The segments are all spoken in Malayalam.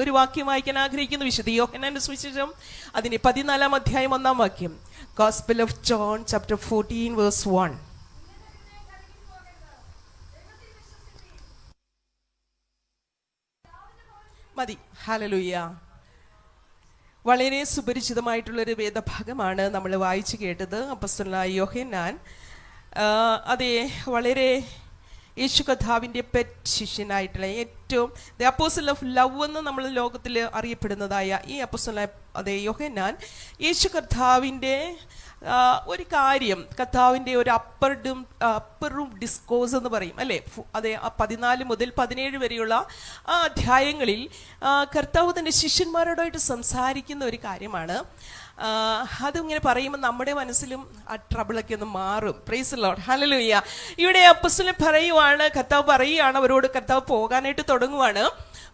ഒരു വാക്യം വായിക്കാൻ ആഗ്രഹിക്കുന്നു. വിശുദ്ധ യോഹന്നാന്റെ സുവിശേഷം അതിന്റെ 14-ാം അധ്യായം 1-ാം വാക്യം. Gospel of John chapter 14 verse 1. മതി. ഹല്ലേലൂയ. വളരെ സുപരിചിതമായിട്ടുള്ളൊരു വേദഭാഗമാണ് നമ്മൾ വായിച്ചു കേട്ടത്. അപ്പോസ്തലനായ യോഹന്നാൻ അതേ വളരെ യേശു കർത്താവിൻ്റെ പെറ്റ് ശിഷ്യനായിട്ടുള്ള ഏറ്റവും ദ അപ്പോസ്റ്റൽ ഓഫ് ലവ് എന്ന് നമ്മൾ ലോകത്തിൽ അറിയപ്പെടുന്നതായ ഈ അപ്പോസ്റ്റലനായ അതേ യോഹന്നാൻ യേശു കർത്താവിൻ്റെ ഒരു കാര്യം, കർത്താവിൻ്റെ ഒരു അപ്പറും ഡിസ്കോസ് എന്ന് പറയും അല്ലേ, അതെ, 14 മുതൽ 17 വരെയുള്ള ആ അധ്യായങ്ങളിൽ കർത്താവ് തൻ്റെ ശിഷ്യന്മാരോടായിട്ട് സംസാരിക്കുന്ന ഒരു കാര്യമാണ്. അതിങ്ങനെ പറയുമ്പോൾ നമ്മുടെ മനസ്സിലും ആ ട്രബിളൊക്കെ ഒന്ന് മാറും. Price the Lord. ഹല്ലേലൂയ. ഇവിടെ അപ്പോസ്തലൻ പറയുവാണ്, കർത്താവ് പറയുകയാണ് അവരോട്, കർത്താവ് പോകാനായിട്ട് തുടങ്ങുവാണ്.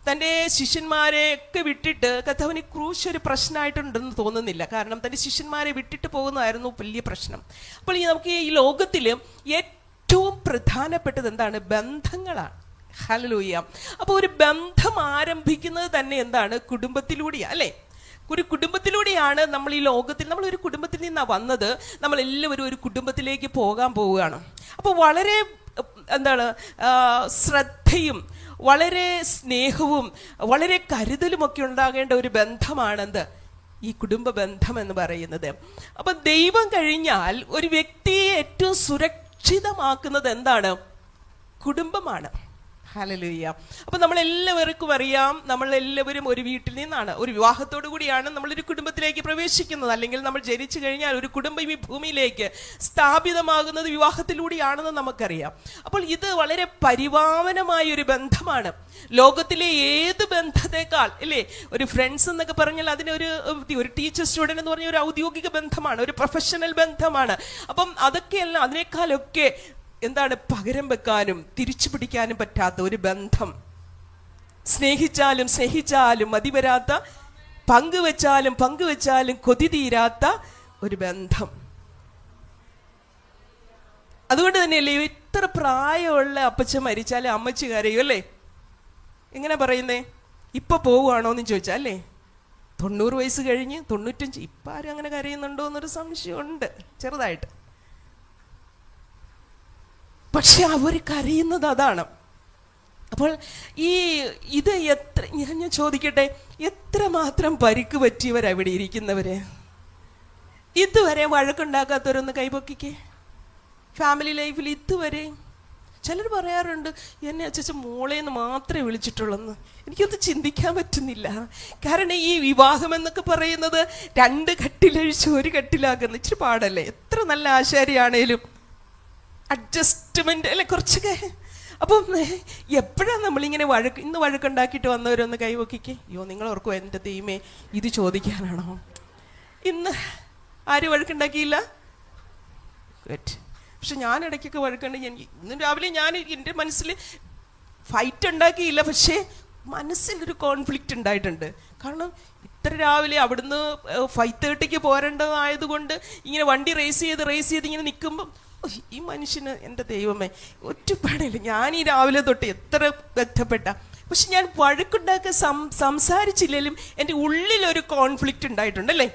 തൻ്റെ ശിഷ്യന്മാരെ ഒക്കെ വിട്ടിട്ട്, കർത്താവിന് ക്രൂശ് ഒരു പ്രശ്നമായിട്ടുണ്ടെന്ന് തോന്നുന്നില്ല, കാരണം തൻ്റെ ശിഷ്യന്മാരെ വിട്ടിട്ട് പോകുന്നതായിരുന്നു വലിയ പ്രശ്നം. അപ്പോൾ നമുക്ക് ഈ ലോകത്തിൽ ഏറ്റവും പ്രധാനപ്പെട്ടത് എന്താണ്? ബന്ധങ്ങളാണ്. ഹല്ലേലൂയ. അപ്പോൾ ഒരു ബന്ധം ആരംഭിക്കുന്നത് തന്നെ എന്താണ്? കുടുംബത്തിലൂടെയാണ് അല്ലേ? ഒരു കുടുംബത്തിലൂടെയാണ് നമ്മൾ ഈ ലോകത്തിൽ, നമ്മളൊരു കുടുംബത്തിൽ നിന്നാണ് വന്നത്, നമ്മളെല്ലാവരും ഒരു കുടുംബത്തിലേക്ക് പോകാൻ പോവുകയാണ്. അപ്പോൾ വളരെ എന്താണ് ശ്രദ്ധയും വളരെ സ്നേഹവും വളരെ കരുതലുമൊക്കെ ഉണ്ടാകേണ്ട ഒരു ബന്ധമാണെന്ത്? ഈ കുടുംബ ബന്ധം എന്ന് പറയുന്നത്. അപ്പം ദൈവം കഴിഞ്ഞാൽ ഒരു വ്യക്തിയെ ഏറ്റവും സുരക്ഷിതമാക്കുന്നത് എന്താണ്? കുടുംബമാണ്. ഹല്ലേലൂയ. അപ്പം നമ്മളെല്ലാവർക്കും അറിയാം, നമ്മളെല്ലാവരും ഒരു വീട്ടിൽ നിന്നാണ്, ഒരു വിവാഹത്തോടു കൂടിയാണ് നമ്മളൊരു കുടുംബത്തിലേക്ക് പ്രവേശിക്കുന്നത്. അല്ലെങ്കിൽ നമ്മൾ ജനിച്ചു കഴിഞ്ഞാൽ ഒരു കുടുംബം ഈ ഭൂമിയിലേക്ക് സ്ഥാപിതമാകുന്നത് വിവാഹത്തിലൂടെയാണെന്ന് നമുക്കറിയാം. അപ്പോൾ ഇത് വളരെ പരിപാവനമായ ഒരു ബന്ധമാണ്. ലോകത്തിലെ ഏത് ബന്ധത്തെക്കാൾ അല്ലേ, ഒരു ഫ്രണ്ട്സ് എന്നൊക്കെ പറഞ്ഞാൽ അതിനൊരു ടീച്ചർ സ്റ്റുഡൻറ് എന്ന് പറഞ്ഞ ഒരു ഔദ്യോഗിക ബന്ധമാണ്, ഒരു പ്രൊഫഷണൽ ബന്ധമാണ്. അപ്പം അതൊക്കെയല്ല, അതിനേക്കാളൊക്കെ എന്താണ് പകരം വെക്കാനും തിരിച്ചു പിടിക്കാനും പറ്റാത്ത ഒരു ബന്ധം. സ്നേഹിച്ചാലും മതി വരാത്ത, പങ്കുവെച്ചാലും കൊതി തീരാത്ത ഒരു ബന്ധം. അതുകൊണ്ട് തന്നെയല്ലേ ഇത്ര പ്രായമുള്ള അപ്പച്ചൻ മരിച്ചാലും അമ്മച്ചി കരയും അല്ലേ? എങ്ങനെ പറയുന്നേ? ഇപ്പൊ പോവുകയാണോ എന്ന് ചോദിച്ചാൽ അല്ലേ, 90 വയസ്സ് കഴിഞ്ഞ് 95, ഇപ്പം ആരും അങ്ങനെ കരയുന്നുണ്ടോ എന്നൊരു സംശയമുണ്ട് ചെറുതായിട്ട്. പക്ഷെ അവർ കരയുന്നത് അതാണ്. അപ്പോൾ ഇത് എത്ര, ഞാൻ ചോദിക്കട്ടെ, എത്രമാത്രം പരിക്ക് പറ്റിയവരാ ഇവിടെ ഇരിക്കുന്നവര്? ഇതുവരെ വഴക്കുണ്ടാക്കാത്തവരൊന്ന് കൈപൊക്കിക്കേ. ഫാമിലി ലൈഫിൽ ഇതുവരെ ചിലർ പറയാറുണ്ട്, എന്നെ അച്ഛൻ മോളേന്ന് മാത്രമേ വിളിച്ചിട്ടുള്ളൂ. എനിക്കൊന്ന് ചിന്തിക്കാൻ പറ്റുന്നില്ല. കാരണം ഈ വിവാഹം എന്നൊക്കെ പറയുന്നത് 2 കട്ടിലഴിച്ച് 1 കട്ടിലാക്കുന്ന ഇച്ചിരി പാടല്ലേ? എത്ര നല്ല ആശാരിയാണേലും അഡ്ജസ്റ്റ്മെന്റ് അല്ലെ കുറച്ചൊക്കെ. അപ്പം എപ്പോഴാണ് നമ്മളിങ്ങനെ ഇന്ന് വഴക്കുണ്ടാക്കിയിട്ട് വന്നവരൊന്ന് കൈവക്കിക്കേ. അയ്യോ, നിങ്ങൾ ഓർക്കുമോ എൻ്റെ ദൈവമേ ഇത് ചോദിക്കാനാണോ? ഇന്ന് ആരും വഴക്കുണ്ടാക്കിയില്ല. ഗുഡ്. പക്ഷെ ഞാൻ ഇടയ്ക്കൊക്കെ വഴക്കുണ്ടെങ്കിൽ ഇന്ന് രാവിലെ ഞാൻ എൻ്റെ മനസ്സിൽ ഫൈറ്റ് ഉണ്ടാക്കിയില്ല, പക്ഷേ മനസ്സിലൊരു കോൺഫ്ലിക്റ്റ് ഉണ്ടായിട്ടുണ്ട്. കാരണം ഇത്ര രാവിലെ അവിടുന്ന് 5:30 പോരേണ്ടതായതുകൊണ്ട് ഇങ്ങനെ വണ്ടി റേസ് ചെയ്ത് ഇങ്ങനെ നിൽക്കുമ്പം ഈ മനുഷ്യന് എൻ്റെ ദൈവമേ ഒറ്റപ്പാടില്ല. ഞാൻ ഈ രാവിലെ തൊട്ട് എത്ര ബന്ധപ്പെട്ട, പക്ഷെ ഞാൻ വഴക്കുണ്ടാക്കാൻ സംസാരിച്ചില്ലെങ്കിലും എൻ്റെ ഉള്ളിലൊരു കോൺഫ്ലിക്റ്റ് ഉണ്ടായിട്ടുണ്ടല്ലേ?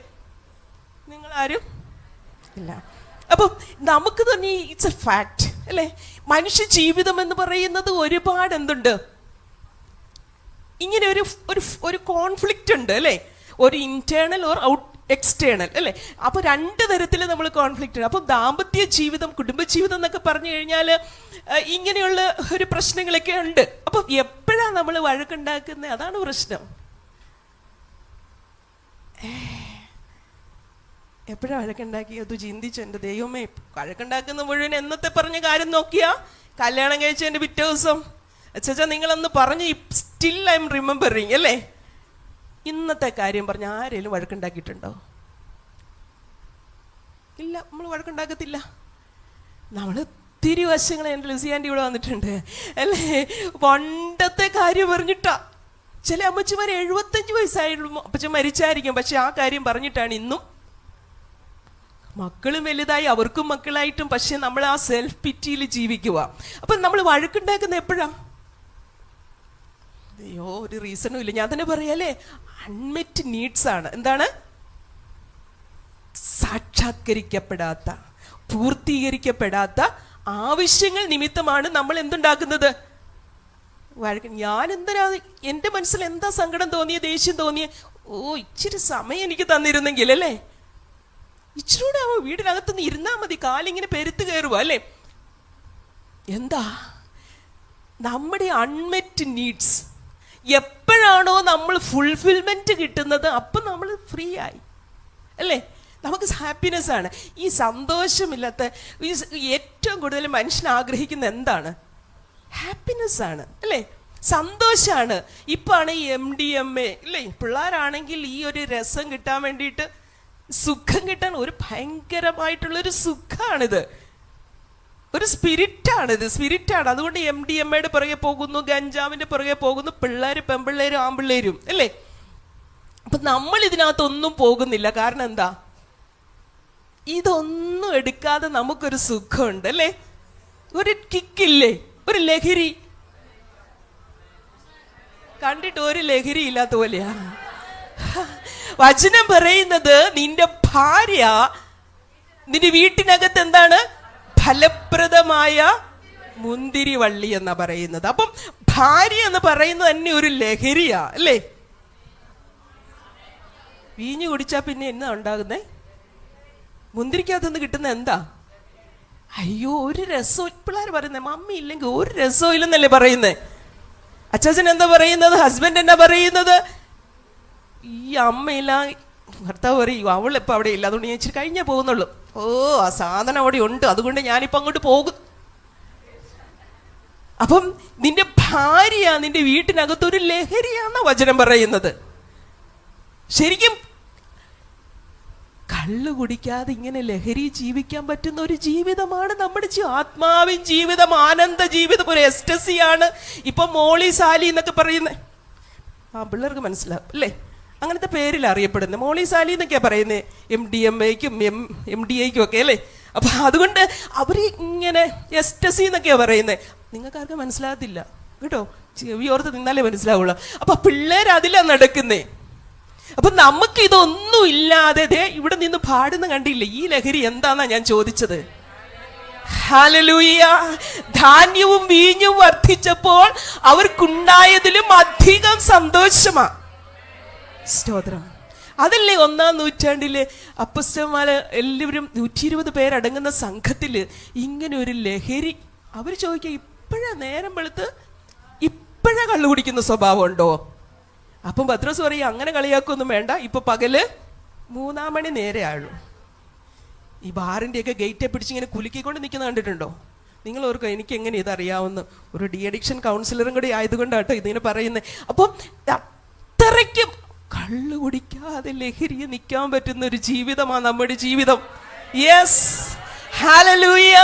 നിങ്ങളാരും ഇല്ല. അപ്പം നമുക്ക് തന്നെ ഇറ്റ്സ് എ ഫാക്ട് അല്ലേ? മനുഷ്യ ജീവിതം എന്ന് പറയുന്നത് ഒരുപാട് എന്തുണ്ട്, ഇങ്ങനെ ഒരു കോൺഫ്ലിക്റ്റ് ഉണ്ട് അല്ലേ? ഒരു ഇന്റേണൽ ഓർ എക്സ്റ്റേണൽ അല്ലേ? അപ്പൊ 2 തരത്തിൽ നമ്മൾ കോൺഫ്ലിക്റ്റ് ഉണ്ട്. അപ്പൊ ദാമ്പത്യ ജീവിതം, കുടുംബജീവിതം എന്നൊക്കെ പറഞ്ഞു കഴിഞ്ഞാൽ ഇങ്ങനെയുള്ള ഒരു പ്രശ്നങ്ങളൊക്കെ ഉണ്ട്. അപ്പൊ എപ്പോഴാണ് നമ്മൾ വഴക്കുണ്ടാക്കുന്നത്? അതാണ് പ്രശ്നം. എപ്പോഴാണ് വഴക്കുണ്ടാക്കി? അത് ചിന്തിച്ചു എൻ്റെ ദൈവമേ. വഴക്കുണ്ടാക്കുന്ന മുഴുവൻ എന്നത്തെ പറഞ്ഞ കാര്യം നോക്കിയാ കല്യാണം കഴിച്ചതിൻ്റെ പിറ്റേ ദിവസം അച്ഛാ നിങ്ങളന്ന് പറഞ്ഞ് സ്റ്റിൽ ഐ എം റിമെമ്പറിങ് അല്ലേ? ഇന്നത്തെ കാര്യം പറഞ്ഞ ആരെങ്കിലും വഴക്കുണ്ടാക്കിയിട്ടുണ്ടോ? ഇല്ല, നമ്മൾ വഴക്കുണ്ടാക്കത്തില്ല. നമ്മൾ ഒത്തിരി വശങ്ങൾ, എൻ്റെ ലുസിയാൻ്റെ ഇവിടെ വന്നിട്ടുണ്ട് അല്ലേ, പണ്ടത്തെ കാര്യം പറഞ്ഞിട്ടാ. ചില അമ്മച്ചിമാർ 75 വയസ്സായിട്ടുള്ളൂ, അപ്പച്ചൻ മരിച്ചായിരിക്കും, പക്ഷെ ആ കാര്യം പറഞ്ഞിട്ടാണ് ഇന്നും മക്കളും വലുതായി, അവർക്കും മക്കളായിട്ടും, പക്ഷെ നമ്മൾ ആ സെൽഫ് പിറ്റിയിൽ ജീവിക്കുക. അപ്പം നമ്മൾ വഴക്കുണ്ടാക്കുന്ന എപ്പോഴാ? അയ്യോ ഒരു റീസണും ഇല്ല. ഞാൻ തന്നെ പറയാലേ, അൺമെറ്റ് നീഡ്സ് ആണ്. എന്താണ്? സാക്ഷാത്കരിക്കപ്പെടാത്ത, പൂർത്തീകരിക്കപ്പെടാത്ത ആവശ്യങ്ങൾ നിമിത്തമാണ് നമ്മൾ എന്തുണ്ടാക്കുന്നത്? ഞാൻ എന്തിനാ, എൻ്റെ മനസ്സിൽ എന്താ സങ്കടം തോന്നിയ, ദേഷ്യം തോന്നിയ, ഇച്ചിരി സമയം എനിക്ക് തന്നിരുന്നെങ്കിൽ അല്ലേ, ഇച്ചിരൂടെ വീടിനകത്തുനിന്ന് ഇരുന്നാൽ മതി, കാലിങ്ങനെ പെരുത്ത് കയറുക അല്ലേ. എന്താ നമ്മുടെ അൺമെറ്റ് നീഡ്സ്? എപ്പോഴാണോ നമ്മൾ ഫുൾഫിൽമെന്റ് കിട്ടുന്നത് അപ്പം നമ്മൾ ഫ്രീ ആയി അല്ലേ. നമുക്ക് ഹാപ്പിനെസ് ആണ്. ഈ സന്തോഷമില്ലാത്ത ഏറ്റവും കൂടുതൽ മനുഷ്യൻ ആഗ്രഹിക്കുന്ന എന്താണ്? ഹാപ്പിനെസ് ആണ് അല്ലേ, സന്തോഷമാണ്. ഇപ്പാണ് ഈ MDMA അല്ലേ, പിള്ളേരാണെങ്കിൽ ഈ ഒരു രസം കിട്ടാൻ വേണ്ടിയിട്ട്, സുഖം കിട്ടാൻ ഒരു ഭയങ്കരമായിട്ടുള്ളൊരു സുഖമാണിത്, ഒരു സ്പിരിറ്റാണിത്, സ്പിരിറ്റാണ്. അതുകൊണ്ട് MDMAയുടെ പുറകെ പോകുന്നു, ഗഞ്ചാവിൻ്റെ പുറകെ പോകുന്നു, പിള്ളേർ, പെൺപിള്ളേരും ആൺപിള്ളേരും അല്ലേ. അപ്പം നമ്മൾ ഇതിനകത്തൊന്നും പോകുന്നില്ല. കാരണം എന്താ? ഇതൊന്നും എടുക്കാതെ നമുക്കൊരു സുഖമുണ്ട് അല്ലേ, ഒരു കിക്കില്ലേ, ഒരു ലഹരി. കണ്ടിട്ട് ഒരു ലഹരി ഇല്ലാത്ത പോലെയാണ് വചനം പറയുന്നത്. നിന്റെ ഭാര്യ നിന്റെ വീട്ടിനകത്ത് എന്താണ്? ഫലപ്രദമായ മുന്തിരി വള്ളി എന്നാ പറയുന്നത്. അപ്പം ഭാര്യ എന്ന് പറയുന്നത് തന്നെ ഒരു ലഹരിയാ അല്ലേ. വീഞ്ഞു കുടിച്ചാ പിന്നെ എന്നാ ഉണ്ടാകുന്നേ? മുന്തിരിക്കകത്തുനിന്ന് കിട്ടുന്ന എന്താ? അയ്യോ ഒരു രസവും. പിള്ളേർ പറയുന്നേ മമ്മി ഇല്ലെങ്കിൽ ഒരു രസവും ഇല്ലെന്നല്ലേ പറയുന്നേ. അച്ഛൻ എന്താ പറയുന്നത്? ഹസ്ബൻഡ് എന്നാ പറയുന്നത്? ഈ അമ്മയില്ല, ഭർത്താവ് പറയും അവളിപ്പോൾ അവിടെ ഇല്ല, അതുകൊണ്ട് ഞാൻ ഇച്ചിരി കഴിഞ്ഞേ പോകുന്നുള്ളൂ. ആ സാധനം അവിടെ ഉണ്ട്, അതുകൊണ്ട് ഞാനിപ്പോൾ അങ്ങോട്ട് പോകും. അപ്പം നിന്റെ ഭാര്യ നിന്റെ വീട്ടിനകത്തൊരു ലഹരിയാന്ന വചനം പറയുന്നത്. ശരിക്കും കള്ളു കുടിക്കാതെ ഇങ്ങനെ ലഹരി ജീവിക്കാൻ പറ്റുന്ന ഒരു ജീവിതമാണ് നമ്മുടെ ആത്മാവിൻ ജീവിതം, ആനന്ദ ജീവിതം, ഒരു എസ്റ്റസി ആണ്. ഇപ്പൊ മോളി സാലി എന്നൊക്കെ പറയുന്നത് പിള്ളേർക്ക് മനസ്സിലാവും അല്ലേ, അങ്ങനത്തെ പേരിൽ അറിയപ്പെടുന്നത്. മോളി സാലി എന്നൊക്കെയാ പറയുന്നത്, MDMAയ്ക്കും MDAയ്ക്കും ഒക്കെ അല്ലേ. അപ്പൊ അതുകൊണ്ട് അവർ ഇങ്ങനെ എസ്റ്റസി എന്നൊക്കെയാ പറയുന്നത്. നിങ്ങൾക്കാർക്കും മനസ്സിലാകത്തില്ല കേട്ടോ, ചെവി ഓർത്ത് നിന്നാലേ മനസ്സിലാവുള്ളൂ. അപ്പൊ പിള്ളേർ അതിലാണ് നടക്കുന്നേ. അപ്പൊ നമുക്ക് ഇതൊന്നും ഇല്ലാതെ ഇവിടെ നിന്ന് പാടുന്ന കണ്ടില്ലേ, ഈ ലഹരി എന്താന്നാ ഞാൻ ചോദിച്ചത്. ഹല്ലേലൂയ. ധാന്യവും വീഞ്ഞും വർദ്ധിച്ചപ്പോൾ അവർക്കുണ്ടായതിലും അധികം സന്തോഷമാ. സ്തോത്രം. അതല്ലേ 1-ാം നൂറ്റാണ്ടില് അപ്പസ്തലന്മാര് എല്ലാവരും 120 പേരടങ്ങുന്ന സംഘത്തില് ഇങ്ങനെ ഒരു ലഹരി. അവർ ചോദിക്കുക, ഇപ്പോഴാ നേരം വെളുത്ത് ഇപ്പോഴാ കള്ളു കുടിക്കുന്ന സ്വഭാവം ഉണ്ടോ? അപ്പം പത്രോസ് പറയും, അങ്ങനെ കളിയാക്കൊന്നും വേണ്ട, ഇപ്പൊ പകല് 3 മണി നേരെ ആയുള്ളൂ. ഈ ബാറിൻ്റെയൊക്കെ ഗേറ്റെ പിടിച്ചിങ്ങനെ കുലുക്കിക്കൊണ്ട് നിൽക്കുന്ന കണ്ടിട്ടുണ്ടോ? നിങ്ങൾ ഓർക്കും എനിക്ക് എങ്ങനെ ഇതറിയാവുന്ന, ഒരു ഡി അഡിക്ഷൻ കൗൺസിലറും കൂടി ആയതുകൊണ്ടാട്ടോ ഇതിങ്ങനെ പറയുന്നത്. അപ്പം അത്രയ്ക്കും കള്ളു കുടിക്കാതെ ലഹരിയെ നിൽക്കാൻ പറ്റുന്ന ഒരു ജീവിതമാണ് നമ്മുടെ ജീവിതം. Yes, hallelujah.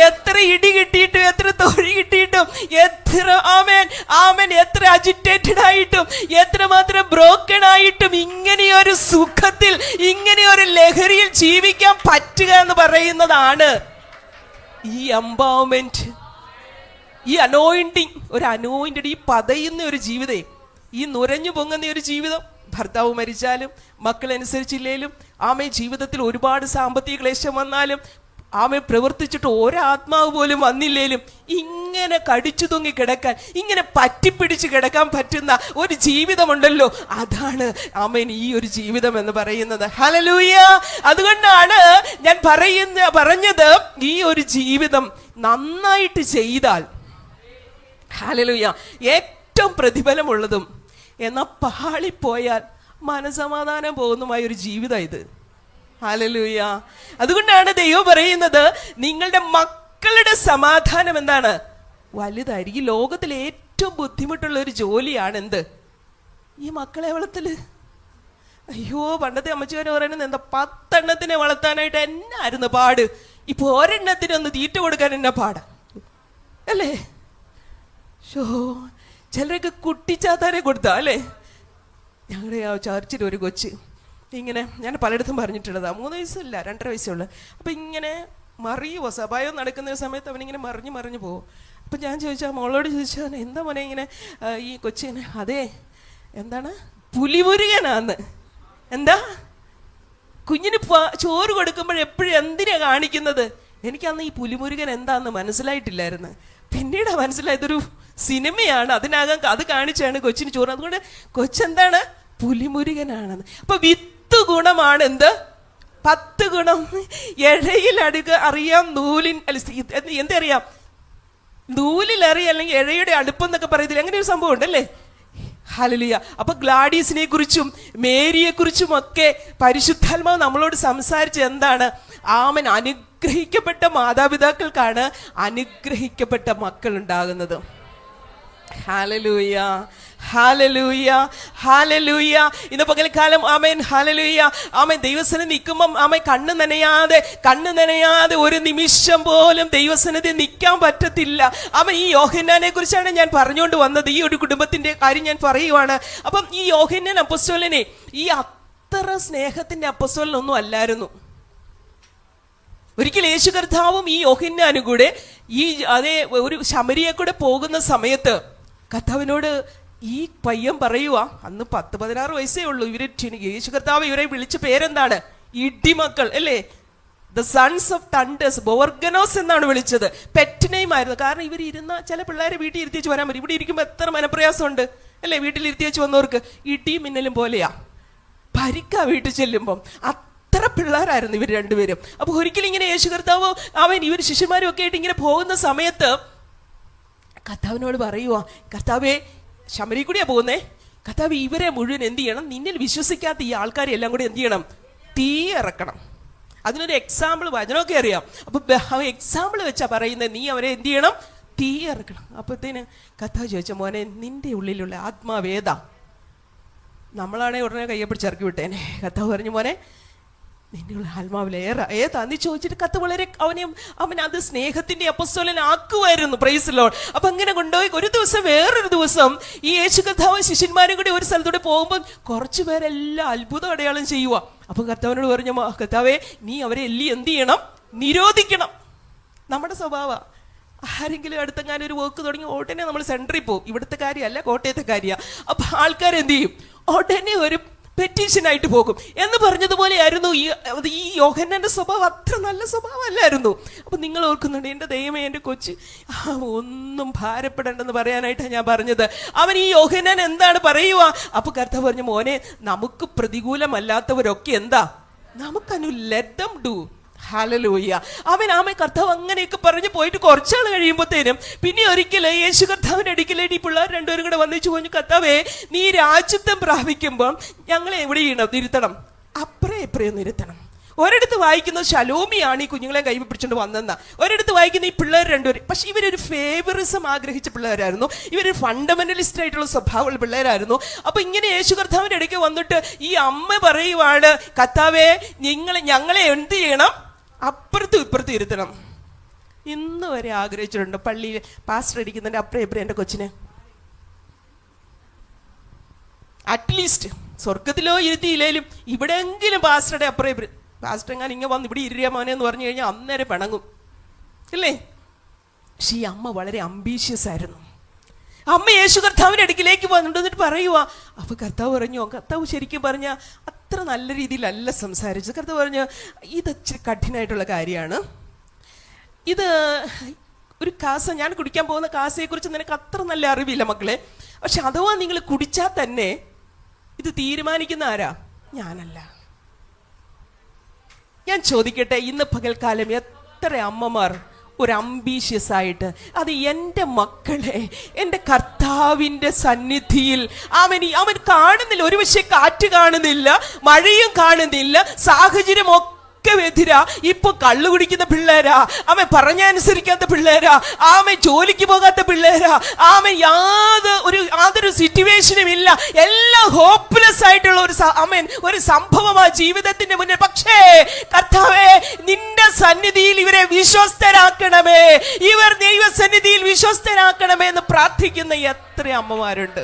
എത്ര ഇടി കിട്ടിയിട്ടും, എത്ര തൊഴി കിട്ടിയിട്ടും, എത്ര ആമേൻ ആമേൻ, എത്ര അജിറ്റേറ്റഡ് ആയിട്ടും, എത്രമാത്രം ബ്രോക്കൺ ആയിട്ടും ഇങ്ങനെയൊരു സുഖത്തിൽ, ഇങ്ങനെയൊരു ലഹരിയിൽ ജീവിക്കാൻ പറ്റുക എന്ന് പറയുന്നതാണ് ഈ എംപവർമെന്റ്, ഈ അനോയിന്റിങ്. ഒരു അനോയിന്റഡ്, ഈ പതയുന്ന ഒരു ജീവിതം, ഈ നുരഞ്ഞു പൊങ്ങുന്ന ഒരു ജീവിതം. ഭർത്താവ് മരിച്ചാലും, മക്കളനുസരിച്ചില്ലേലും, ആമേ ജീവിതത്തിൽ ഒരുപാട് സാമ്പത്തിക ക്ലേശം വന്നാലും, ആമേ പ്രവർത്തിച്ചിട്ട് ഒരാത്മാവ് പോലും വന്നില്ലേലും ഇങ്ങനെ കടിച്ചു തൂങ്ങി കിടക്കാൻ, ഇങ്ങനെ പറ്റിപ്പിടിച്ച് കിടക്കാൻ പറ്റുന്ന ഒരു ജീവിതമുണ്ടല്ലോ, അതാണ് ആമേൻ ഈ ഒരു ജീവിതം എന്ന് പറയുന്നത്. ഹല്ലേലൂയ. അതുകൊണ്ടാണ് ഞാൻ പറഞ്ഞത്, ഈ ഒരു ജീവിതം നന്നായിട്ട് ചെയ്താൽ, ഹല്ലേലൂയ, ഏറ്റവും പ്രതിഫലമുള്ളതും എന്നാൽ പാളിപ്പോയാൽ മനസമാധാനം പോകുന്നതുമായ ഒരു ജീവിതം ഇത്. ഹല്ലേലൂയ. അതുകൊണ്ടാണ് ദൈവം പറയുന്നത്, നിങ്ങളുടെ മക്കളുടെ സമാധാനം എന്താണ്? വലുതായിരിക്കും. ഈ ലോകത്തിൽ ഏറ്റവും ബുദ്ധിമുട്ടുള്ള ഒരു ജോലിയാണ് എന്ത്? ഈ മക്കളെ വളർത്തല്. അയ്യോ, പണ്ടത്തെ അമ്മച്ചിമാരെ പറയുന്നത് എന്താ, 10 എണ്ണത്തിനെ വളർത്താനായിട്ട് എന്നായിരുന്നു പാട്, ഇപ്പൊ ഒരെണ്ണത്തിനൊന്ന് തീറ്റ കൊടുക്കാൻ എന്നാ പാട് അല്ലേ. ചിലരൊക്കെ കുട്ടിച്ചാത്താരെ കൊടുത്താ അല്ലേ. ഞങ്ങളുടെ ആ ചർച്ചിൽ ഒരു കൊച്ച് ഇങ്ങനെ, ഞാൻ പലയിടത്തും പറഞ്ഞിട്ടുള്ളതാ, 3 വയസ്സില്ല 2.5 വയസ്സുള്ളു. അപ്പം ഇങ്ങനെ മറിയുമോ, സഭായം നടക്കുന്ന സമയത്ത് അവനിങ്ങനെ മറിഞ്ഞു പോകും. അപ്പം ഞാൻ ചോദിച്ചാൽ മോളോട് ചോദിച്ചാൽ എന്താ മോനെ ഇങ്ങനെ ഈ കൊച്ചിനെ, അതെ എന്താണ് പുലിമുരുകനാന്ന്. എന്താ കുഞ്ഞിന് ചോറ് കൊടുക്കുമ്പോൾ എപ്പോഴും എന്തിനാ കാണിക്കുന്നത്? എനിക്കന്ന് ഈ പുലിമുരുകൻ എന്താന്ന് മനസ്സിലായിട്ടില്ലായിരുന്നു. പിന്നീട് മനസ്സിലായതൊരു സിനിമയാണ്, അതിനകം അത് കാണിച്ചാണ് കൊച്ചിന് ചോറ്. അതുകൊണ്ട് കൊച്ചെന്താണ് പുലിമുരുകനാണെന്ന്. അപ്പൊ 10 ഗുണമാണ് എന്ത് 10 ഗുണം. ഇഴയിൽ അറിയാം നൂലിൻ എന്തറിയാം നൂലിൽ അറിയാം, അല്ലെങ്കിൽ ഇഴയുടെ അടുപ്പം എന്നൊക്കെ പറയത്തില്ല, അങ്ങനെ ഒരു സംഭവം ഉണ്ടല്ലേ. ഹല്ലേലൂയ. അപ്പൊ ഗ്ലാഡീസിനെ കുറിച്ചും മേരിയെ കുറിച്ചും ഒക്കെ പരിശുദ്ധാത്മാവ് നമ്മളോട് സംസാരിച്ച് എന്താണ്? ആമൻ, അനുഗ്രഹിക്കപ്പെട്ട മാതാപിതാക്കൾക്കാണ് അനുഗ്രഹിക്കപ്പെട്ട മക്കൾ ഉണ്ടാകുന്നത്. Hallelujah, hallelujah, hallelujah. ഇന്ന് പകൽക്കാലം ആമേൻ, ഹല്ലേലൂയ, ആമേൻ. ദൈവസന്നിധി നിൽക്കുമ്പം ആമേൻ കണ്ണ് നനയാതെ ഒരു നിമിഷം പോലും ദൈവസന്നിധി നിൽക്കാൻ പറ്റത്തില്ല. ആമേൻ. ഈ യോഹന്നാനെ കുറിച്ചാണ് ഞാൻ പറഞ്ഞുകൊണ്ട് വന്നത്. ഈ ഒരു കുടുംബത്തിന്റെ കാര്യം ഞാൻ പറയുവാണ്. അപ്പം ഈ യോഹന്നാൻ അപ്പോസ്തലനെ ഈ അത്ര സ്നേഹത്തിന്റെ അപ്പോസ്തലനൊന്നും അല്ലായിരുന്നു. ഒരിക്കൽ യേശു കർത്താവും ഈ യോഹന്നാനും കൂടെ ഈ അതേ ഒരു ശമരിയെ കൂടെ പോകുന്ന സമയത്ത് കർത്താവിനോട് ഈ പയ്യൻ പറയുക, അന്ന് 10-16 വയസ്സേ ഉള്ളൂ. യേശു കർത്താവ് ഇവരെ വിളിച്ച പേരെന്താണ്? ഇടിമക്കൾ അല്ലേ, ദ സൺസ് ഓഫ് തണ്ടേഴ്സ്, ബോർഗനോസ് എന്നാണ് വിളിച്ചത്. പെറ്റ് നെയിം ആയിരുന്നു. കാരണം ഇവർ ഇരുന്ന ചില പിള്ളേരെ വീട്ടിൽ ഇരുത്തിച്ച് വരാൻ പറ്റും. ഇവിടെ ഇരിക്കുമ്പോൾ എത്ര മനപ്രയാസമുണ്ട് അല്ലേ, വീട്ടിൽ ഇരുത്തിച്ച് വന്നവർക്ക്. ഇടിയും മിന്നലും പോലെയാ പരിക്ക വീട്ടിൽ ചെല്ലുമ്പം. അത്ര പിള്ളേരായിരുന്നു ഇവർ രണ്ടുപേരും. അപ്പൊ ഒരിക്കലും ഇങ്ങനെ യേശു കർത്താവ് ഇവർ ശിഷ്യന്മാരും ഒക്കെ ആയിട്ട് ഇങ്ങനെ പോകുന്ന സമയത്ത് കർത്താവിനോട് പറയുക, കർത്താവേ ശമരി കൂടിയാ പോകുന്നേ, കർത്താവ് ഇവരെ മുഴുവൻ എന്ത് ചെയ്യണം? നിന്നിൽ വിശ്വസിക്കാത്ത ഈ ആൾക്കാരെ എല്ലാം കൂടി എന്ത് ചെയ്യണം? തീ ഇറക്കണം. അതിനൊരു എക്സാമ്പിൾ വചനമൊക്കെ അറിയാം. അപ്പൊ എക്സാമ്പിൾ വെച്ചാ പറയുന്നത്, നീ അവരെ എന്ത് ചെയ്യണം? തീ ഇറക്കണം. അപ്പത്തേന് കർത്താവ് ചോദിച്ച, മോനെ നിന്റെ ഉള്ളിലുള്ള ആത്മാവേദാ? നമ്മളാണെങ്കിൽ ഉടനെ കയ്യെ പിടിച്ച് ഇറക്കി വിട്ടേനെ. കർത്താവ് പറഞ്ഞു, മോനെ നിന്നുള്ള ആത്മാവിൽ ഏതാന്ന് ചോദിച്ചിട്ട് കത്ത് വളരെ അവൻ അത് സ്നേഹത്തിന്റെ അപ്പോസ്തലനാക്കുമായിരുന്നു. Price the Lord. അപ്പൊ അങ്ങനെ കൊണ്ടുപോയി ഒരു ദിവസം, വേറൊരു ദിവസം ഈ യേശു കർത്താവ് ശിഷ്യന്മാരും കൂടി ഒരു സ്ഥലത്തൂടെ പോകുമ്പോൾ കുറച്ചു പേരെല്ലാം അത്ഭുതം അടയാളം ചെയ്യുക. അപ്പൊ കർത്താവിനോട് പറഞ്ഞു, കർത്താവേ നീ അവരെ എല്ലാം എന്ത് ചെയ്യണം? നിരോധിക്കണം. നമ്മുടെ സ്വഭാവ ആരെങ്കിലും അടുത്തെങ്ങാനും ഒരു വർക്ക് തുടങ്ങി ഉടനെ നമ്മൾ സെന്ററിൽ പോകും. ഇവിടുത്തെ കാര്യമല്ല, കോട്ടയത്തെ കാര്യമാണ്. അപ്പൊ ആൾക്കാരെന്ത് ചെയ്യും? ഉടനെ ഒരു പെറ്റീഷനായിട്ട് പോകും എന്ന് പറഞ്ഞതുപോലെയായിരുന്നു ഈ യോഹന്നാന്റെ സ്വഭാവം. അത്ര നല്ല സ്വഭാവമല്ലായിരുന്നു. അപ്പൊ നിങ്ങൾ ഓർക്കുന്നുണ്ട്, എൻ്റെ ദൈവമേ എൻ്റെ കൊച്ച് ഒന്നും ഭാരപ്പെടേണ്ടെന്ന് പറയാനായിട്ടാണ് ഞാൻ പറഞ്ഞത്. അവൻ ഈ യോഹന്നാൻ എന്താണ് പറയുക? അപ്പൊ കർത്താവ് പറഞ്ഞു, മോനെ നമുക്ക് പ്രതികൂലമല്ലാത്തവരൊക്കെ എന്താ? നമുക്കനു ലെറ്റ് ദം ഡു. ഹല്ലേലൂയ. ആമേ കർത്താവ് അങ്ങനെയൊക്കെ പറഞ്ഞു പോയിട്ട് കുറച്ചാൾ കഴിയുമ്പോഴത്തേനും പിന്നെ ഒരിക്കൽ യേശു കർത്താവിന്റെ അടുക്കലേക്ക് ഈ പിള്ളേർ രണ്ടുപേരും കൂടെ വന്നിച്ചു പറഞ്ഞു, കർത്താവേ നീ രാജ്യത്വം പ്രാപിക്കുമ്പോൾ ഞങ്ങളെ എവിടെ ചെയ്യണം? ഇരുത്തണം. അപ്പറേ എപ്പറയൊന്നും ഇരുത്തണം. ഒരിടത്ത് വായിക്കുന്നത് ശലോമിയാണ് ഈ കുഞ്ഞുങ്ങളെ കൈ പിടിച്ചോണ്ട് വന്നെന്ന, ഒരിടത്ത് വായിക്കുന്ന ഈ പിള്ളേർ രണ്ടുപേരും. പക്ഷെ ഇവരൊരു ഫേവറിസം ആഗ്രഹിച്ച പിള്ളേരായിരുന്നു. ഇവരൊരു ഫണ്ടമെന്റലിസ്റ്റ് ആയിട്ടുള്ള സ്വഭാവമുള്ള പിള്ളേരായിരുന്നു. അപ്പൊ ഇങ്ങനെ യേശു കർത്താവിന്റെ ഇടയ്ക്ക് വന്നിട്ട് ഈ അമ്മ പറയുവാണ്, കർത്താവേ ഞങ്ങളെ എന്ത് ചെയ്യണം? അപ്പുറത്തും ഇപ്പുറത്തും ഇരുത്തണം. ഇന്ന് വരെ ആഗ്രഹിച്ചിട്ടുണ്ട് പള്ളിയിൽ പാസ്റ്റർ അടിക്കുന്നതിന്റെ അപ്പുറം ഇപ്പുറം എൻ്റെ കൊച്ചിനെ അറ്റ്ലീസ്റ്റ് സ്വർഗത്തിലോ ഇരുത്തിയില്ലേലും ഇവിടെയെങ്കിലും പാസ്റ്ററുടെ അപ്പുറം ഇപ്പുറം. പാസ്റ്റർ എങ്ങാനും ഇങ്ങനെ വന്ന് ഇവിടെ ഇരിയാ മോനെ എന്ന് പറഞ്ഞു കഴിഞ്ഞാൽ അന്നേരം പിണങ്ങും അല്ലേ. പക്ഷെ ഈ അമ്മ വളരെ അംബീഷ്യസ് ആയിരുന്നു. അമ്മ യേശു കർത്താവിന്റെ അടുക്കിലേക്ക് വന്നിട്ട് പറയുക. അപ്പൊ കർത്താവ് പറഞ്ഞു, കർത്താവ് ശരിക്കും പറഞ്ഞ അത്ര നല്ല രീതിയിലല്ല സംസാരിച്ചത്. കർത്താവ് പറഞ്ഞു, ഇത് ഇച്ചിരി കഠിനമായിട്ടുള്ള കാര്യമാണ്. ഇത് ഒരു കാസ, ഞാൻ കുടിക്കാൻ പോകുന്ന കാസയെ കുറിച്ച് നിനക്ക് അത്ര നല്ല അറിവില്ല മക്കളെ. പക്ഷെ അഥവാ നിങ്ങൾ കുടിച്ചാൽ തന്നെ ഇത് തീരുമാനിക്കുന്ന ആരാ? ഞാനല്ല. ഞാൻ ചോദിക്കട്ടെ, ഇന്ന് പകൽക്കാലം എത്ര അമ്മമാർ ഒരു അംബീഷ്യസ് ആയിട്ട് അത് എൻ്റെ മക്കളെ എൻ്റെ കർത്താവിൻ്റെ സന്നിധിയിൽ അവൻ കാണുന്നില്ല. ഒരു പക്ഷേ കാറ്റ് കാണുന്നില്ല, മഴയും കാണുന്നില്ല, സാഹചര്യം എതിരാ. ഇപ്പൊ കള്ളു കുടിക്കുന്ന പിള്ളേരാ, അവൻ പറഞ്ഞനുസരിക്കാത്ത പിള്ളേരാ, ആമൻ ജോലിക്ക് പോകാത്ത പിള്ളേരാ, ആമൻ യാതൊരു സിറ്റുവേഷനും ഇല്ല. എല്ലാം ഹോപ്പ്ലെസ് ആയിട്ടുള്ള ഒരു സംഭവമാ ജീവിതത്തിന്റെ മുന്നിൽ. പക്ഷേ കർത്താവേ നിന്റെ സന്നിധിയിൽ ഇവരെ വിശ്വസ്തരാക്കണമേ, ഇവർ ദൈവസന്നിധിയിൽ വിശ്വസ്തരാക്കണമേ എന്ന് പ്രാർത്ഥിക്കുന്ന എത്ര അമ്മമാരുണ്ട്.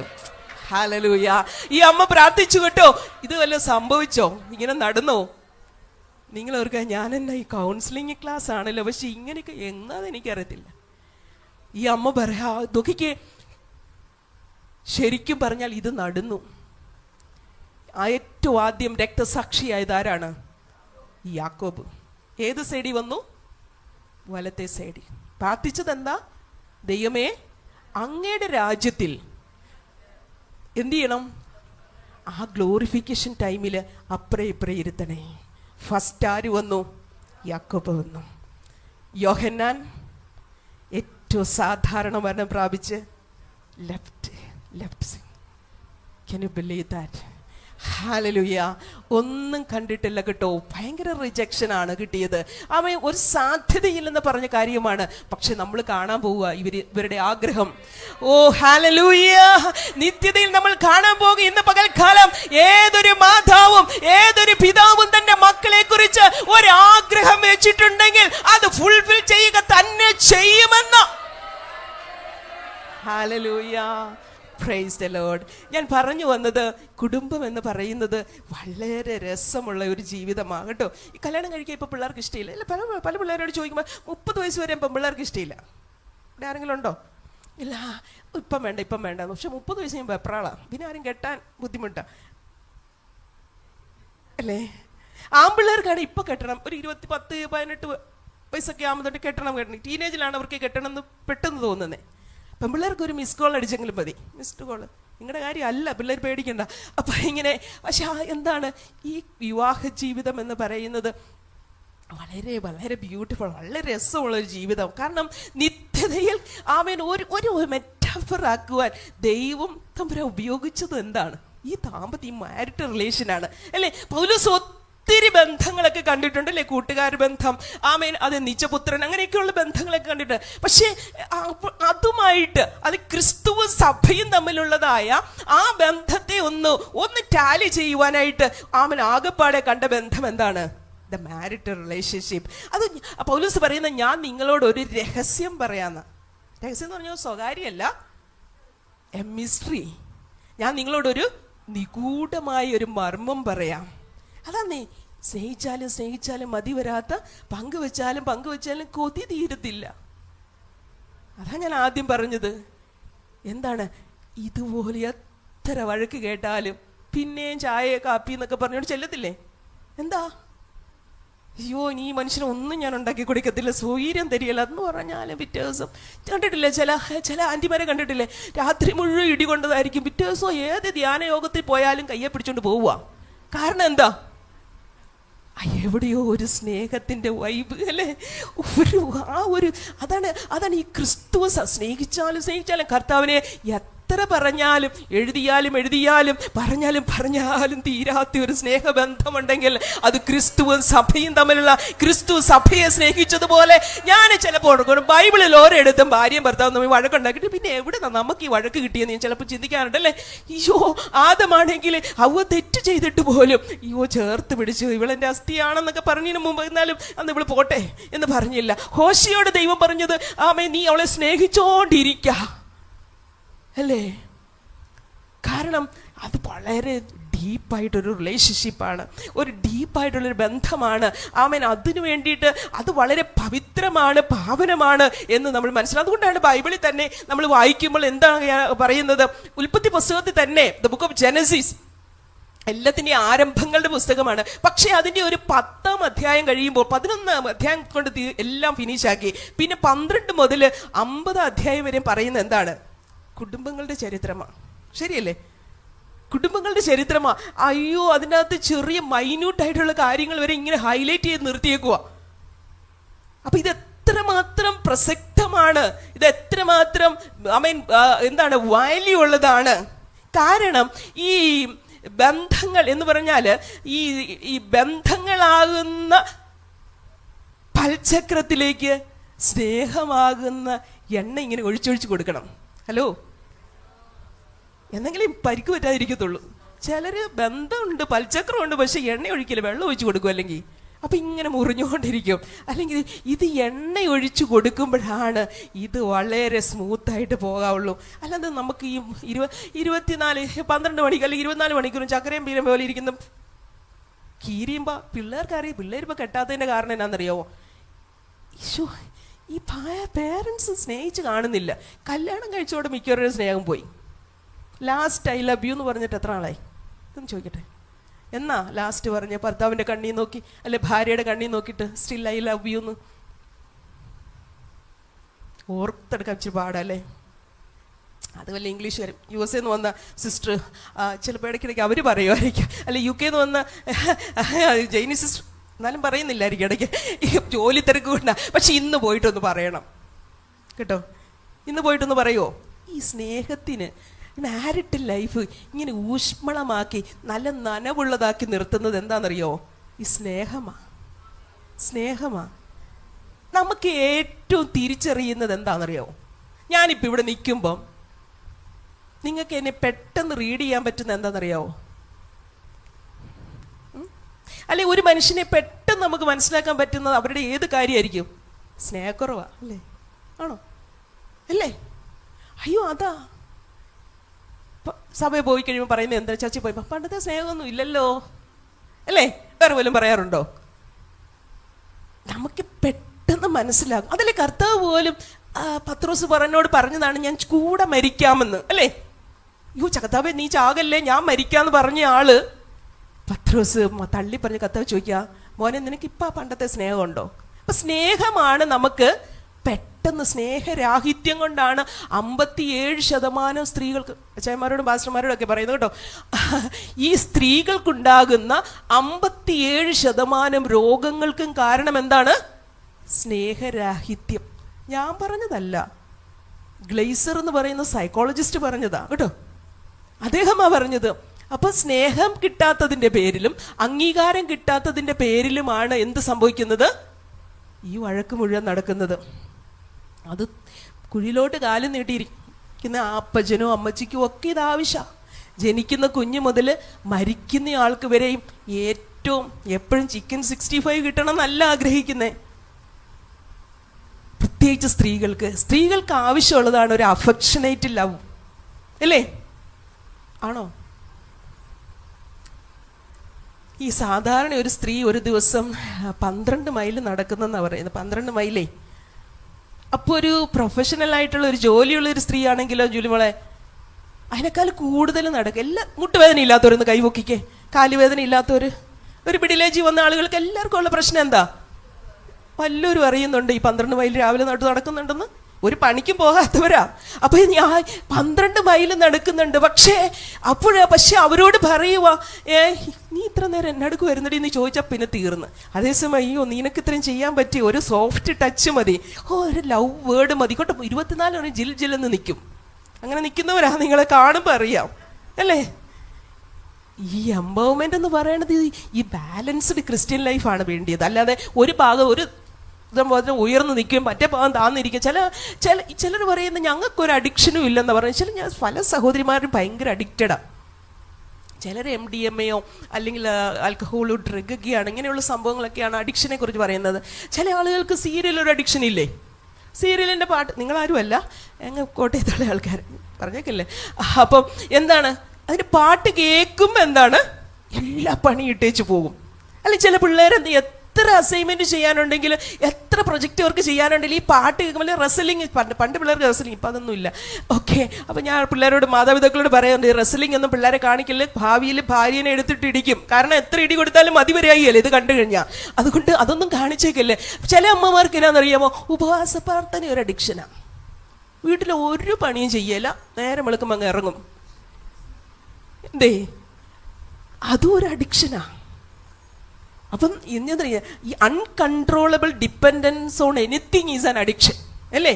ഹല്ലേലൂയ. ഈ അമ്മ പ്രാർത്ഥിച്ചു കേട്ടോ. ഇത് വല്ലതും സംഭവിച്ചോ? ഇങ്ങനെ നടന്നോ? നിങ്ങൾ ഓർക്കുക, ഞാൻ എന്നാ ഈ കൗൺസിലിംഗ് ക്ലാസ് ആണല്ലോ, പക്ഷെ ഇങ്ങനെയൊക്കെ എങ്ങാതെ എനിക്കറിയത്തില്ല. ഈ അമ്മ പറയാ, നോക്കിക്കേ, ശരിക്കും പറഞ്ഞാൽ ഇത് നടന്നു. ഏറ്റവും ആദ്യം രക്തസാക്ഷിയായത് ആരാണ്? യാക്കോബ്. ഏത് സൈഡിൽ വന്നു? വലത്തെ സൈഡിൽ. പ്രാർത്ഥിച്ചത് എന്താ? ദൈവമേ, അങ്ങയുടെ രാജ്യത്തിൽ എന്ത് ചെയ്യണം? ആ ഗ്ലോറിഫിക്കേഷൻ ടൈമിൽ അപ്പുറേ ഇപ്പുറേ ഇരുത്തണേ. ഫസ്റ്റ് ആര് വന്നു? യാക്കോബ് വന്നു. യോഹന്നാൻ ഏറ്റവും സാധാരണ മരണം പ്രാപിച്ച് left. Can you believe that? Hallelujah. ഒന്നും കണ്ടിട്ടില്ല കേട്ടോ. ഭയങ്കര റിജക്ഷൻ ആണ് കിട്ടിയത്. അവൻ ഒരു സാധ്യതയില്ലെന്ന് പറഞ്ഞ കാര്യമാണ്. പക്ഷെ നമ്മൾ കാണാൻ പോവുക ഇവരുടെ ആഗ്രഹം. ഓ ഹല്ലേലൂയ. നിത്യതയിൽ നമ്മൾ കാണാൻ പോകുക. ഇന്ന് പകൽക്കാലം ഏതൊരു മാതാവും ഏതൊരു പിതാവും തന്റെ മക്കളെ കുറിച്ച് ഒരാഗ്രഹം വെച്ചിട്ടുണ്ടെങ്കിൽ അത് ഫുൾഫിൽ ചെയ്യുക തന്നെ ചെയ്യുമെന്ന്. ഹല്ലേലൂയ. Price the Lord. ഞാൻ പറഞ്ഞു വന്നത്, കുടുംബം എന്ന് പറയുന്നത് വളരെ രസമുള്ള ഒരു ജീവിതമാണ് കേട്ടോ. ഈ കല്യാണം കഴിക്കാൻ ഇപ്പോൾ പിള്ളേർക്ക് ഇഷ്ടമില്ല. അല്ല, പല പിള്ളേരോട് ചോദിക്കുമ്പോൾ 30 വയസ്സ് വരെ ഇപ്പം പിള്ളേർക്ക് ഇഷ്ടമില്ല. ഇവിടെ ആരെങ്കിലും ഉണ്ടോ? ഇല്ല, ഇപ്പം വേണ്ട. പക്ഷെ 30 വയസ്സ് കഴിയുമ്പോൾ എപ്രാളാണ്. പിന്നെ ആരും കെട്ടാൻ ബുദ്ധിമുട്ടാണ് അല്ലേ? ആൺപിള്ളേർക്കാണ് ഇപ്പം കെട്ടണം. ഒരു 10-18 വയസ്സൊക്കെ ആകുമ്പോൾ കെട്ടണം. ടീനേജിലാണ് അവർക്ക് കെട്ടണം എന്ന് പെട്ടെന്ന് തോന്നുന്നത്. പെൺപിള്ളേർക്ക് ഒരു മിസ് കോൾ അടിച്ചെങ്കിലും മതി. മിസ്ഡ് കോള് നിങ്ങളുടെ കാര്യമല്ല, പിള്ളേർ പേടിക്കണ്ട. അപ്പം ഇങ്ങനെ, പക്ഷെ എന്താണ് ഈ വിവാഹ ജീവിതം എന്ന് പറയുന്നത്? വളരെ വളരെ ബ്യൂട്ടിഫുൾ, വളരെ രസമുള്ളൊരു ജീവിതം. കാരണം നിത്യതയിൽ അവൻ ഒരു മെറ്റാഫർ ആക്കുവാൻ ദൈവം തമ്പുരാൻ ഉപയോഗിച്ചത് എന്താണ്? ഈ ദാമ്പത്യ മാരിറ്റൽ റിലേഷനാണ് അല്ലേ? പൗലോസ് ഒത്തിരി ബന്ധങ്ങളൊക്കെ കണ്ടിട്ടുണ്ട് അല്ലേ? കൂട്ടുകാർ ബന്ധം, ആമേൻ, അത് നിജപുത്രൻ, അങ്ങനെയൊക്കെയുള്ള ബന്ധങ്ങളൊക്കെ കണ്ടിട്ടുണ്ട്. പക്ഷേ അതുമായിട്ട്, അത് ക്രിസ്തുവും സഭയും തമ്മിലുള്ളതായ ആ ബന്ധത്തെ ഒന്ന് ടാലി ചെയ്യുവാനായിട്ട് ആമൻ ആകെപ്പാടെ കണ്ട ബന്ധം എന്താണ്? The marital relationship. അത് പൗലോസ് പറയുന്ന, ഞാൻ നിങ്ങളോട് ഒരു രഹസ്യം പറയാന്ന്. രഹസ്യം എന്ന് പറഞ്ഞാൽ സ്വകാര്യമല്ല, എ മിസ്റ്ററി. ഞാൻ നിങ്ങളോടൊരു നിഗൂഢമായ ഒരു മർമ്മം പറയാം. അതാന്നേ, സ്നേഹിച്ചാലും മതി വരാത്ത, പങ്കുവെച്ചാലും കൊതി തീരത്തില്ല. അതാ ഞാൻ ആദ്യം പറഞ്ഞത്. എന്താണ്? ഇതുപോലെ എത്ര വഴക്ക് കേട്ടാലും പിന്നെയും ചായ കാപ്പി എന്നൊക്കെ പറഞ്ഞോണ്ട് ചെല്ലത്തില്ലേ? എന്താ? അയ്യോ, ഈ മനുഷ്യനെ ഒന്നും ഞാൻ ഉണ്ടാക്കി കൊടുക്കത്തില്ല, സ്വൈര്യം തരികയില്ല എന്ന് പറഞ്ഞാലും പിറ്റേ ദിവസം കണ്ടിട്ടില്ലേ? ചില ആൻറ്റിമാരെ കണ്ടിട്ടില്ലേ? രാത്രി മുഴുവൻ ഇടികൊണ്ടതായിരിക്കും. പിറ്റേ ദിവസം ഏത് ധ്യാനയോഗത്തിൽ പോയാലും കയ്യെ പിടിച്ചോണ്ട് പോവുക. കാരണം എന്താ? എവിടെയോ ഒരു സ്നേഹത്തിന്റെ വൈബ് അല്ലേ? അതാണ് ഈ ക്രിസ്തുവ. സ്നേഹിച്ചാലും കർത്താവിനെ എത്ര പറഞ്ഞാലും പറഞ്ഞാലും തീരാത്ത ഒരു സ്നേഹബന്ധമുണ്ടെങ്കിൽ അത് ക്രിസ്തുവും സഭയും തമ്മിലുള്ള, ക്രിസ്തു സഭയെ സ്നേഹിച്ചതുപോലെ. ഞാൻ ചിലപ്പോൾ ബൈബിളിൽ ഓരോയിടത്തും ഭാര്യയും ഭർത്താവും തമ്മിൽ വഴക്കുണ്ടാക്കിയിട്ട് പിന്നെ എവിടെ നമുക്ക് ഈ വഴക്ക് കിട്ടിയെന്ന് ഞാൻ ചിലപ്പോൾ ചിന്തിക്കാറുണ്ടല്ലേ? അയ്യോ, ആദമാണെങ്കിൽ ഹവ്വ തെറ്റ് ചെയ്തിട്ട് പോലും ചേർത്ത് പിടിച്ചു, ഇവളെന്റെ അസ്ഥിയാണെന്നൊക്കെ പറഞ്ഞതിന് മുമ്പ്, എന്നാലും അന്ന് ഇവള് പോട്ടെ എന്ന് പറഞ്ഞില്ല. ഹോശയോട് ദൈവം പറഞ്ഞത്, ആമേ, നീ അവളെ സ്നേഹിച്ചോണ്ടിരിക്ക അല്ലേ? കാരണം അത് വളരെ ഡീപ്പായിട്ടൊരു റിലേഷൻഷിപ്പാണ്, ഒരു ഡീപ്പായിട്ടുള്ളൊരു ബന്ധമാണ്. ആമേൻ. അതിനു വേണ്ടിയിട്ട് അത് വളരെ പവിത്രമാണ്, പാവനമാണ് എന്ന് നമ്മൾ മനസ്സിലാക്കും. അതുകൊണ്ടാണ് ബൈബിളിൽ തന്നെ നമ്മൾ വായിക്കുമ്പോൾ എന്താണ് പറയുന്നത്? ഉൽപ്പത്തി പുസ്തകത്തിൽ തന്നെ, ദ ബുക്ക് ഓഫ് ജെനസിസ്, എല്ലാത്തിൻ്റെ ആരംഭങ്ങളുടെ പുസ്തകമാണ്. പക്ഷേ അതിൻ്റെ ഒരു 10ാം അധ്യായം കഴിയുമ്പോൾ 11ാം അധ്യായം കൊണ്ട് എല്ലാം ഫിനിഷാക്കി. പിന്നെ 12 മുതൽ 50 അധ്യായം വരെ പറയുന്നത് എന്താണ്? കുടുംബങ്ങളുടെ ചരിത്രമാണ്. ശരിയല്ലേ? കുടുംബങ്ങളുടെ ചരിത്രമാണ്. അയ്യോ, അതിനകത്ത് ചെറിയ മൈന്യൂട്ടായിട്ടുള്ള കാര്യങ്ങൾ വരെ ഇങ്ങനെ ഹൈലൈറ്റ് ചെയ്ത് നിർത്തിയേക്കുക. അപ്പൊ ഇത് എത്രമാത്രം പ്രസക്തമാണ്, ഇത് എത്രമാത്രം എന്താണ് വാല്യൂ ഉള്ളതാണ്. കാരണം ഈ ബന്ധങ്ങൾ എന്ന് പറഞ്ഞാൽ ഈ ബന്ധങ്ങളാകുന്ന പൽചക്രത്തിലേക്ക് സ്നേഹമാകുന്ന എണ്ണ ഇങ്ങനെ ഒഴിച്ചൊഴിച്ച് കൊടുക്കണം. ഹലോ, എന്തെങ്കിലും പരിക്ക് പറ്റാതിരിക്കത്തുള്ളൂ. ചിലര് ബന്ധമുണ്ട്, പൽചക്രമുണ്ട്, പക്ഷെ എണ്ണ ഒഴിക്കില്ല, വെള്ളം ഒഴിച്ച് കൊടുക്കും. അല്ലെങ്കിൽ അപ്പം ഇങ്ങനെ മുറിഞ്ഞുകൊണ്ടിരിക്കും. അല്ലെങ്കിൽ ഇത് എണ്ണ ഒഴിച്ചു കൊടുക്കുമ്പോഴാണ് ഇത് വളരെ സ്മൂത്തായിട്ട് പോകാവുള്ളൂ. അല്ലാതെ നമുക്ക് ഈ 12 മണിക്ക് അല്ലെങ്കിൽ 24 മണിക്കൂറും ചക്കരയും പീരം പോലെ ഇരിക്കുന്ന കീരിയുമ്പോൾ പിള്ളേർക്കറിയാം. പിള്ളേരിപ്പോൾ കെട്ടാത്തതിൻ്റെ കാരണം എന്നാണെന്നറിയാമോ? ഈശോ, ഈ പേരൻസ് സ്നേഹിച്ച് കാണുന്നില്ല. കല്യാണം കഴിച്ചോടെ മിക്കവരുടെ സ്നേഹം പോയി. ലാസ്റ്റ് ഐ ലവ് യു എന്ന് പറഞ്ഞിട്ട് എത്ര ആളായി ഇതൊന്ന് ചോദിക്കട്ടെ? എന്നാ ലാസ്റ്റ് പറഞ്ഞ ഭർത്താവിൻ്റെ കണ്ണീ നോക്കി അല്ലെ ഭാര്യയുടെ കണ്ണീ നോക്കിയിട്ട് സ്റ്റിൽ ഐ ലവ് യു എന്ന് ഓർത്തെടുക്കാൻ ഇച്ചിരി പാടല്ലേ? അത് വല്ല ഇംഗ്ലീഷ് വരും. US നിന്ന് വന്ന സിസ്റ്റർ ചിലപ്പോൾ ഇടയ്ക്കിടയ്ക്ക് അവർ പറയുമായിരിക്കും, അല്ലെ UK നിന്ന് വന്ന ജൈനി സിസ്റ്റർ, എന്നാലും പറയുന്നില്ലായിരിക്കും ഇടയ്ക്ക്, ജോലി തിരക്ക് കൊണ്ടാ. പക്ഷെ ഇന്ന് പോയിട്ടൊന്ന് പറയണം കേട്ടോ, ഇന്ന് പോയിട്ടൊന്ന് പറയുമോ? ഈ സ്നേഹത്തിന് മാരിഡ് ലൈഫ് ഇങ്ങനെ ഊഷ്മളമാക്കി നല്ല നനവുള്ളതാക്കി നിർത്തുന്നത് എന്താണെന്നറിയോ? ഈ സ്നേഹമാ. നമുക്ക് ഏറ്റവും തിരിച്ചറിയുന്നത് എന്താണെന്നറിയോ? ഞാനിപ്പോൾ ഇവിടെ നിൽക്കുമ്പം നിങ്ങൾക്ക് എന്നെ പെട്ടെന്ന് റീഡ് ചെയ്യാൻ പറ്റുന്ന എന്താണെന്നറിയാവോ? അല്ലെ ഒരു മനുഷ്യനെ പെട്ടെന്ന് നമുക്ക് മനസ്സിലാക്കാൻ പറ്റുന്നത് അവരുടെ ഏത് കാര്യമായിരിക്കും? സ്നേഹക്കുറവാ അല്ലേ? ആണോ? അല്ലേ? അയ്യോ അതാ സഭയിൽ പോയി കഴിയുമ്പോൾ പറയുന്നത് എന്താ? ചർച്ചയിൽ പോയപ്പോൾ പണ്ടത്തെ സ്നേഹമൊന്നും ഇല്ലല്ലോ അല്ലേ? വേറെ പോലും പറയാറുണ്ടോ? നമുക്ക് പെട്ടെന്ന് മനസ്സിലാകും. അതല്ലേ കർത്താവ് പോലും പത്രോസ് പറഞ്ഞതാണ് ഞാൻ കൂടെ മരിക്കാമെന്ന് അല്ലേ? യോ കർത്താവേ നീ ചാകല്ലേ, ഞാൻ മരിക്കാന്ന് പറഞ്ഞ ആള് പത്രോസ് തള്ളി പറഞ്ഞ കർത്താവ് ചോദിക്കുക, മോനെ നിനക്ക് ഇപ്പം പണ്ടത്തെ സ്നേഹമുണ്ടോ? അപ്പൊ സ്നേഹമാണ് നമുക്ക് പെട്ടെന്ന്, സ്നേഹരാഹിത്യം കൊണ്ടാണ് 57% സ്ത്രീകൾക്ക്, അച്ഛന്മാരോടും പാസ്റ്റർമാരോടും ഒക്കെ പറയുന്നത് കേട്ടോ, ഈ സ്ത്രീകൾക്കുണ്ടാകുന്ന 57% രോഗങ്ങൾക്കും കാരണം എന്താണ്? സ്നേഹരാഹിത്യം. ഞാൻ പറഞ്ഞതല്ല, ഗ്ലേസർ എന്ന് പറയുന്ന സൈക്കോളജിസ്റ്റ് പറഞ്ഞതാ കേട്ടോ, അദ്ദേഹമാ പറഞ്ഞത്. അപ്പൊ സ്നേഹം കിട്ടാത്തതിന്റെ പേരിലും അംഗീകാരം കിട്ടാത്തതിന്റെ പേരിലുമാണ് എന്ത് സംഭവിക്കുന്നത്? ഈ വഴക്ക് മുഴുവൻ നടക്കുന്നത്. അത് കുഴിയിലോട്ട് കാലും നീട്ടിയിരിക്കുന്ന അപ്പച്ചനും അമ്മച്ചിക്കും ഒക്കെ ഇത് ആവശ്യമാണ്. ജനിക്കുന്ന കുഞ്ഞ് മുതൽ മരിക്കുന്ന ആൾക്ക് വരെയും ഏറ്റവും എപ്പോഴും ചിക്കൻ 65 കിട്ടണം എന്നല്ല ആഗ്രഹിക്കുന്നേ. പ്രത്യേകിച്ച് സ്ത്രീകൾക്ക് ആവശ്യമുള്ളതാണ് ഒരു അഫെക്ഷനേറ്റ് ലവ് അല്ലേ? ആണോ? ഈ സാധാരണ ഒരു സ്ത്രീ ഒരു ദിവസം 12 മൈൽ നടക്കുന്നെന്നാണ് പറയുന്നത്. 12 മൈലേ. അപ്പോൾ ഒരു പ്രൊഫഷണൽ ആയിട്ടുള്ള ഒരു ജോലിയുള്ള ഒരു സ്ത്രീ ആണെങ്കിലോ ജോലിമോളെ അതിനേക്കാൾ കൂടുതൽ നടക്കും. എല്ലാം മുട്ടുവേദന ഇല്ലാത്തവരൊന്ന് കൈപൊക്കിക്കേ, കാലുവേദന ഇല്ലാത്തവർ, ഒരു മിഡിലേജ് വന്ന ആളുകൾക്ക് എല്ലാവർക്കും ഉള്ള പ്രശ്നം എന്താ? വല്ലവരും അറിയുന്നുണ്ട് ഈ 12 മൈൽ രാവിലെ നടക്കുന്നുണ്ടെന്ന്? ഒരു പണിക്കും പോകാത്തവരാ. അപ്പൊ ഞാൻ 12 മൈൽ നടക്കുന്നുണ്ട്. പക്ഷേ അവരോട് പറയുവാ, നീ ഇത്ര നേരം എന്നടുക്ക് വരുന്നടി എന്ന് ചോദിച്ചാൽ പിന്നെ തീർന്ന്. അതേസമയം അയ്യോ നിനക്ക് ഇത്രയും ചെയ്യാൻ പറ്റിയ ഒരു സോഫ്റ്റ് ടച്ച് മതി, ഒരു ലവ് വേർഡ് മതി കേട്ടോ, 24 മണി ജിൽ ജില്ലെന്ന് നിൽക്കും. അങ്ങനെ നിൽക്കുന്നവരാ, നിങ്ങളെ കാണുമ്പോൾ അറിയാം അല്ലേ? ഈ എംപവർമെന്റ് എന്ന് പറയുന്നത് ഈ ബാലൻസ്ഡ് ക്രിസ്ത്യൻ ലൈഫാണ് വേണ്ടിയത്. അല്ലാതെ ഒരു ഭാഗം ഒരു ഉയർന്നു നിൽക്കും, മറ്റേ ഭാഗം താന്നിരിക്കും. ചിലർ പറയുന്നത് ഞങ്ങൾക്കൊരു അഡിക്ഷനും ഇല്ലെന്ന് പറഞ്ഞു. പല സഹോദരിമാരും ഭയങ്കര അഡിക്റ്റഡാണ്. ചിലർ MDMA അല്ലെങ്കിൽ ആൽക്കഹോളോ ഡ്രഗൊക്കെയാണ്, ഇങ്ങനെയുള്ള സംഭവങ്ങളൊക്കെയാണ് അഡിക്ഷനെ കുറിച്ച് പറയുന്നത്. ചില ആളുകൾക്ക് സീരിയലൊരു അഡിക്ഷൻ ഇല്ലേ? സീരിയലിൻ്റെ പാട്ട്, നിങ്ങളാരുമല്ല, ഞങ്ങൾ കോട്ടയത്തുള്ള ആൾക്കാർ പറഞ്ഞേക്കല്ലേ. അപ്പം എന്താണ് അതിന് പാട്ട് കേൾക്കുമ്പോൾ എന്താണ് എല്ലാ പണി ഇട്ടേച്ച് പോകും. അല്ലെ ചില പിള്ളേരെന്ത് എത്ര അസൈൻമെന്റ് ചെയ്യാനുണ്ടെങ്കിൽ എത്ര പ്രൊജക്റ്റ് വർക്ക് ചെയ്യാനുണ്ടെങ്കിൽ ഈ പാട്ട് കേൾക്കുമ്പോൾ റെസ്ലിംഗ്, പണ്ട് പിള്ളേർക്ക് റെസ്ലിംഗ്, ഇപ്പം അതൊന്നും ഇല്ല. ഓക്കെ, അപ്പം ഞാൻ പിള്ളേരോട് മാതാപിതാക്കളോട് പറയാറുണ്ട്, റെസ്ലിംഗ് ഒന്നും പിള്ളേരെ കാണിക്കല്, ഭാവിയിൽ ഭാര്യനെ എടുത്തിട്ട് ഇടിക്കും. കാരണം എത്ര ഇടി കൊടുത്താലും മതിവരെയായില്ലേ ഇത് കണ്ടു കഴിഞ്ഞാൽ. അതുകൊണ്ട് അതൊന്നും കാണിച്ചേക്കല്ലേ. ചില അമ്മമാർക്ക് എന്നാണെന്നറിയാമോ, ഉപവാസ പ്രാർത്ഥന ഒരു അഡിക്ഷനാണ്. വീട്ടിൽ ഒരു പണിയും ചെയ്യല, നേരം വെളുക്കുമ്പോൾ അങ്ങ് ഇറങ്ങും. എന്തേ അതും ഒരു അഡിക്ഷനാ. അപ്പം എന്താ ഈ uncontrollable dependence on anything is an addiction അല്ലേ?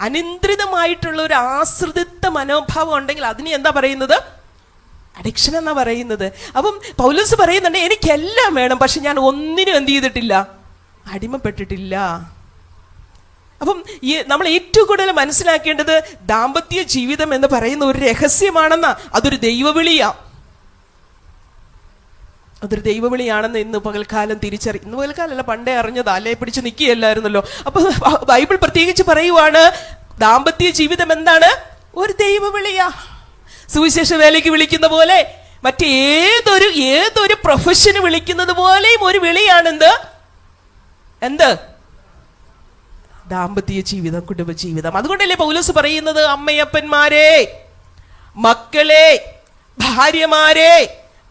അനിയന്ത്രിതമായിട്ടുള്ള ഒരു ആശ്രിതത്വ മനോഭാവം ഉണ്ടെങ്കിൽ അതിനെ എന്താ പറയുന്നത്? അഡിക്ഷൻ എന്നാ പറയുന്നത്. അപ്പം പൗലോസ് പറയുന്നുണ്ട്, എനിക്കെല്ലാം വേണം, പക്ഷെ ഞാൻ ഒന്നിനും എന്ത് ചെയ്തിട്ടില്ല, അടിമപ്പെട്ടിട്ടില്ല. അപ്പം നമ്മൾ ഏറ്റവും കൂടുതൽ മനസ്സിലാക്കേണ്ടത് ദാമ്പത്യ ജീവിതം എന്ന് പറയുന്ന ഒരു രഹസ്യമാണെന്നാ, അതൊരു ദൈവവിളിയാ. അതൊരു ദൈവവിളിയാണെന്ന് ഇന്ന് പകൽക്കാലം ഇന്ന് പകൽക്കാലമല്ല, പണ്ടേ അറിഞ്ഞത്, അല്ലേ പിടിച്ച് നിൽക്കുകയല്ലായിരുന്നല്ലോ. അപ്പൊ ബൈബിൾ പ്രത്യേകിച്ച് പറയുവാണ്, ദാമ്പത്യ ജീവിതം എന്താണ്? ഒരു ദൈവവിളിയാ. സുവിശേഷ വേലയ്ക്ക് വിളിക്കുന്ന പോലെ, ഏതൊരു പ്രൊഫഷന് വിളിക്കുന്നത് പോലെയും ഒരു വിളിയാണെന്ത്? ദാമ്പത്യ ജീവിതം, കുടുംബജീവിതം. അതുകൊണ്ടല്ലേ പൗലോസ് പറയുന്നത് അമ്മയപ്പന്മാരെ, മക്കളെ, ഭാര്യമാരെ,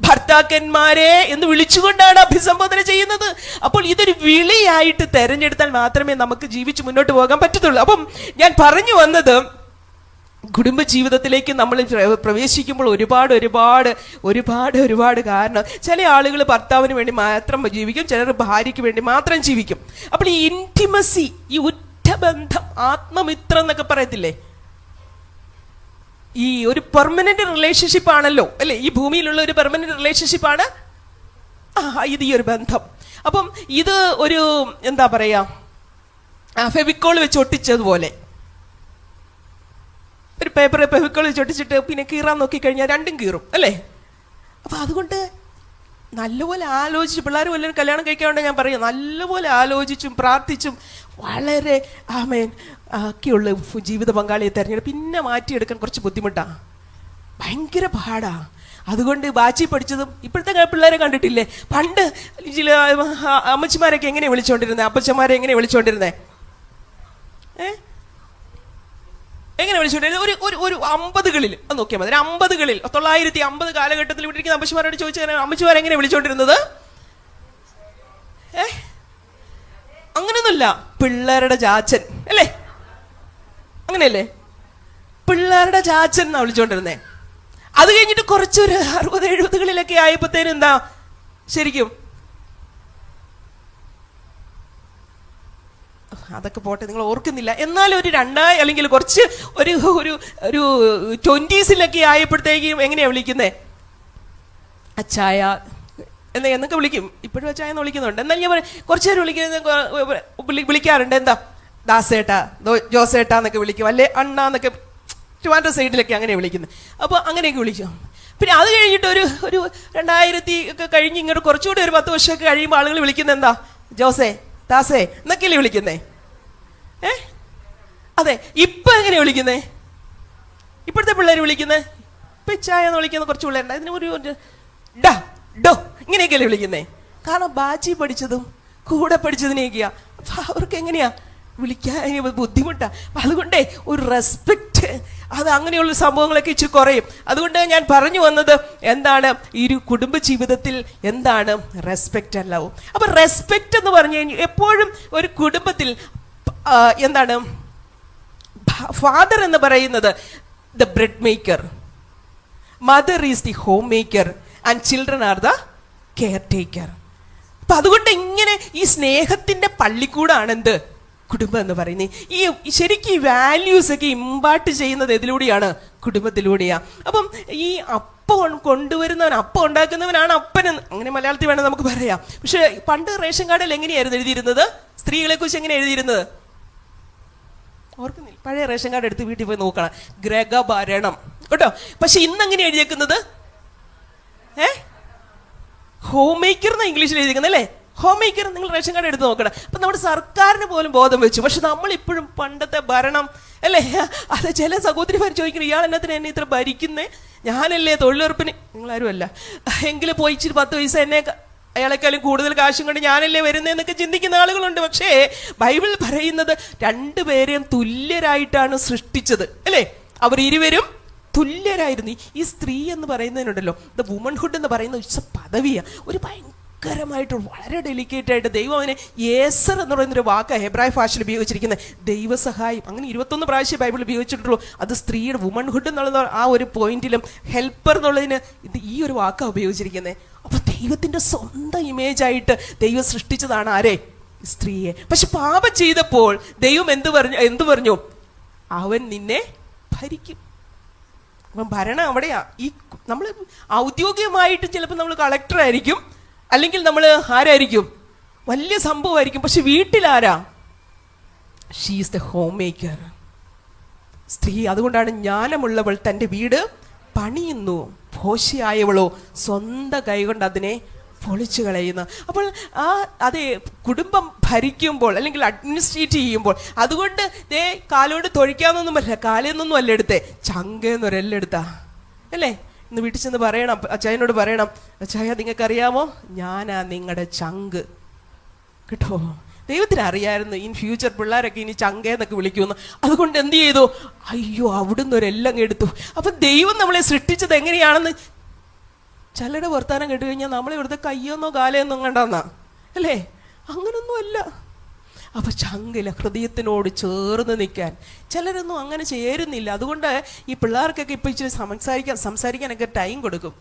ഭർത്താക്കന്മാരെ എന്ന് വിളിച്ചുകൊണ്ടാണ് അഭിസംബോധന ചെയ്യുന്നത്. അപ്പോൾ ഇതൊരു വിളിയായിട്ട് തെരഞ്ഞെടുത്താൽ മാത്രമേ നമുക്ക് ജീവിച്ച് മുന്നോട്ട് പോകാൻ പറ്റത്തുള്ളൂ. അപ്പം ഞാൻ പറഞ്ഞു വന്നത്, കുടുംബജീവിതത്തിലേക്ക് നമ്മൾ പ്രവേശിക്കുമ്പോൾ ഒരുപാട് ഒരുപാട് ഒരുപാട് ഒരുപാട് കാരണം. ചില ആളുകൾ ഭർത്താവിന് വേണ്ടി മാത്രം ജീവിക്കും, ചിലർ ഭാര്യയ്ക്ക് വേണ്ടി മാത്രം ജീവിക്കും. അപ്പോൾ ഈ ഇൻറ്റിമസി, ഈ ഉറ്റബന്ധം, ആത്മമിത്രം എന്നൊക്കെ പറയത്തില്ലേ, ഈ ഒരു പെർമനന്റ് റിലേഷൻഷിപ്പ് ആണല്ലോ അല്ലേ, ഈ ഭൂമിയിലുള്ള ഒരു പെർമനന്റ് റിലേഷൻഷിപ്പാണ് ഇത്, ഈ ഒരു ബന്ധം. അപ്പം ഇത് ഒരു എന്താ പറയാ, ഫെവിക്കോൾ വെച്ച് ഒട്ടിച്ചതുപോലെ, ഒരു പേപ്പർ ഫെവിക്കോൾ വെച്ച് ഒട്ടിച്ചിട്ട് പിന്നെ കീറാൻ നോക്കിക്കഴിഞ്ഞാൽ രണ്ടും കീറും അല്ലേ. അപ്പൊ അതുകൊണ്ട് നല്ലപോലെ ആലോചിച്ച്, പിള്ളേർ വല്ലവരും കല്യാണം കഴിക്കാണ്ട് ഞാൻ പറയും, നല്ലപോലെ ആലോചിച്ചും പ്രാർത്ഥിച്ചും വളരെ ഒക്കെയുള്ള ജീവിത പങ്കാളിയെ തിരഞ്ഞെടുപ്പ് പിന്നെ മാറ്റിയെടുക്കാൻ കുറച്ച് ബുദ്ധിമുട്ടാണ്, ഭയങ്കര പാടാ. അതുകൊണ്ട് ബാച്ചി പഠിച്ചതും ഇപ്പോഴത്തെ പിള്ളേരെ കണ്ടിട്ടില്ലേ, പണ്ട് ചില അമ്മച്ചിമാരൊക്കെ എങ്ങനെ വിളിച്ചോണ്ടിരുന്നത്, അപ്പച്ചന്മാരെ എങ്ങനെ വിളിച്ചോണ്ടിരുന്നേ, എങ്ങനെ വിളിച്ചോണ്ടിരുന്നത്? ഒരു 50കളിൽ അത് നോക്കിയാൽ മതി. 50കളിൽ 1950 കാലഘട്ടത്തിൽ വിട്ടിരിക്കുന്ന അമ്മച്ചിമാരോട് ചോദിച്ചാൽ അമ്മച്ചിമാരെങ്ങനെ വിളിച്ചോണ്ടിരുന്നത്? അങ്ങനെയൊന്നുമില്ല, പിള്ളേരുടെ ചാച്ചൻ അല്ലേ, അങ്ങനെയല്ലേ, പിള്ളേരുടെ ചാച്ചൻ എന്നാ വിളിച്ചോണ്ടിരുന്നേ. അത് കഴിഞ്ഞിട്ട് കുറച്ചൊരു 60-70കളിലൊക്കെ ആയപ്പോഴത്തേനും എന്താ, ശരിക്കും അതൊക്കെ പോട്ടെ, നിങ്ങൾ ഓർക്കുന്നില്ല. എന്നാലും ഒരു 2000 അല്ലെങ്കിൽ കുറച്ച് ഒരു 20s ആയപ്പോഴത്തേക്കും എങ്ങനെയാ വിളിക്കുന്നേ, അച്ചായ എന്നൊക്കെ വിളിക്കും. ഇപ്പോഴും അച്ചായ എന്ന് വിളിക്കുന്നുണ്ട്. എന്നാൽ ഞാൻ കുറച്ചു നേരം വിളിക്കാറുണ്ട്, എന്താ ദാസേട്ടാ, ജോസേട്ടാ എന്നൊക്കെ വിളിക്കും, അല്ലെ അണ്ണ എന്നൊക്കെ ട്രിവാൻഡ്രം സൈഡിലൊക്കെ അങ്ങനെ വിളിക്കുന്നത്. അപ്പോൾ അങ്ങനെയൊക്കെ വിളിക്കും. പിന്നെ അത് കഴിഞ്ഞിട്ട് ഒരു 2000 ഒക്കെ കഴിഞ്ഞ് ഇങ്ങോട്ട് കുറച്ചുകൂടി ഒരു 10 വർഷമൊക്കെ കഴിയുമ്പോൾ ആളുകൾ വിളിക്കുന്നത് എന്താ, ജോസേ, ദാസേ എന്നൊക്കെയല്ലേ വിളിക്കുന്നേ. അതെ, ഇപ്പൊ എങ്ങനെയാ വിളിക്കുന്നേ, ഇപ്പോഴത്തെ പിള്ളേർ വിളിക്കുന്നേ, ഇപ്പൊ ചായ എന്ന് വിളിക്കുന്ന കുറച്ച് പിള്ളേരുണ്ട്, അതിന് ഒരു ഡാ ഡോ ഇങ്ങനെയൊക്കെയല്ലേ വിളിക്കുന്നേ. കാരണം ബാച്ചി പഠിച്ചതും കൂടെ പഠിച്ചതിനെയൊക്കെയാ, അപ്പൊ അവർക്ക് എങ്ങനെയാ വിളിക്കാൻ ബുദ്ധിമുട്ടാ. അതുകൊണ്ടേ ഒരു റെസ്പെക്റ്റ്, അത് അങ്ങനെയുള്ള സംഭവങ്ങളൊക്കെ ഇച്ചിരി കുറയും. അതുകൊണ്ട് ഞാൻ പറഞ്ഞു വന്നത് എന്താണ്, ഈ ഒരു കുടുംബ ജീവിതത്തിൽ എന്താണ് റെസ്പെക്റ്റ് അല്ലാവും. അപ്പൊ റെസ്പെക്റ്റ് എന്ന് പറഞ്ഞു കഴിഞ്ഞാൽ എപ്പോഴും ഒരു കുടുംബത്തിൽ എന്താണ്, ഫാദർ എന്ന് പറയുന്നത് the bread maker, mother is the home maker and children are the care taker. അപ്പൊ അതുകൊണ്ട് ഇങ്ങനെ ഈ സ്നേഹത്തിന്റെ പള്ളിക്കൂടാണ് എന്ത്, കുടുംബം എന്ന് പറയുന്നത്. ഈ ശരിക്കും ഈ വാല്യൂസ് ഒക്കെ ഇമ്പാർട്ട് ചെയ്യുന്നത് ഇതിലൂടെയാണ്, കുടുംബത്തിലൂടെയാ. അപ്പം ഈ അപ്പം കൊണ്ടുവരുന്നവൻ, അപ്പം ഉണ്ടാക്കുന്നവനാണ് അപ്പനെന്ന്, അങ്ങനെ മലയാളത്തിൽ വേണം നമുക്ക് പറയാം. പക്ഷെ പണ്ട് റേഷൻ കാർഡിൽ എങ്ങനെയായിരുന്നു എഴുതിയിരുന്നത്, സ്ത്രീകളെ കുറിച്ച് എങ്ങനെ എഴുതിയിരുന്നത് ഓർക്കുന്നില്ല. പഴയ റേഷൻ കാർഡ് എടുത്ത് വീട്ടിൽ പോയി നോക്കണം, ഗ്രഹഭരണം കേട്ടോ. പക്ഷെ ഇന്ന് എങ്ങനെ എഴുതിയേക്കുന്നത്, ഹോം മേക്കർ എന്നാ ഇംഗ്ലീഷിൽ എഴുതിയിരിക്കുന്നത് അല്ലേ, ഹോം മേക്കർ. നിങ്ങൾ റേഷൻ കാർഡ് എടുത്ത് നോക്കണം. അപ്പൊ നമ്മുടെ സർക്കാരിന് പോലും ബോധം വെച്ചു. പക്ഷെ നമ്മളിപ്പോഴും പണ്ടത്തെ ഭരണം അല്ലേ, അത് ചില സഹോദരിമാർ ചോദിക്കണം, ഇയാൾ എന്നത്തിന് എന്നെ ഇത്ര ഭരിക്കുന്നേ, ഞാനല്ലേ തൊഴിലുറപ്പിന്, നിങ്ങളാരും അല്ല, എങ്കിലും പോയി ഇച്ചിരി 10 പൈസ എന്നെ അയാളെക്കാളും കൂടുതൽ കാശും കൊണ്ട് ഞാനല്ലേ വരുന്നതെന്നൊക്കെ ചിന്തിക്കുന്ന ആളുകളുണ്ട്. പക്ഷേ ബൈബിൾ പറയുന്നത് രണ്ടുപേരെയും തുല്യരായിട്ടാണ് സൃഷ്ടിച്ചത് അല്ലേ, അവർ ഇരുവരും തുല്യരായിരുന്നു. ഈ സ്ത്രീ എന്ന് പറയുന്നതിനുണ്ടല്ലോ, ദ വുമൺഹുഡ് എന്ന് പറയുന്ന ഒരു പദവിയാണ്, ഒരു ഭയങ്കരമായിട്ട് വളരെ ഡെലിക്കേറ്റ് ആയിട്ട് ദൈവം അതിനെ യേസർ എന്ന് പറയുന്നൊരു വാക്ക് ഹെബ്രായ ഭാഷയിൽ ഉപയോഗിച്ചിരിക്കുന്നത്, ദൈവസഹായം. അങ്ങനെ 21 പ്രാവശ്യം ബൈബിൾ ഉപയോഗിച്ചിട്ടുള്ളൂ. അത് സ്ത്രീയുടെ വുമൺഹുഡ് എന്നുള്ള ആ ഒരു പോയിന്റിലും ഹെൽപ്പർ എന്നുള്ളതിന് ഈ ഒരു വാക്കാണ് ഉപയോഗിച്ചിരിക്കുന്നത്. അപ്പൊ ദൈവത്തിന്റെ സ്വന്തം ഇമേജായിട്ട് ദൈവം സൃഷ്ടിച്ചതാണ് ആരെ, സ്ത്രീയെ. പക്ഷെ പാപം ചെയ്തപ്പോൾ ദൈവം എന്തു പറഞ്ഞു, അവൻ നിന്നെ ഭരിക്കും. അപ്പം ഭരണം അവിടെയാ. ഈ നമ്മൾ ഔദ്യോഗികമായിട്ട് ചിലപ്പോൾ നമ്മൾ കളക്ടർ ആയിരിക്കും, അല്ലെങ്കിൽ നമ്മൾ ആരായിരിക്കും, വലിയ സംഭവമായിരിക്കും. പക്ഷെ വീട്ടിലാരാ, she is the homemaker, സ്ത്രീ. അതുകൊണ്ടാണ് ജ്ഞാനമുള്ളവൾ തൻ്റെ വീട് പണിയുന്നു, ഭോഷിയായവളോ സ്വന്തം കൈകൊണ്ട് അതിനെ പൊളിച്ചു കളയുന്നു. അപ്പോൾ അതെ, കുടുംബം ഭരിക്കുമ്പോൾ അല്ലെങ്കിൽ അഡ്മിനിസ്ട്രേറ്റ് ചെയ്യുമ്പോൾ, അതുകൊണ്ട് കാലോട് തൊഴിക്കാമെന്നൊന്നും പറ്റില്ല, കാലേന്നൊന്നും അല്ല എടുത്തേ, ചങ്കേന്നൊരെല്ലെടുത്താ അല്ലേ. ഇന്ന് വീട്ടിൽ ചെന്ന് പറയണം, അച്ചായനോട് പറയണം, അച്ചായ നിങ്ങൾക്കറിയാമോ, ഞാനാ നിങ്ങളുടെ ചങ്ക് കേട്ടോ. ദൈവത്തിന് അറിയായിരുന്നു ഇൻ ഫ്യൂച്ചർ പിള്ളേരൊക്കെ ഇനി ചങ്കേന്നൊക്കെ വിളിക്കുമെന്ന്. അതുകൊണ്ട് എന്ത് ചെയ്തു? അയ്യോ, അവിടുന്ന് ഒരെല്ലാം എടുത്തു. അപ്പം ദൈവം നമ്മളെ സൃഷ്ടിച്ചത് എങ്ങനെയാണെന്ന് ചിലരുടെ വർത്താനം കേട്ട് കഴിഞ്ഞാൽ നമ്മളെ ഇവിടുത്തെ കയ്യൊന്നോ കാലയൊന്നോ കണ്ടെന്നാ അല്ലേ? അങ്ങനൊന്നും അല്ല. അപ്പൊ ചങ്കില ഹൃദയത്തിനോട് ചേർന്ന് നിൽക്കാൻ ചിലരൊന്നും അങ്ങനെ ചേരുന്നില്ല. അതുകൊണ്ട് ഈ പിള്ളേർക്കൊക്കെ ഇപ്പൊ ഇച്ചിരി സംസാരിക്കാനൊക്കെ ടൈം കൊടുക്കും,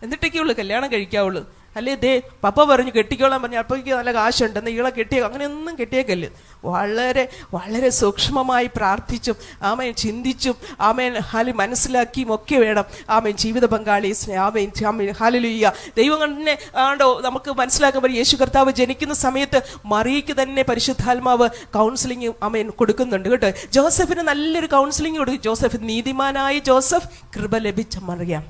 എന്നിട്ടൊക്കെയുള്ളൂ കല്യാണം കഴിക്കാവുള്ളൂ. അല്ലേ, ദേ പപ്പ പറഞ്ഞു കെട്ടിക്കോളാൻ പറഞ്ഞു, അപ്പോഴേക്ക് നല്ല കാശുണ്ട്, എന്നാൽ ഇളെ കെട്ടിയ അങ്ങനെയൊന്നും കെട്ടിയേക്കല്ല്. വളരെ വളരെ സൂക്ഷ്മമായി പ്രാർത്ഥിച്ചും ആമേൻ ചിന്തിച്ചും ആമേൻ മനസ്സിലാക്കിയും ഒക്കെ വേണം ആമേൻ ജീവിത പങ്കാളി ആമേൻ ഹല്ലേലൂയ. ദൈവം തന്നെ ആണ്ടോ നമുക്ക് മനസ്സിലാക്കാൻ പറ്റും. യേശു കർത്താവ് ജനിക്കുന്ന സമയത്ത് മറിയയ്ക്ക് തന്നെ പരിശുദ്ധാത്മാവ് കൗൺസിലിംഗ് ആമേൻ കൊടുക്കുന്നുണ്ട് കേട്ടോ. ജോസഫിന് നല്ലൊരു കൗൺസിലിംഗ് കൊടുക്കും. ജോസഫ് നീതിമാനായ ജോസഫ്, കൃപ ലഭിച്ച മറിയാം.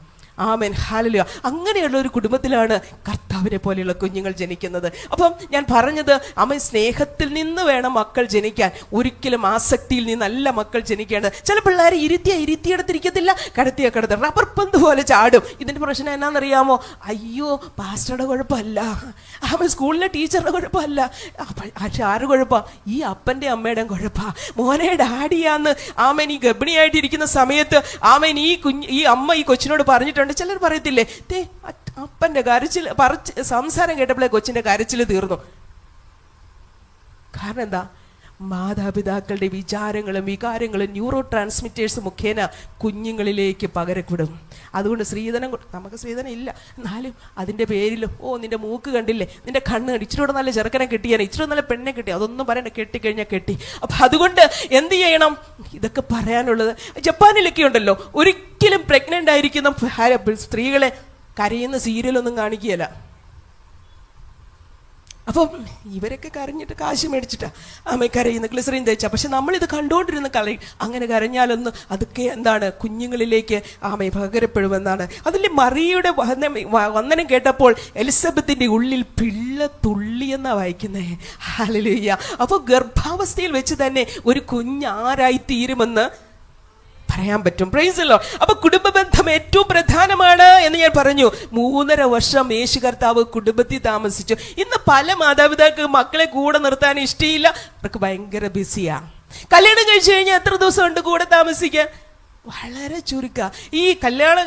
Amen hallelujah. അങ്ങനെയുള്ള ഒരു കുടുംബത്തിലാണ് കർത്താവിനെ പോലെയുള്ള കുഞ്ഞുങ്ങൾ ജനിക്കുന്നത്. അപ്പം ഞാൻ പറഞ്ഞത്, ആമേൻ സ്നേഹത്തിൽ നിന്ന് വേണം മക്കൾ ജനിക്കാൻ, ഒരിക്കലും ആസക്തിയിൽ നിന്നല്ല മക്കൾ ജനിക്കേണ്ടത്. ചില പിള്ളേർ ഇരുത്തിയെടുത്തിരിക്കത്തില്ല, കിടത്തിയ റബ്ബർ പന്ത് പോലെ ചാടും. ഇതിന്റെ പ്രശ്നം എന്നാണെന്നറിയാമോ? അയ്യോ, പാസ്റ്ററുടെ കുഴപ്പമല്ല, ആമേൻ സ്കൂളിലെ ടീച്ചറുടെ കുഴപ്പമല്ല, ആരുടെ കുഴപ്പ? ഈ അപ്പൻ്റെ അമ്മയുടെയും കുഴപ്പ. മോനെ ഡാഡിയാന്ന് ആമേൻ ഈ ഗർഭിണിയായിട്ടിരിക്കുന്ന സമയത്ത് ആമേൻ ഈ അമ്മ ഈ കൊച്ചിനോട് പറഞ്ഞിട്ടുണ്ട്. ചിലർ പറയത്തില്ലേ, അപ്പന്റെ കരച്ചിൽ സംസാരം കേട്ടപ്പോഴേ കൊച്ചിന്റെ കരച്ചിൽ തീർന്നു. കാരണം എന്താ? മാതാപിതാക്കളുടെ വിചാരങ്ങളും വികാരങ്ങളും ന്യൂറോ ട്രാൻസ്മിറ്റേഴ്സ് മുഖേന കുഞ്ഞുങ്ങളിലേക്ക് പകരപ്പെടും. അതുകൊണ്ട് സ്ത്രീധനം, നമുക്ക് സ്ത്രീധനം ഇല്ല, എന്നാലും അതിൻ്റെ പേരിലും നിന്റെ മൂക്ക് കണ്ടില്ലേ, നിന്റെ കണ്ണ് കണ്ടി, ഇച്ചിരി നല്ല ചെറുക്കനെ കിട്ടിയാൽ, ഇച്ചിരി നല്ല പെണ്ണെ കിട്ടി, അതൊന്നും പറയണ്ട, കെട്ടിക്കഴിഞ്ഞാൽ കെട്ടി. അപ്പം അതുകൊണ്ട് എന്ത് ചെയ്യണം? ഇതൊക്കെ പറയാനുള്ളത്. ജപ്പാനിലൊക്കെ ഉണ്ടല്ലോ, ഒരിക്കലും പ്രഗ്നൻ്റ് ആയിരിക്കുന്ന സ്ത്രീകളെ കരയുന്ന സീരിയലൊന്നും കാണിക്കുകയില്ല. അപ്പം ഇവരൊക്കെ കരഞ്ഞിട്ട് കാശ് മേടിച്ചിട്ടാ അമ്മ കരയുന്ന ഗ്ലിസറിൻ തേച്ചാ. പക്ഷെ നമ്മളിത് കണ്ടുകൊണ്ടിരുന്ന് കളയും. അങ്ങനെ കരഞ്ഞാലൊന്നും അതൊക്കെ എന്താണ്? കുഞ്ഞുങ്ങളിലേക്ക് ആമ പകരപ്പെടുമെന്നാണ്. അതിൽ മറിയയുടെ വന്ദനം കേട്ടപ്പോൾ എലിസബത്തിന്റെ ഉള്ളിൽ പിള്ള തുള്ളിയെന്നാ വായിക്കുന്നേ. ഹല്ലേലൂയ. അപ്പോൾ ഗർഭാവസ്ഥയിൽ വെച്ച് തന്നെ ഒരു കുഞ്ഞ് ആരായി തീരുമെന്ന് പറയാൻ പറ്റും. Price the Lord. അപ്പൊ കുടുംബ ബന്ധം ഏറ്റവും പ്രധാനമാണ് എന്ന് ഞാൻ പറഞ്ഞു. 3.5 വർഷം യേശു കർത്താവ് കുടുംബത്തിൽ താമസിച്ചു. ഇന്ന് പല മാതാപിതാക്കൾക്ക് മക്കളെ കൂടെ നിർത്താൻ ഇഷ്ടമില്ല, അവർക്ക് ഭയങ്കര ബിസിയാ. കല്യാണം കഴിച്ചു കഴിഞ്ഞാൽ എത്ര ദിവസം ഉണ്ട് കൂടെ താമസിക്കാൻ? വളരെ ചുരുക്ക. ഈ കല്യാണം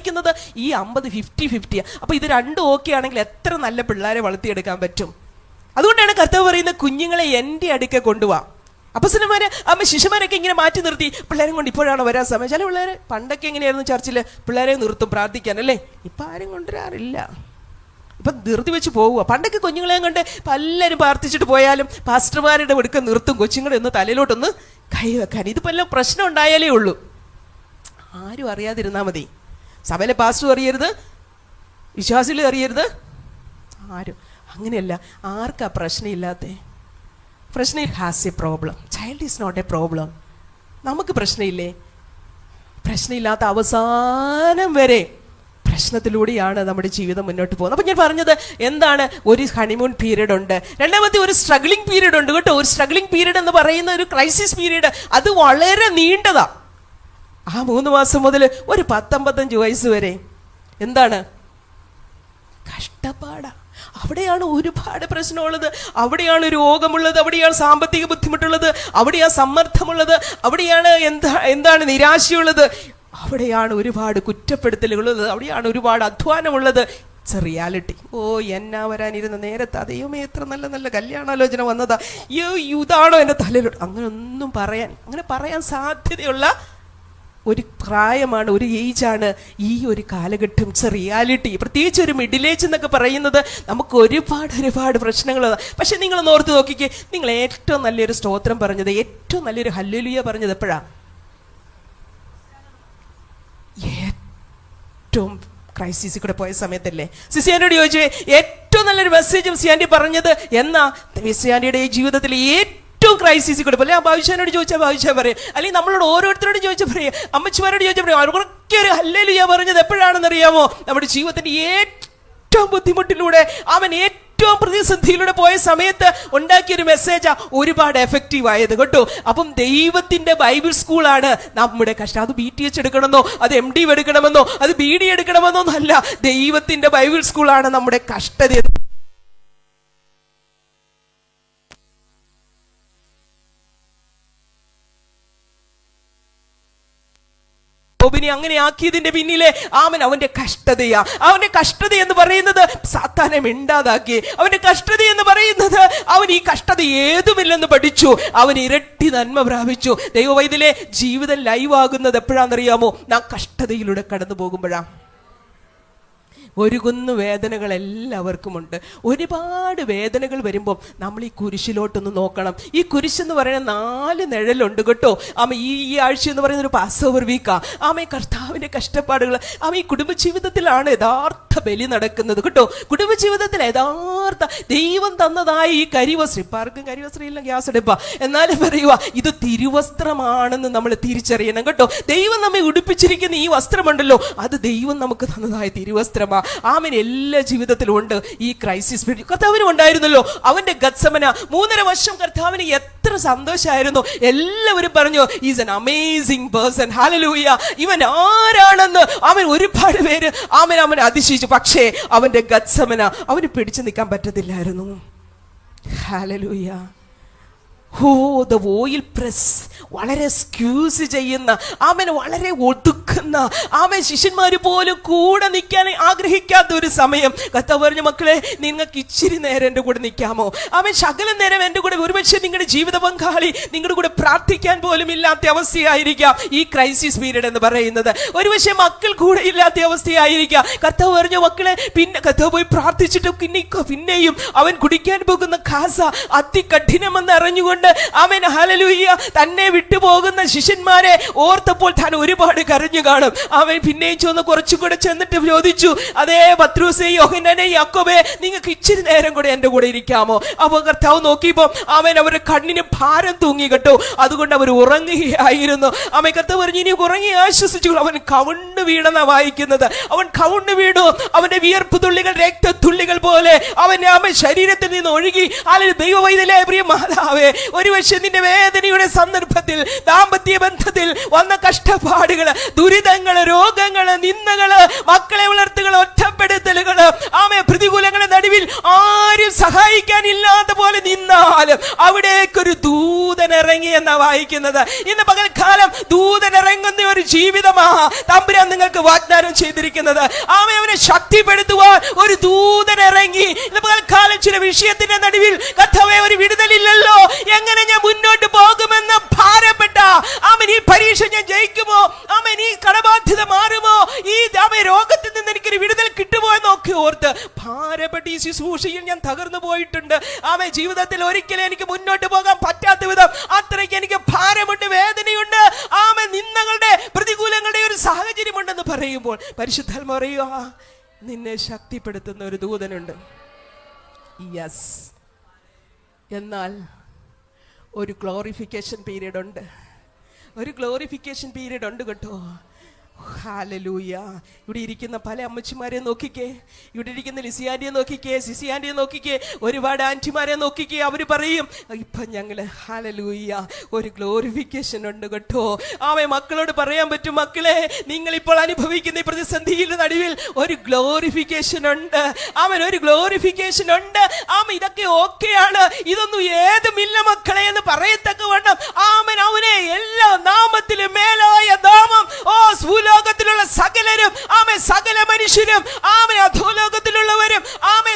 ുന്നത് ഈ 50-50. അപ്പൊ ഇത് രണ്ടും ഓക്കെ ആണെങ്കിൽ എത്ര നല്ല പിള്ളേരെ വളർത്തിയെടുക്കാൻ പറ്റും. അതുകൊണ്ടാണ് കർത്താവ് പറയുന്നത്, കുഞ്ഞുങ്ങളെ എൻ്റെ അടുക്കെ കൊണ്ടുപോവാ. അപ്പസ്തലന്മാര് ശിശുമാരൊക്കെ ഇങ്ങനെ മാറ്റി നിർത്തി, പിള്ളേരെ കൊണ്ട് ഇപ്പോഴാണ് വരാൻ സമയം. ചില പിള്ളേരെ പണ്ടൊക്കെ എങ്ങനെയായിരുന്നു, ചർച്ചിൽ പിള്ളേരെ നിർത്തും പ്രാർത്ഥിക്കാൻ അല്ലേ. ഇപ്പം ആരും കൊണ്ടുവരാറില്ല, ഇപ്പം ധൃതി വെച്ച് പോവുക. പണ്ടൊക്കെ കുഞ്ഞുങ്ങളെയും കൊണ്ട് പലരും പ്രാർത്ഥിച്ചിട്ട് പോയാലും പാസ്റ്റർമാരുടെ അടുക്ക നിർത്തും, കൊച്ചുങ്ങളെ ഒന്ന് തലയിലോട്ടൊന്ന് കൈവെക്കാൻ. ഇതിപ്പോൾ എല്ലാം പ്രശ്നം ഉണ്ടായാലേ ഉള്ളൂ. ആരും അറിയാതിരുന്നാൽ മതി. സഭയിലെ പാസ്റ്റർ അറിയരുത്, വിശ്വാസികൾ അറിയരുത്, ആരും. അങ്ങനെയല്ല. ആർക്കാ പ്രശ്നമില്ലാത്ത? പ്രശ്നം has a problem. Child is not a problem. നമുക്ക് പ്രശ്നമില്ലേ? പ്രശ്നമില്ലാത്ത അവസാനം വരെ പ്രശ്നത്തിലൂടെയാണ് നമ്മുടെ ജീവിതം മുന്നോട്ട് പോകുന്നത്. അപ്പം ഞാൻ പറഞ്ഞത് എന്താണ്? ഒരു ഹണിമൂൺ പീരീഡ് ഉണ്ട്, രണ്ടാമത്തെ ഒരു സ്ട്രഗ്ലിംഗ് പീരീഡ് ഉണ്ട് കേട്ടോ. ഒരു സ്ട്രഗ്ലിംഗ് പീരീഡ് എന്ന് പറയുന്ന ഒരു ക്രൈസിസ് പീരീഡ്, അത് വളരെ നീണ്ടതാ. ആ 3 മാസം മുതൽ ഒരു 10-55 വയസ്സ് വരെ എന്താണ്? കഷ്ടപ്പാടാ. അവിടെയാണ് ഒരുപാട് പ്രശ്നമുള്ളത്, അവിടെയാണ് രോഗമുള്ളത്, അവിടെയാണ് സാമ്പത്തിക ബുദ്ധിമുട്ടുള്ളത്, അവിടെയാണ് സമ്മർദ്ദമുള്ളത്, അവിടെയാണ് എന്താണ് നിരാശയുള്ളത്, അവിടെയാണ് ഒരുപാട് കുറ്റപ്പെടുത്തലുകളുള്ളത്, അവിടെയാണ് ഒരുപാട് അധ്വാനമുള്ളത്. It's A reality. എന്നാ വരാനിരുന്ന നേരത്തെ ദൈവമേ എത്ര നല്ല നല്ല കല്യാണാലോചന വന്നതാ, ഇതാണോ എൻ്റെ തലയിലോട്ട്? അങ്ങനെ പറയാൻ സാധ്യതയുള്ള ഒരു പ്രായമാണ്, ഒരു ഏജാണ് ഈ ഒരു കാലഘട്ടം. It's A reality. പ്രത്യേകിച്ച് ഒരു മിഡിൽ ഏജ് എന്നൊക്കെ പറയുന്നത് നമുക്ക് ഒരുപാട് പ്രശ്നങ്ങളാണ്. പക്ഷെ നിങ്ങളൊന്ന് ഓർത്ത് നോക്കിക്കേ, നിങ്ങൾ ഏറ്റവും നല്ലൊരു സ്തോത്രം പറഞ്ഞത്, ഏറ്റവും നല്ലൊരു ഹല്ലേലൂയ പറഞ്ഞത് എപ്പോഴാ? ഏറ്റവും ക്രൈസിസിൽ കൂടെ പോയ സമയത്തല്ലേ സിസിയാൻഡിയോട് ചോദിച്ചു ഏറ്റവും നല്ലൊരു മെസ്സേജും സിയാൻഡി പറഞ്ഞത് എന്നാ സിയാൻഡിയുടെ ഈ ജീവിതത്തിൽ ഏറ്റവും ക്രൈസിസിൽ കൂടെ പോലെ ആ ഭവിഷ്യാനോട് ചോദിച്ചാൽ ഭവിഷ്യ പറയും, അല്ലെങ്കിൽ നമ്മളോട് ഓരോരുത്തരോട് ചോദിച്ചാൽ പറയും, അമ്മച്ചിമാരോട് ചോദിച്ചാൽ പറയും. അവർക്ക് ഒരു ഹല്ലേലൂയ പറഞ്ഞത് എപ്പോഴാണെന്ന് അറിയാമോ? നമ്മുടെ ജീവിതത്തിന്റെ ഏറ്റവും ബുദ്ധിമുട്ടിലൂടെ അവൻ ഏറ്റവും പ്രതിസന്ധിയിലൂടെ പോയ സമയത്ത് ഉണ്ടാക്കിയൊരു മെസ്സേജാ ഒരുപാട് എഫക്റ്റീവ് ആയത് കേട്ടോ. അപ്പം ദൈവത്തിന്റെ ബൈബിൾ സ്കൂളാണ് നമ്മുടെ കഷ്ടം. അത് BTH എടുക്കണമെന്നോ അത് MD എടുക്കണമെന്നോ അത് BD എടുക്കണമെന്നോ അല്ല, ദൈവത്തിന്റെ ബൈബിൾ സ്കൂളാണ് നമ്മുടെ കഷ്ടത. യോബിനെ അങ്ങനെ ആക്കിയതിന്റെ പിന്നിലെ അവന്റെ കഷ്ടതയാ. അവന്റെ കഷ്ടത എന്ന് പറയുന്നത് സാത്താനെ മിണ്ടാതാക്കി. അവന്റെ കഷ്ടത എന്ന് പറയുന്നത് അവൻ ഈ കഷ്ടത ഏതുമില്ലെന്ന് പഠിച്ചു. അവൻ ഇരട്ടി നന്മ പ്രാപിച്ചു. ദൈവവൈദ്യലെ ജീവിതം ലൈവ് ആകുന്നത് എപ്പോഴാണെന്നറിയാമോ? നാം കഷ്ടതയിലൂടെ കടന്നു പോകുമ്പോഴാ. ഒരു കുന്നു വേദനകൾ എല്ലാവർക്കുമുണ്ട്. ഒരുപാട് വേദനകൾ വരുമ്പോൾ നമ്മൾ ഈ കുരിശിലോട്ടൊന്ന് നോക്കണം. ഈ കുരിശെന്ന് പറയുന്ന 4 നിഴലുണ്ട് കേട്ടോ. ഈ ആഴ്ച എന്ന് പറയുന്ന ഒരു പാസ്ഓവർ വീക്കാ. കർത്താവിന്റെ കഷ്ടപ്പാടുകൾ ഈ കുടുംബജീവിതത്തിലാണ് യഥാർത്ഥ ബലി നടക്കുന്നത് കേട്ടോ. കുടുംബജീവിതത്തിൽ യഥാർത്ഥ ദൈവം തന്നതായ ഈ കരിവസ്ത്രം, ഇപ്പം ആർക്കും കരിവസ്ത്രം ഇല്ല, ഗ്യാസ് എടുപ്പാ, എന്നാലും പറയുക ഇത് തിരുവസ്ത്രമാണെന്ന് നമ്മൾ തിരിച്ചറിയണം കേട്ടോ. ദൈവം നമ്മെ ഉടുപ്പിച്ചിരിക്കുന്ന ഈ വസ്ത്രമുണ്ടല്ലോ, അത് ദൈവം നമുക്ക് തന്നതായ തിരുവസ്ത്രമാ. എല്ലാ ജീവിതത്തിലും ഉണ്ട് ഈ ക്രൈസിസ്. കർത്താവിനും ഉണ്ടായിരുന്നല്ലോ അവന്റെ ഗത്സമന. 3.5 വർഷം കർത്താവിന് എത്ര സന്തോഷമായിരുന്നു. എല്ലാവരും പറഞ്ഞു is an amazing person, hallelujah. ഇവൻ ആരാണെന്ന് ഒരുപാട് പേര് അവൻ അതിശയിച്ചു. പക്ഷേ അവന്റെ ഗത്സമന അവന് പിടിച്ചു നിൽക്കാൻ പറ്റത്തില്ലായിരുന്നു. ഹല്ലേലൂയ. ദ ഓയിൽ പ്രസ്, വളരെ സ്ക്യൂസ് ചെയ്യുന്ന, വളരെ ഒതുക്കുന്ന, ശിഷ്യന്മാർ പോലും കൂടെ നിൽക്കാൻ ആഗ്രഹിക്കാത്ത ഒരു സമയം കർത്താവ് പറഞ്ഞു, മക്കളെ നിങ്ങൾക്ക് ഇച്ചിരി നേരം എൻ്റെ കൂടെ നിൽക്കാമോ? ശകലം നേരം എൻ്റെ കൂടെ. ഒരുപക്ഷെ നിങ്ങളുടെ ജീവിത പങ്കാളി നിങ്ങളുടെ കൂടെ പ്രാർത്ഥിക്കാൻ പോലും ഇല്ലാത്ത അവസ്ഥയായിരിക്കാം ഈ ക്രൈസിസ് പീരീഡ് എന്ന് പറയുന്നത്. ഒരുപക്ഷെ മക്കൾ കൂടെ ഇല്ലാത്ത അവസ്ഥയായിരിക്കാം. കർത്താവ് പറഞ്ഞു, മക്കളെ പിന്നെ കർത്താവ് പോയി പ്രാർത്ഥിച്ചിട്ട് പിന്നെയും അവൻ കുടിക്കാൻ പോകുന്ന കാസ അതികഠിനമെന്ന് അറിഞ്ഞുകൊണ്ട് ഹല്ലേലൂയ തന്നെ വിട്ടുപോകുന്ന ശിഷ്യന്മാരെ ഓർത്തപ്പോൾ താൻ ഒരുപാട് കരഞ്ഞു കാണും. പിന്നെയും ചെന്ന് കുറച്ചുകൂടെ ചെന്നിട്ട് ചോദിച്ചു, അതേ പത്രോസേ, യോഹന്നാനെ, യാക്കോബേ, നിങ്ങൾക്ക് ഇച്ചിരി നേരം കൂടെ എൻ്റെ കൂടെ ഇരിക്കാമോ? അപ്പോൾ കർത്താവ് നോക്കിയപ്പോൾ അവരുടെ കണ്ണിന് ഭാരം തൂങ്ങി കേട്ടോ. അതുകൊണ്ട് അവർ ഉറങ്ങുകയായിരുന്നു. കർത്താവ് പറഞ്ഞു, ഇനി ഉറങ്ങി ആശ്വസിച്ചു. അവൻ കവുണ്ട് വീണെന്നാ വായിക്കുന്നത്. അവൻ കവുണ്ട് വീണു. അവന്റെ വിയർപ്പ് തുള്ളികൾ രക്തത്തുള്ളികൾ പോലെ അവൻ ശരീരത്തിൽ നിന്ന് ഒഴുകി. ദൈവവൈദ്യലേ പ്രിയ മാതാവേ, ഒരുപക്ഷെ നിന്റെ വേദനയുടെ സന്ദർഭത്തിൽ, ദാമ്പത്യ ബന്ധത്തിൽ വന്ന കഷ്ടപ്പാടുകള്, ദുരിതങ്ങള്, രോഗങ്ങള്, നിന്ദകള്, മക്കളെ വളർത്തുകള്, ഒറ്റപ്പെടുത്തലുകള്, പ്രതികൂലങ്ങളുടെ നടുവിൽ ആരും സഹായിക്കാനില്ലാത്ത പോലെ നിന്നാലും അവിടേക്കൊരു ദൂതൻ ഇറങ്ങി എന്നാ വായിക്കുന്നത്. ഇന്ന് പകൽക്കാലം ദൂതൻ ഇറങ്ങുന്ന ഒരു ജീവിതമാ തമ്പുരാൻ നിങ്ങൾക്ക് വാഗ്ദാനം ചെയ്തിരിക്കുന്നത്. അവനെ ശക്തിപ്പെടുത്തുവാൻ ഒരു ദൂതൻ ഇറങ്ങി. ഇന്ന് പകൽക്കാലം ചില വിഷയത്തിന്റെ നടുവിൽ കർത്താവേ ഒരു വിടുതലില്ലല്ലോ, എങ്ങനെ ഞാൻ മുന്നോട്ട് പോകുമെന്ന് ഭാരപ്പെട്ട ഈ പരീക്ഷ ഞാൻ ജയിക്കുമോ? ഈ കടബാധ്യത മാറുമോ? ഈ രോഗത്തിൽ നിന്ന് എനിക്കൊരു വിടുതൽ കിട്ടുമോ എന്നൊക്കെ ഓർത്ത് ഭാരപ്പെട്ട് ഈ ശുശ്രൂഷയിൽ ഞാൻ തകർന്നു പോയിട്ടുണ്ട്. ജീവിതത്തിൽ ഒരിക്കലും എനിക്ക് മുന്നോട്ട് പോകാൻ പറ്റാത്ത വിധം അത്രയ്ക്ക് എനിക്ക് ഭാരമുണ്ട്, വേദനയുണ്ട്, നിന്ദകളുടെ പ്രതികൂലങ്ങളുടെ ഒരു സാഹചര്യമുണ്ടെന്ന് പറയുമ്പോൾ പരിശുദ്ധാത്മാവ് പറയുക, നിന്നെ ശക്തിപ്പെടുത്തുന്ന ഒരു ദൂതനുണ്ട്. യെസ്. എന്നാൽ ഒരു ഗ്ലോറിഫിക്കേഷൻ പീരീഡ് ഉണ്ട്. ഒരു ഗ്ലോറിഫിക്കേഷൻ പീരീഡ് ഉണ്ട് കേട്ടോ. ഹല്ലേലൂയ. ഇവിടെ ഇരിക്കുന്ന പല അമ്മച്ചിമാരെ നോക്കിക്കേ, ഇവിടെ ഇരിക്കുന്ന ലിസിയാൻഡിയെ നോക്കിക്കേ, സിസിയാൻഡിയെ നോക്കിക്കേ, ഒരുപാട് ആൻറ്റിമാരെ നോക്കിക്കേ. അവർ പറയും, ഇപ്പം ഞങ്ങൾ ഹല്ലേലൂയ ഒരു ഗ്ലോറിഫിക്കേഷൻ ഉണ്ട് കേട്ടോ. മക്കളോട് പറയാൻ പറ്റും, മക്കളെ നിങ്ങളിപ്പോൾ അനുഭവിക്കുന്ന ഈ പ്രതിസന്ധിയുടെ നടുവിൽ ഒരു ഗ്ലോറിഫിക്കേഷൻ ഉണ്ട്. ഒരു ഗ്ലോറിഫിക്കേഷൻ ഉണ്ട്. ഇതൊക്കെ ഓക്കെയാണ്, ഇതൊന്നും ഏതുമില്ല മക്കളെ എന്ന് പറയത്തക്കവണ്ണം അവനെ എല്ലാ നാമത്തിലും മേലായ നാമം ഭൂലോകത്തിലുള്ള സകലരും സകല മനുഷ്യരും അധോലോകത്തിലുള്ളവരും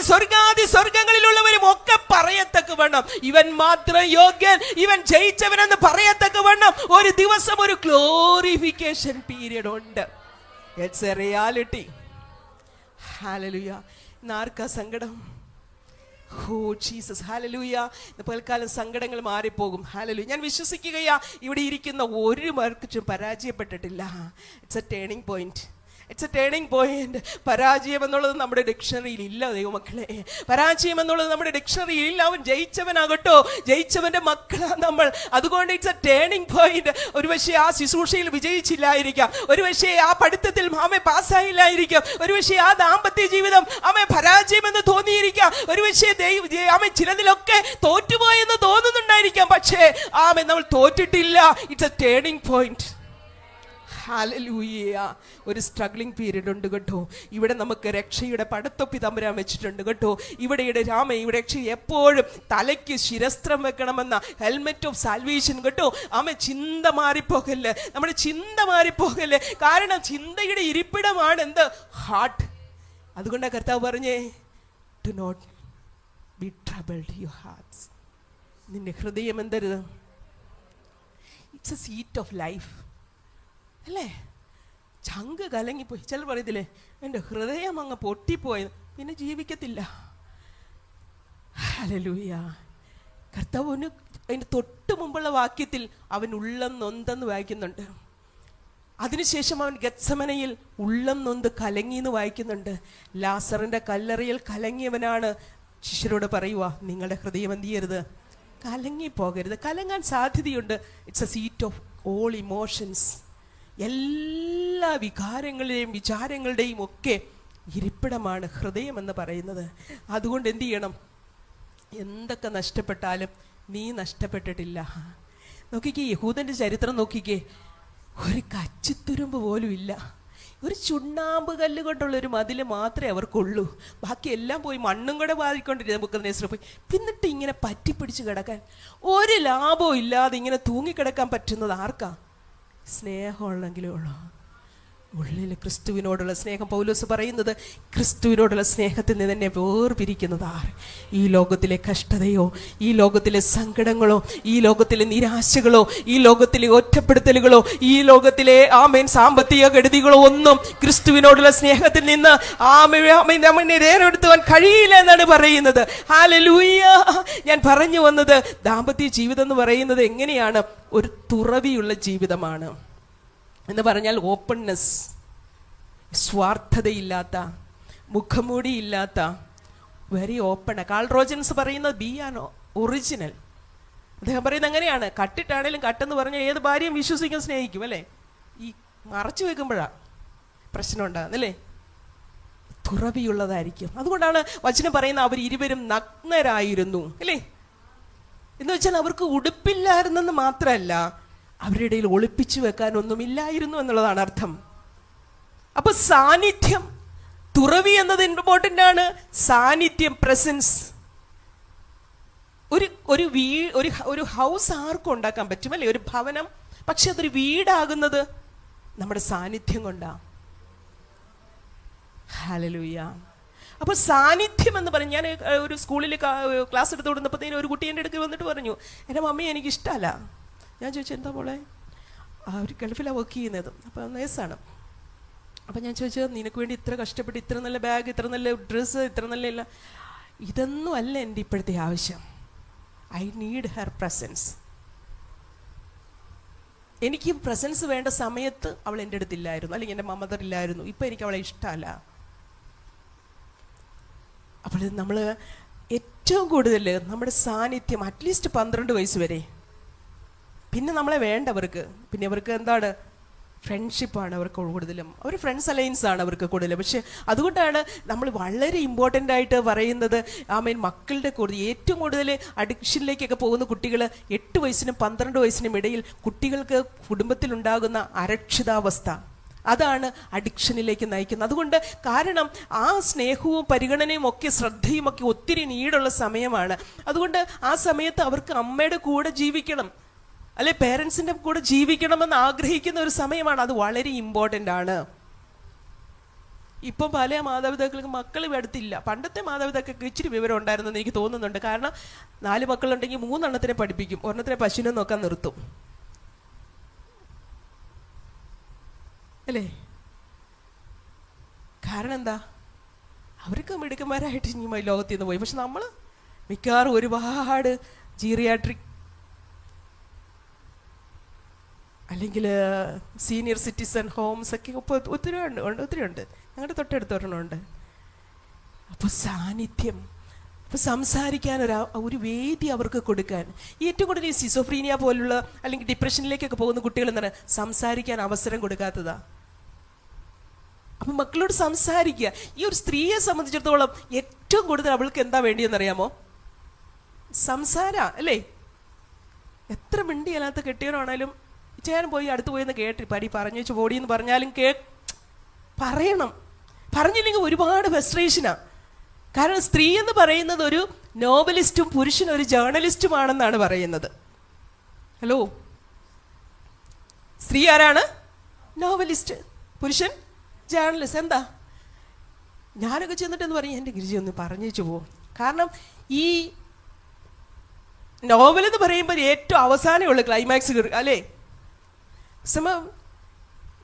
സ്വർഗാദി സ്വർഗങ്ങളിലുള്ളവരും ഒക്കെ പറയത്തക്കവണ്ണം ഇവൻ മാത്രം യോഗ്യൻ, ഇവൻ ജയിച്ചവനെന്ന് പറയത്തക്കവണ്ണം ഒരു ദിവസം ഒരു ഗ്ലോറിഫിക്കേഷൻ പീരിയഡ് ഉണ്ട്. It's A reality. ഹല്ലേലൂയ. ഇന്നാർക്കാ സങ്കടം? ജീസസ്. ഹല്ലേലൂയ. പൽക്കാലം സങ്കടങ്ങൾ മാറിപ്പോകും. ഹല്ലേലൂയ. ഞാൻ വിശ്വസിക്കുകയാ ഇവിടെ ഇരിക്കുന്ന ഒരു പേർക്കും പരാജയപ്പെട്ടിട്ടില്ല. It's a turning point. It's a turning point. പരാജയം എന്നുള്ളത് നമ്മുടെ ഡിക്ഷണറിയിൽ ഇല്ല ദൈവമക്കളെ. പരാജയം എന്നുള്ളത് നമ്മുടെ ഡിക്ഷണറിയിൽ ഇല്ല. അവൻ ജയിച്ചവനാകട്ടോ, ജയിച്ചവന്റെ മക്കളാ നമ്മൾ. അതുകൊണ്ട് ഇറ്റ്സ് എ ടേണിംഗ് പോയിന്റ്. ഒരുപക്ഷെ ആ ശുശ്രൂഷയിൽ വിജയിച്ചില്ലായിരിക്കാം, ഒരുപക്ഷെ ആ പഠിത്തത്തിൽ ആമേ പാസ്സായില്ലായിരിക്കാം, ഒരുപക്ഷെ ആ ദാമ്പത്യ ജീവിതം ആമേ പരാജയമെന്ന് തോന്നിയിരിക്കാം, ഒരുപക്ഷെ ആമേ ചിലതിലൊക്കെ തോറ്റുപോയെന്ന് തോന്നുന്നുണ്ടായിരിക്കാം. പക്ഷേ ആമേ നമ്മൾ തോറ്റിട്ടില്ല. It's a turning point. Hallelujah. ഒരു സ്ട്രഗ്ലിംഗ് പീരീഡ് ഉണ്ട് കേട്ടോ. ഇവിടെ നമുക്ക് രക്ഷയുടെ പടത്തൊപ്പി തമ്പുരാൻ വെച്ചിട്ടുണ്ട് കേട്ടോ. ഇവിടെ രക്ഷ എപ്പോഴും തലയ്ക്ക് ശിരസ്ത്രം വെക്കണമെന്ന ഹെൽമെറ്റ് ഓഫ് സാൽവേഷൻ കേട്ടോ. ചിന്ത മാറിപ്പോകല്ലേ, നമ്മുടെ ചിന്ത മാറിപ്പോകല്ലേ. കാരണം ചിന്തയുടെ ഇരിപ്പിടമാണ് എന്ത്? ഹാർട്ട്. അതുകൊണ്ടാണ് കർത്താവ് പറഞ്ഞേ, do not be troubled your hearts. നിന്റെ ഹൃദയം എന്തരുത്? It's a seat of life അല്ലേ? ചങ്ക് കലങ്ങിപ്പോയി. ചിലർ പറയത്തില്ലേ, എൻ്റെ ഹൃദയം അങ്ങ് പൊട്ടിപ്പോയി, പിന്നെ ജീവിക്കത്തില്ല. ഹല്ലേലൂയ. കർത്താവിന് അതിൻ്റെ തൊട്ട് മുമ്പുള്ള വാക്യത്തിൽ അവൻ ഉള്ളം നൊന്തെന്ന് വായിക്കുന്നുണ്ട്. അതിനുശേഷം അവൻ ഗത്സമനയിൽ ഉള്ളം നൊന്ത് കലങ്ങിയെന്ന് വായിക്കുന്നുണ്ട്. ലാസറിൻ്റെ കല്ലറയിൽ കലങ്ങിയവനാണ് ശിഷ്യരോട് പറയുക, നിങ്ങളുടെ ഹൃദയം എന്ത് ചെയ്യരുത്? കലങ്ങിപ്പോകരുത്. കലങ്ങാൻ സാധ്യതയുണ്ട്. It's a seat of all emotions. എല്ലാ വികാരങ്ങളുടെയും വിചാരങ്ങളുടെയും ഒക്കെ ഇരിപ്പിടമാണ് ഹൃദയം എന്ന് പറയുന്നത്. അതുകൊണ്ട് എന്ത് ചെയ്യണം? എന്തൊക്കെ നഷ്ടപ്പെട്ടാലും നീ നഷ്ടപ്പെട്ടിട്ടില്ല. നോക്കിക്കേ, യഹൂദൻ്റെ ചരിത്രം നോക്കിക്കേ, ഒരു കച്ചിത്തുരുമ്പ് പോലും ഇല്ല. ഒരു ചുണ്ണാമ്പ് കല്ല് കൊണ്ടുള്ളൊരു മതിൽ മാത്രമേ അവർക്കുള്ളൂ. ബാക്കി എല്ലാം പോയി മണ്ണും കൂടെ വാരിക്കൊണ്ടിരുന്ന നെബൂഖദ്നേസർ പോയി. എന്നിട്ട് ഇങ്ങനെ പറ്റിപ്പിടിച്ച് കിടക്കാൻ ഒരു ലാഭവും ഇല്ലാതെ ഇങ്ങനെ തൂങ്ങിക്കിടക്കാൻ പറ്റുന്നത് ആർക്കാ? സ്നേഹമുള്ളെങ്കിലേ ഉള്ളൂ. ഉള്ളിൽ ക്രിസ്തുവിനോടുള്ള സ്നേഹം. പൗലോസ് പറയുന്നത്, ക്രിസ്തുവിനോടുള്ള സ്നേഹത്തിൽ നിന്ന് എന്നെ വേർപിരിക്കുന്നതാ ഈ ലോകത്തിലെ കഷ്ടതയോ, ഈ ലോകത്തിലെ സങ്കടങ്ങളോ, ഈ ലോകത്തിലെ നിരാശകളോ, ഈ ലോകത്തിലെ ഒറ്റപ്പെടുത്തലുകളോ, ഈ ലോകത്തിലെ സാമ്പത്തിക കെടുതികളോ ഒന്നും ക്രിസ്തുവിനോടുള്ള സ്നേഹത്തിൽ നിന്ന് നമ്മെ രേഖപ്പെടുത്തുവാൻ കഴിയില്ല എന്നാണ് പറയുന്നത്. ഹല്ലേലൂയ. ഞാൻ പറഞ്ഞു വന്നത്, ദാമ്പത്യ ജീവിതം എന്ന് പറയുന്നത് എങ്ങനെയാണ്? ഒരു തുറവിയുള്ള ജീവിതമാണ് എന്ന് പറഞ്ഞാൽ ഓപ്പൺനെസ്, സ്വാർത്ഥതയില്ലാത്ത, മുഖംമൂടിയില്ലാത്ത, വെരി ഓപ്പൺ. കാൾ റോജൻസ് പറയുന്നത് ബി ആൻ ഒറിജിനൽ. അദ്ദേഹം പറയുന്നത് അങ്ങനെയാണ്. കട്ടിട്ടാണേലും കട്ടെന്ന് പറഞ്ഞാൽ ഏത് ഭാര്യയും വിശ്വസിക്കാൻ സ്നേഹിക്കും അല്ലേ? ഈ മറച്ചു വെക്കുമ്പോഴാണ് പ്രശ്നം ഉണ്ടാകുന്നല്ലേ? തുറവിയുള്ളതായിരിക്കും. അതുകൊണ്ടാണ് വചനം പറയുന്നത് അവർ ഇരുവരും നഗ്നരായിരുന്നു അല്ലേ? എന്ന് വെച്ചാൽ അവർക്ക് ഉടുപ്പില്ലായിരുന്നെന്ന് മാത്രമല്ല, അവരുടെ ഇടയിൽ ഒളിപ്പിച്ചു വെക്കാനൊന്നുമില്ലായിരുന്നു എന്നുള്ളതാണ് അർത്ഥം. അപ്പൊ സാന്നിധ്യം, തുറവി എന്നത് ഇമ്പോർട്ടൻ്റ് ആണ്. സാന്നിധ്യം, പ്രസൻസ്. ഒരു ഹൗസ് ആർക്കും ഉണ്ടാക്കാൻ പറ്റും അല്ലേ? ഒരു ഭവനം. പക്ഷെ അതൊരു വീടാകുന്നത് നമ്മുടെ സാന്നിധ്യം കൊണ്ടാണ്. ഹല്ലേലൂയ. അപ്പോൾ സാന്നിധ്യം എന്ന് പറഞ്ഞ്, ഞാൻ ഒരു സ്കൂളിൽ ക്ലാസ് എടുത്ത് കൊടുത്തപ്പോഴത്തേനും ഒരു കുട്ടി എൻ്റെ അടുത്ത് വന്നിട്ട് പറഞ്ഞു, എൻ്റെ മമ്മിയെ എനിക്ക് ഇഷ്ടമല്ല. ഞാൻ ചോദിച്ചു, എന്താ മോളെ? അവർ ഗൾഫിലാണ് വർക്ക് ചെയ്യുന്നത്, അപ്പോൾ നേഴ്സാണ്. അപ്പം ഞാൻ ചോദിച്ചത്, നിനക്ക് വേണ്ടി ഇത്ര കഷ്ടപ്പെട്ട്, ഇത്ര നല്ല ബാഗ്, ഇത്ര നല്ല ഡ്രസ്സ്, ഇത്ര നല്ല ഇതൊന്നും അല്ല എൻ്റെ ഇപ്പോഴത്തെ ആവശ്യം. I need her presence. എനിക്ക് പ്രസൻസ് വേണ്ട സമയത്ത് അവൾ എൻ്റെ അടുത്തില്ലായിരുന്നു, അല്ലെങ്കിൽ എൻ്റെ മദർ ഇല്ലായിരുന്നു. ഇപ്പം എനിക്ക് അവളെ ഇഷ്ടമല്ല. അപ്പോൾ നമ്മൾ ഏറ്റവും കൂടുതൽ നമ്മുടെ സാന്നിധ്യം അറ്റ്ലീസ്റ്റ് 12 വയസ്സ് വരെ. പിന്നെ നമ്മളെ വേണ്ടവർക്ക്, പിന്നെ അവർക്ക് എന്താണ്? ഫ്രണ്ട്ഷിപ്പാണ് അവർക്ക് കൂടുതലും. അവർ ഫ്രണ്ട്സ് അലയൻസ് ആണ് അവർക്ക് കൂടുതലും. പക്ഷെ അതുകൊണ്ടാണ് നമ്മൾ വളരെ ഇമ്പോർട്ടൻ്റ് ആയിട്ട് പറയുന്നത്, മക്കളുടെ കൂടുതൽ ഏറ്റവും കൂടുതൽ അഡിക്ഷനിലേക്കൊക്കെ പോകുന്ന കുട്ടികൾ 8 വയസ്സിനും 12 വയസ്സിനും ഇടയിൽ കുട്ടികൾക്ക് കുടുംബത്തിലുണ്ടാകുന്ന അരക്ഷിതാവസ്ഥ, അതാണ് അഡിക്ഷനിലേക്ക് നയിക്കുന്നത്. അതുകൊണ്ട് കാരണം ആ സ്നേഹവും പരിഗണനയും ഒക്കെ ശ്രദ്ധയും ഒക്കെ ഒത്തിരി നീടുള്ള സമയമാണ്. അതുകൊണ്ട് ആ സമയത്ത് അവർക്ക് അമ്മയുടെ കൂടെ ജീവിക്കണം, അല്ലെ പേരൻസിൻ്റെ കൂടെ ജീവിക്കണമെന്ന് ആഗ്രഹിക്കുന്ന ഒരു സമയമാണ്. അത് വളരെ ഇമ്പോർട്ടൻ്റ് ആണ്. ഇപ്പം പല മാതാപിതാക്കൾക്ക് മക്കൾ അടുത്തില്ല. പണ്ടത്തെ മാതാപിതാക്കൾക്ക് ഇച്ചിരി വിവരം ഉണ്ടായിരുന്നെന്ന് എനിക്ക് തോന്നുന്നുണ്ട്. കാരണം 4 മക്കളുണ്ടെങ്കിൽ 3 എണ്ണത്തിനെ പഠിപ്പിക്കും, ഒരെണ്ണത്തിനെ പശുവിനെ നോക്കാൻ നിർത്തും അല്ലേ? കാരണം എന്താ? അവർക്ക് മിടുക്കന്മാരായിട്ട് ഇനി ലോകത്തിൽ നിന്ന് പോയി. പക്ഷെ നമ്മൾ മിക്കവാറും ഒരുപാട് ജീറിയാട്രിക് അല്ലെങ്കിൽ സീനിയർ സിറ്റിസൺ ഹോംസ് ഒക്കെ ഇപ്പോൾ ഒത്തിരി ഉണ്ട്. ഞങ്ങളുടെ തൊട്ടടുത്ത് ഒരെണ്ണമുണ്ട്. അപ്പോൾ സാന്നിധ്യം, അപ്പോൾ സംസാരിക്കാൻ ഒരു വേദി അവർക്ക് കൊടുക്കാൻ. ഏറ്റവും കൂടുതൽ ഈ സിസോഫ്രീനിയ പോലുള്ള അല്ലെങ്കിൽ ഡിപ്രഷനിലേക്കൊക്കെ പോകുന്ന കുട്ടികൾ എന്താണ് സംസാരിക്കാൻ അവസരം കൊടുക്കാത്തതാ. അപ്പം മക്കളോട് സംസാരിക്കുക. ഈ ഒരു സ്ത്രീയെ സംബന്ധിച്ചിടത്തോളം ഏറ്റവും കൂടുതൽ അവൾക്ക് എന്താ വേണ്ടിയെന്നറിയാമോ? സംസാരം അല്ലേ? എത്ര മിണ്ടി അതിനകത്ത് കെട്ടിയവരാണേലും ചേട്ടൻ പോയി അടുത്ത് പോയി എന്ന് കേട്ടി പറഞ്ഞു വെച്ച് പോടിയെന്ന് പറഞ്ഞാലും പറയണം. പറഞ്ഞില്ലെങ്കിൽ ഒരുപാട് ഫ്രസ്ട്രേഷനാണ്. കാരണം സ്ത്രീ എന്ന് പറയുന്നത് ഒരു നോവലിസ്റ്റും പുരുഷൻ ഒരു ജേർണലിസ്റ്റുമാണെന്നാണ് പറയുന്നത്. ഹലോ, സ്ത്രീ ആരാണ്? നോവലിസ്റ്റ്, പുരുഷൻ ജേർണലിസ്റ്റ്. എന്താ ഞാനൊക്കെ ചെന്നിട്ടെന്ന് പറയും എൻ്റെ ഗിരിജി ഒന്ന് പറഞ്ഞേച്ചു പോവും. കാരണം ഈ നോവൽ എന്ന് പറയുമ്പോൾ ഏറ്റവും അവസാനമുള്ള ക്ലൈമാക്സ് അല്ലേ?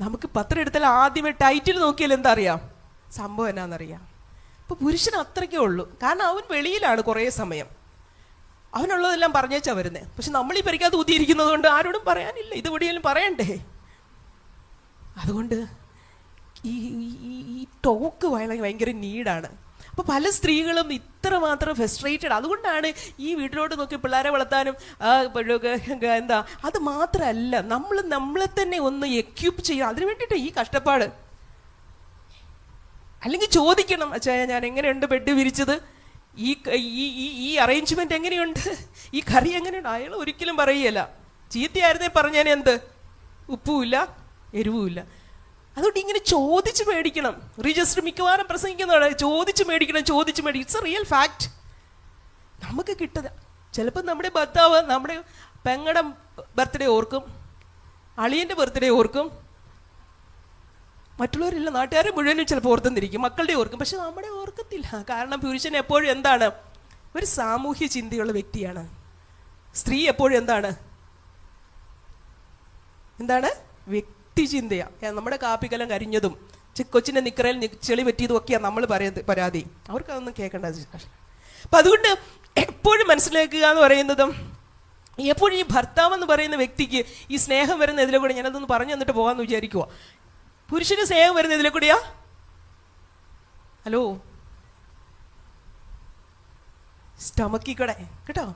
നമുക്ക് പത്രം എടുത്താൽ ആദ്യമേ ടൈറ്റിൽ നോക്കിയാൽ എന്താ അറിയാം സംഭവം എന്നാന്നറിയാം. അപ്പോൾ പുരുഷൻ അത്രയ്ക്കേ ഉള്ളൂ. കാരണം അവൻ വെളിയിലാണ് കുറേ സമയം, അവനുള്ളതെല്ലാം പറഞ്ഞേച്ചാ വരുന്നത്. പക്ഷെ നമ്മൾ ഈ പരിക്കാതെ ഊതിയിരിക്കുന്നത് കൊണ്ട് ആരോടും പറയാനില്ല. ഇത് എവിടെയെങ്കിലും പറയണ്ടേ? അതുകൊണ്ട് ഈ ടോക്ക് ഭയങ്കര നീഡാണ്. അപ്പോൾ പല സ്ത്രീകളും ഇത്രമാത്രം ഫ്രസ്ട്രേറ്റഡ്. അതുകൊണ്ടാണ് ഈ വീട്ടിലോട്ട് നോക്കി പിള്ളേരെ വളർത്താനും എന്താ അത് മാത്രമല്ല, നമ്മളെ തന്നെ ഒന്ന് എക്യൂപ്പ് ചെയ്യണം. അതിന് വേണ്ടിയിട്ട് ഈ കഷ്ടപ്പാട്. അല്ലെങ്കിൽ ചോദിക്കണം, അച്ഛാ ഞാൻ എങ്ങനെയുണ്ട് ബെഡ് വിരിച്ചത്, ഈ അറേഞ്ച്മെന്റ് എങ്ങനെയുണ്ട്, ഈ കറി എങ്ങനെയുണ്ട്. അയാൾ ഒരിക്കലും പറയുകയില്ല. ചീത്തയായിരുന്നേ പറഞ്ഞാൽ എന്ത്, ഉപ്പുമില്ല എരിവുമില്ല. അതുകൊണ്ട് ഇങ്ങനെ ചോദിച്ച് മേടിക്കണം. റീജസ്റ്റർ മിക്കവാറും പ്രസംഗിക്കുന്നതാണ് ചോദിച്ച് മേടിക്കണം. It's A real fact. നമുക്ക് കിട്ടുക ചിലപ്പോൾ നമ്മുടെ ഭർത്താവ് നമ്മുടെ പെങ്ങളുടെ ബർത്ത്ഡേ ഓർക്കും, അളിയൻ്റെ ബർത്ത്ഡേ ഓർക്കും, മറ്റുള്ളവരില്ല നാട്ടുകാരെ മുഴുവനും ചിലപ്പോൾ ഓർത്തുന്നിരിക്കും, മക്കളുടെ ഓർക്കും. പക്ഷെ നമ്മുടെ ഓർക്കത്തില്ല. കാരണം പുരുഷൻ എപ്പോഴും എന്താണ് ഒരു സാമൂഹ്യ ചിന്തയുള്ള വ്യക്തിയാണ്. സ്ത്രീ എപ്പോഴും എന്താണ് ചിന്തയാ. നമ്മുടെ കാപ്പിക്കലം കരിഞ്ഞതും കൊച്ചിൻ്റെ നിക്കറയിൽ ചെളി പറ്റിയതും ഒക്കെയാണ് നമ്മൾ പരാതി. അവർക്കതൊന്നും കേൾക്കേണ്ട. അപ്പം അതുകൊണ്ട് എപ്പോഴും മനസ്സിലാക്കുക എന്ന് പറയുന്നതും എപ്പോഴും ഈ ഭർത്താവ് എന്ന് പറയുന്ന വ്യക്തിക്ക് ഈ സ്നേഹം വരുന്ന ഇതിലെ കൂടെ ഞാനതൊന്ന് പറഞ്ഞു തന്നിട്ട് പോകാമെന്ന് വിചാരിക്കുക. പുരുഷന് സ്നേഹം വരുന്ന ഇതിലെ കൂടിയാ. ഹലോ, സ്റ്റമക്കിക്കടെ കേട്ടോ.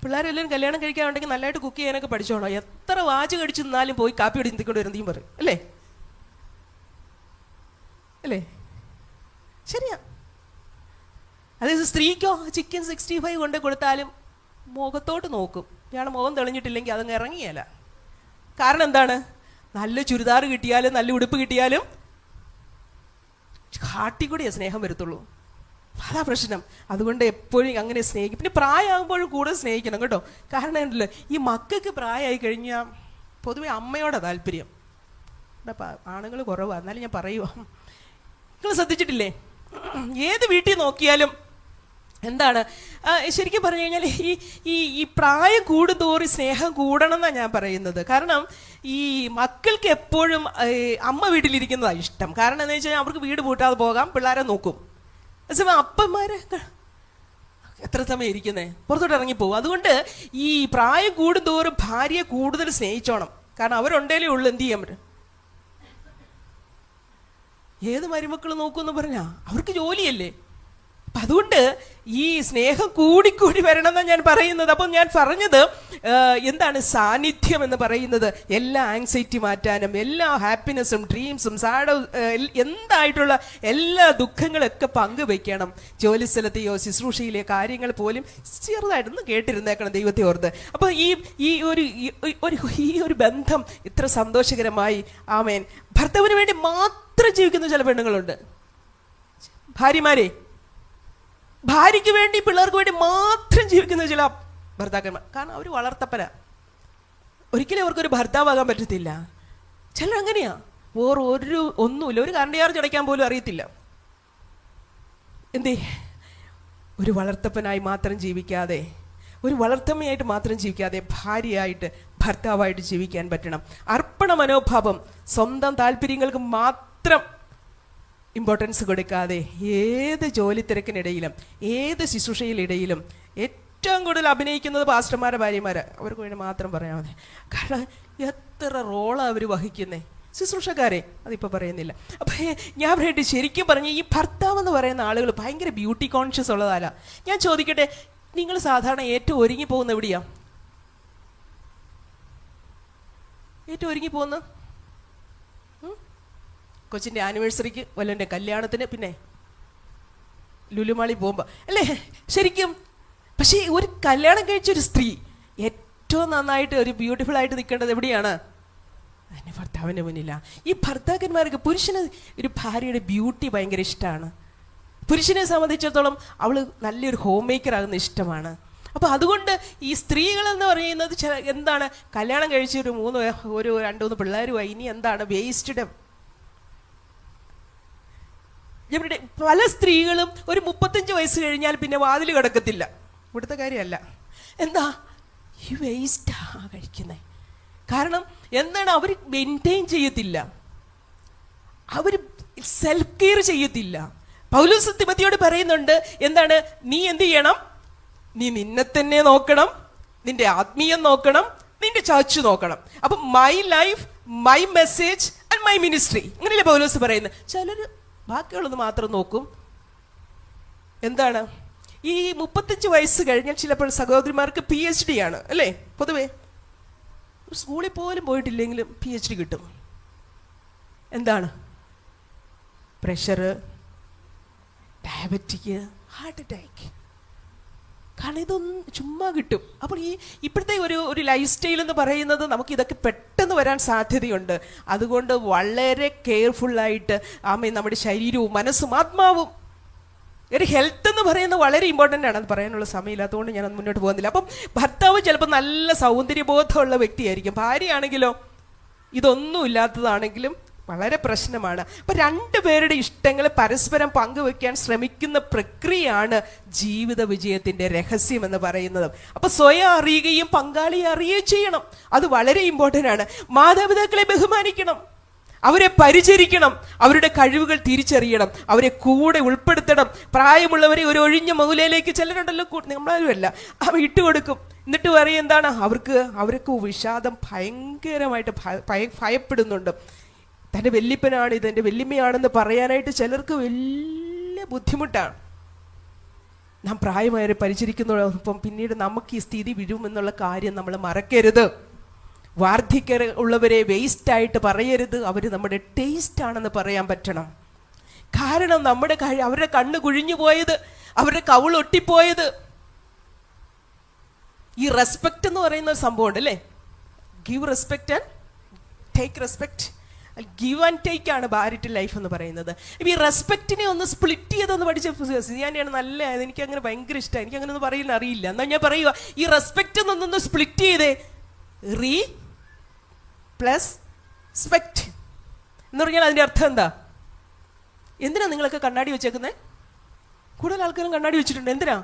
പിള്ളേരെല്ലാവരും കല്യാണം കഴിക്കാനുണ്ടെങ്കിൽ നല്ലതായിട്ട് കുക്ക് ചെയ്യാനൊക്കെ പഠിച്ചോണോ. എത്ര വാച്ച് കടിച്ചു നിന്നാലും പോയി കാപ്പി അടി നിന്തിക്കൊണ്ട് വരുന്നതും പറയും അല്ലേ? ശരിയാ. അതായത് സ്ത്രീക്കോ ചിക്കൻ 65 കൊണ്ട് കൊടുത്താലും മുഖത്തോട്ട് നോക്കും. ഇയാളുടെ മുഖം തെളിഞ്ഞിട്ടില്ലെങ്കിൽ അതങ്ങ് ഇറങ്ങിയല്ല. കാരണം എന്താണ്? നല്ല ചുരിദാർ കിട്ടിയാലും നല്ല ഉടുപ്പ് കിട്ടിയാലും ഹാട്ടിക്കൂടിയേ സ്നേഹം വരത്തുള്ളൂ. അതാ പ്രശ്നം. അതുകൊണ്ട് എപ്പോഴും അങ്ങനെ സ്നേഹിക്കും. പിന്നെ പ്രായമാകുമ്പോഴും കൂടുതൽ സ്നേഹിക്കണം കേട്ടോ. കാരണം ഉണ്ടല്ലോ, ഈ മക്കൾക്ക് പ്രായമായി കഴിഞ്ഞാൽ പൊതുവെ അമ്മയോടാ താല്പര്യം. ആണുങ്ങൾ കുറവാണ്. എന്നാലും ഞാൻ പറയുക, നിങ്ങൾ ശ്രദ്ധിച്ചിട്ടില്ലേ? ഏത് വീട്ടിൽ നോക്കിയാലും എന്താണ് ശരിക്കും പറഞ്ഞു കഴിഞ്ഞാൽ ഈ പ്രായം കൂടുന്തോറും സ്നേഹം കൂടണം എന്നാണ് ഞാൻ പറയുന്നത്. കാരണം ഈ മക്കൾക്ക് എപ്പോഴും അമ്മ വീട്ടിലിരിക്കുന്നതാണ് ഇഷ്ടം. കാരണം എന്താ വെച്ചാൽ അവർക്ക് വീട് പൂട്ടാതെ പോകാം, പിള്ളേരെ നോക്കും. അപ്പന്മാരെ എത്ര സമയം ഇരിക്കുന്നേ, പുറത്തോട്ട് ഇറങ്ങിപ്പോവും. അതുകൊണ്ട് ഈ പ്രായം കൂടുന്തോറും ഭാര്യയെ കൂടുതൽ സ്നേഹിച്ചോണം. കാരണം അവരുണ്ടേലേ ഉള്ളൂ എന്ത് ചെയ്യാൻ പറ്റും. ഏത് മരുമക്കൾ നോക്കുമെന്ന് പറഞ്ഞാ അവർക്ക് ജോലിയല്ലേ. അപ്പം അതുകൊണ്ട് ഈ സ്നേഹം കൂടിക്കൂടി വരണം എന്നാണ് ഞാൻ പറയുന്നത്. അപ്പം ഞാൻ പറഞ്ഞത് എന്താണ് സാന്നിധ്യം എന്ന് പറയുന്നത്? എല്ലാ ആങ്സൈറ്റി മാറ്റാനും എല്ലാ ഹാപ്പിനെസ്സും ഡ്രീംസും സാഡോ എന്തായിട്ടുള്ള എല്ലാ ദുഃഖങ്ങളൊക്കെ പങ്കുവയ്ക്കണം. ജോലിസ്ഥലത്തെയോ ശുശ്രൂഷയിലെ കാര്യങ്ങൾ പോലും ചെറുതായിട്ടൊന്ന് കേട്ടിരുന്നേക്കണം ദൈവത്തെ ഓർത്ത്. അപ്പോൾ ഈ ഒരു ബന്ധം ഇത്ര സന്തോഷകരമായി. ആമേൻ. ഭർത്താവിന് വേണ്ടി മാത്രം ജീവിക്കുന്ന ചില പെണ്ണുങ്ങളുണ്ട്. ഭാര്യയ്ക്ക് വേണ്ടി പിള്ളേർക്ക് വേണ്ടി മാത്രം ജീവിക്കുന്ന ചില ഭർത്താക്കന്മാർ. കാരണം അവർ വളർത്തപ്പന, ഒരിക്കലും അവർക്കൊരു ഭർത്താവാകാൻ പറ്റത്തില്ല. ചിലർ അങ്ങനെയാ. ഒന്നുമില്ല, ഒരു കറണ്ട് ചാർജ് അടയ്ക്കാൻ പോലും അറിയത്തില്ല. എന്തേ? ഒരു വളർത്തപ്പനായി മാത്രം ജീവിക്കാതെ, ഒരു വളർത്തമ്മയായിട്ട് മാത്രം ജീവിക്കാതെ ഭാര്യയായിട്ട് ഭർത്താവായിട്ട് ജീവിക്കാൻ പറ്റണം. അർപ്പണ മനോഭാവം, സ്വന്തം താല്പര്യങ്ങൾക്ക് മാത്രം ഇമ്പോർട്ടൻസ് കൊടുക്കാതെ ഏത് ജോലി തിരക്കിനിടയിലും ഏത് ശുശ്രൂഷയിലിടയിലും ഏറ്റവും കൂടുതൽ അഭിനയിക്കുന്നത് പാസ്റ്റർമാരുടെ ഭാര്യമാർ. അവർക്ക് വേണ്ടി മാത്രം പറയാൻ മതി. കാരണം എത്ര റോളാണ് അവർ വഹിക്കുന്നേ, ശുശ്രൂഷക്കാരെ, അതിപ്പോൾ പറയുന്നില്ല. അപ്പം ഞാൻ പറയട്ടെ, ശരിക്കും പറഞ്ഞ ഈ ഭർത്താവ് എന്ന് പറയുന്ന ആളുകൾ ഭയങ്കര ബ്യൂട്ടി കോൺഷ്യസ് ഉള്ളതാല. ഞാൻ ചോദിക്കട്ടെ, നിങ്ങൾ സാധാരണ ഏറ്റവും ഒരുങ്ങി പോകുന്ന എവിടെയാ? ഏറ്റവും ഒരുങ്ങി പോകുന്ന കൊച്ചിൻ്റെ ആനിവേഴ്സറിക്ക്, വല്ലവൻ്റെ കല്യാണത്തിന്, പിന്നെ ലുലുമാളി പോകുമ്പോൾ അല്ലേ ശരിക്കും. പക്ഷേ ഒരു കല്യാണം കഴിച്ചൊരു സ്ത്രീ ഏറ്റവും നന്നായിട്ട് ഒരു ബ്യൂട്ടിഫുൾ ആയിട്ട് നിൽക്കേണ്ടത് എവിടെയാണ്? അതിന് ഭർത്താവിൻ്റെ മുന്നിലാണ്. ഈ ഭർത്താക്കന്മാർക്ക്, പുരുഷന് ഒരു ഭാര്യയുടെ ബ്യൂട്ടി ഭയങ്കര ഇഷ്ടമാണ്. പുരുഷനെ സംബന്ധിച്ചിടത്തോളം അവൾ നല്ലൊരു ഹോം മേക്കർ ആകുന്ന ഇഷ്ടമാണ്. അപ്പോൾ അതുകൊണ്ട് ഈ സ്ത്രീകളെന്ന് പറയുന്നത് എന്താണ്, കല്യാണം കഴിച്ച് ഒരു 2-3 പിള്ളേരുമായി, ഇനി എന്താണ് വേസ്റ്റഡ്. ഇവിടെ പല സ്ത്രീകളും ഒരു 35 വയസ്സ് കഴിഞ്ഞാൽ പിന്നെ വാതിൽ കിടക്കത്തില്ല. ഇവിടുത്തെ കാര്യമല്ല. എന്താ ഈ വേസ്റ്റാ കഴിക്കുന്നത്? കാരണം എന്താണ്, അവർ മെയിൻറ്റെയിൻ ചെയ്യത്തില്ല, അവർ സെൽഫ് കെയർ ചെയ്യത്തില്ല. പൗലോസ് തിമോത്തിയോട് പറയുന്നുണ്ട്, എന്താണ്, നീ എന്ത് ചെയ്യണം? നീ നിന്നെ തന്നെ നോക്കണം, നിന്റെ ആത്മീയം നോക്കണം, നിന്റെ ചർച്ച് നോക്കണം. അപ്പം my life, my message and my ministry, അങ്ങനെയല്ലേ പൗലോസ് പറയുന്നത്. ചിലർ ബാക്കിയുള്ളത് മാത്രം നോക്കും. എന്താണ്, ഈ 35 വയസ്സ് കഴിഞ്ഞാൽ ചിലപ്പോൾ സഹോദരിമാർക്ക് PhD ആണ് അല്ലേ? പൊതുവേ സ്കൂളിൽ പോലും പോയിട്ടില്ലെങ്കിലും PhD കിട്ടും. എന്താണ്, പ്രഷർ, ഡയബറ്റിക്, ഹാർട്ട് അറ്റാക്ക്, കാരണം ഇതൊന്നും ചുമ്മാ കിട്ടും. അപ്പോൾ ഇപ്പോഴത്തെ ഒരു ലൈഫ് സ്റ്റൈൽ എന്ന് പറയുന്നത് നമുക്ക് ഇതൊക്കെ പെട്ടെന്ന് വരാൻ സാധ്യതയുണ്ട്. അതുകൊണ്ട് വളരെ കെയർഫുള്ളായിട്ട് നമ്മുടെ ശരീരവും മനസ്സും ആത്മാവും, ഒരു ഹെൽത്ത് എന്ന് പറയുന്നത് വളരെ ഇമ്പോർട്ടൻ്റ് ആണ്. അത് പറയാനുള്ള സമയമില്ലാത്തതുകൊണ്ട് ഞാനത് മുന്നോട്ട് പോകുന്നില്ല. അപ്പം ഭർത്താവ് ചിലപ്പോൾ നല്ല സൗന്ദര്യബോധമുള്ള വ്യക്തിയായിരിക്കും, ഭാര്യയാണെങ്കിലോ ഇതൊന്നും ഇല്ലാത്തതാണെങ്കിലും വളരെ പ്രശ്നമാണ്. അപ്പം 2 പേരുടെ ഇഷ്ടങ്ങൾ പരസ്പരം പങ്കുവെക്കാൻ ശ്രമിക്കുന്ന പ്രക്രിയയാണ് ജീവിത വിജയത്തിൻ്റെ രഹസ്യം എന്ന് പറയുന്നത്. അപ്പം സ്വയം അറിയുകയും പങ്കാളിയെ അറിയുകയും ചെയ്യണം. അത് വളരെ ഇമ്പോർട്ടൻ്റ് ആണ്. മാതാപിതാക്കളെ ബഹുമാനിക്കണം, അവരെ പരിചരിക്കണം, അവരുടെ കഴിവുകൾ തിരിച്ചറിയണം, അവരെ കൂടെ ഉൾപ്പെടുത്തണം. പ്രായമുള്ളവരെ ഒരു ഒഴിഞ്ഞ മൂലയിലേക്ക് ചിലരുണ്ടല്ലോ, നമ്മളാരുമല്ല, അവ ഇട്ടുകൊടുക്കും. എന്നിട്ട് പറയും എന്താണ്, അവർക്ക് വിഷാദം ഭയങ്കരമായിട്ട് ഭയപ്പെടുന്നുണ്ട്. തൻ്റെ വല്യപ്പനാണ് ഇത്, എൻ്റെ വല്യമ്മയാണെന്ന് പറയാനായിട്ട് ചിലർക്ക് വലിയ ബുദ്ധിമുട്ടാണ്. നാം പ്രായമായവരെ പരിചരിക്കുന്നതോടൊപ്പം പിന്നീട് നമുക്ക് ഈ സ്ഥിതി വീഴുമെന്നുള്ള കാര്യം നമ്മൾ മറക്കരുത്. വാർദ്ധക്യമുള്ളവരെ വേസ്റ്റായിട്ട് പറയരുത്. അവർ നമ്മുടെ ടേസ്റ്റ് ആണെന്ന് പറയാൻ പറ്റണം. കാരണം അവരുടെ കണ്ണ് കുഴിഞ്ഞു പോയത്, അവരുടെ കവിളൊട്ടിപ്പോയത്, ഈ റെസ്പെക്റ്റ് എന്ന് പറയുന്ന ഒരു സംഭവം ഉണ്ട് അല്ലേ? Give respect and take respect, give and take ആണ് മാരിറ്റൽ ലൈഫ് എന്ന് പറയുന്നത്. ഈ റെസ്പെക്റ്റിനെ ഒന്ന് സ്പ്ലിറ്റ് ചെയ്തൊന്ന് പഠിച്ച ഞാനാണ് നല്ല, എനിക്ക് അങ്ങനെ ഭയങ്കര ഇഷ്ടമാണ്. എനിക്ക് അങ്ങനെ ഒന്നും പറയുന്ന അറിയില്ല. എന്നാൽ ഞാൻ പറയുക, ഈ റെസ്പെക്റ്റ് എന്നൊന്ന് സ്പ്ലിറ്റ് ചെയ്തേ, റീ പ്ലസ് സ്പെക്റ്റ് എന്ന് പറഞ്ഞാൽ അതിൻ്റെ അർത്ഥം എന്താ? എന്തിനാ നിങ്ങളൊക്കെ കണ്ണാടി വെച്ചേക്കുന്നത്? കൂടുതൽ ആൾക്കാരും കണ്ണാടി വെച്ചിട്ടുണ്ട്. എന്തിനാ?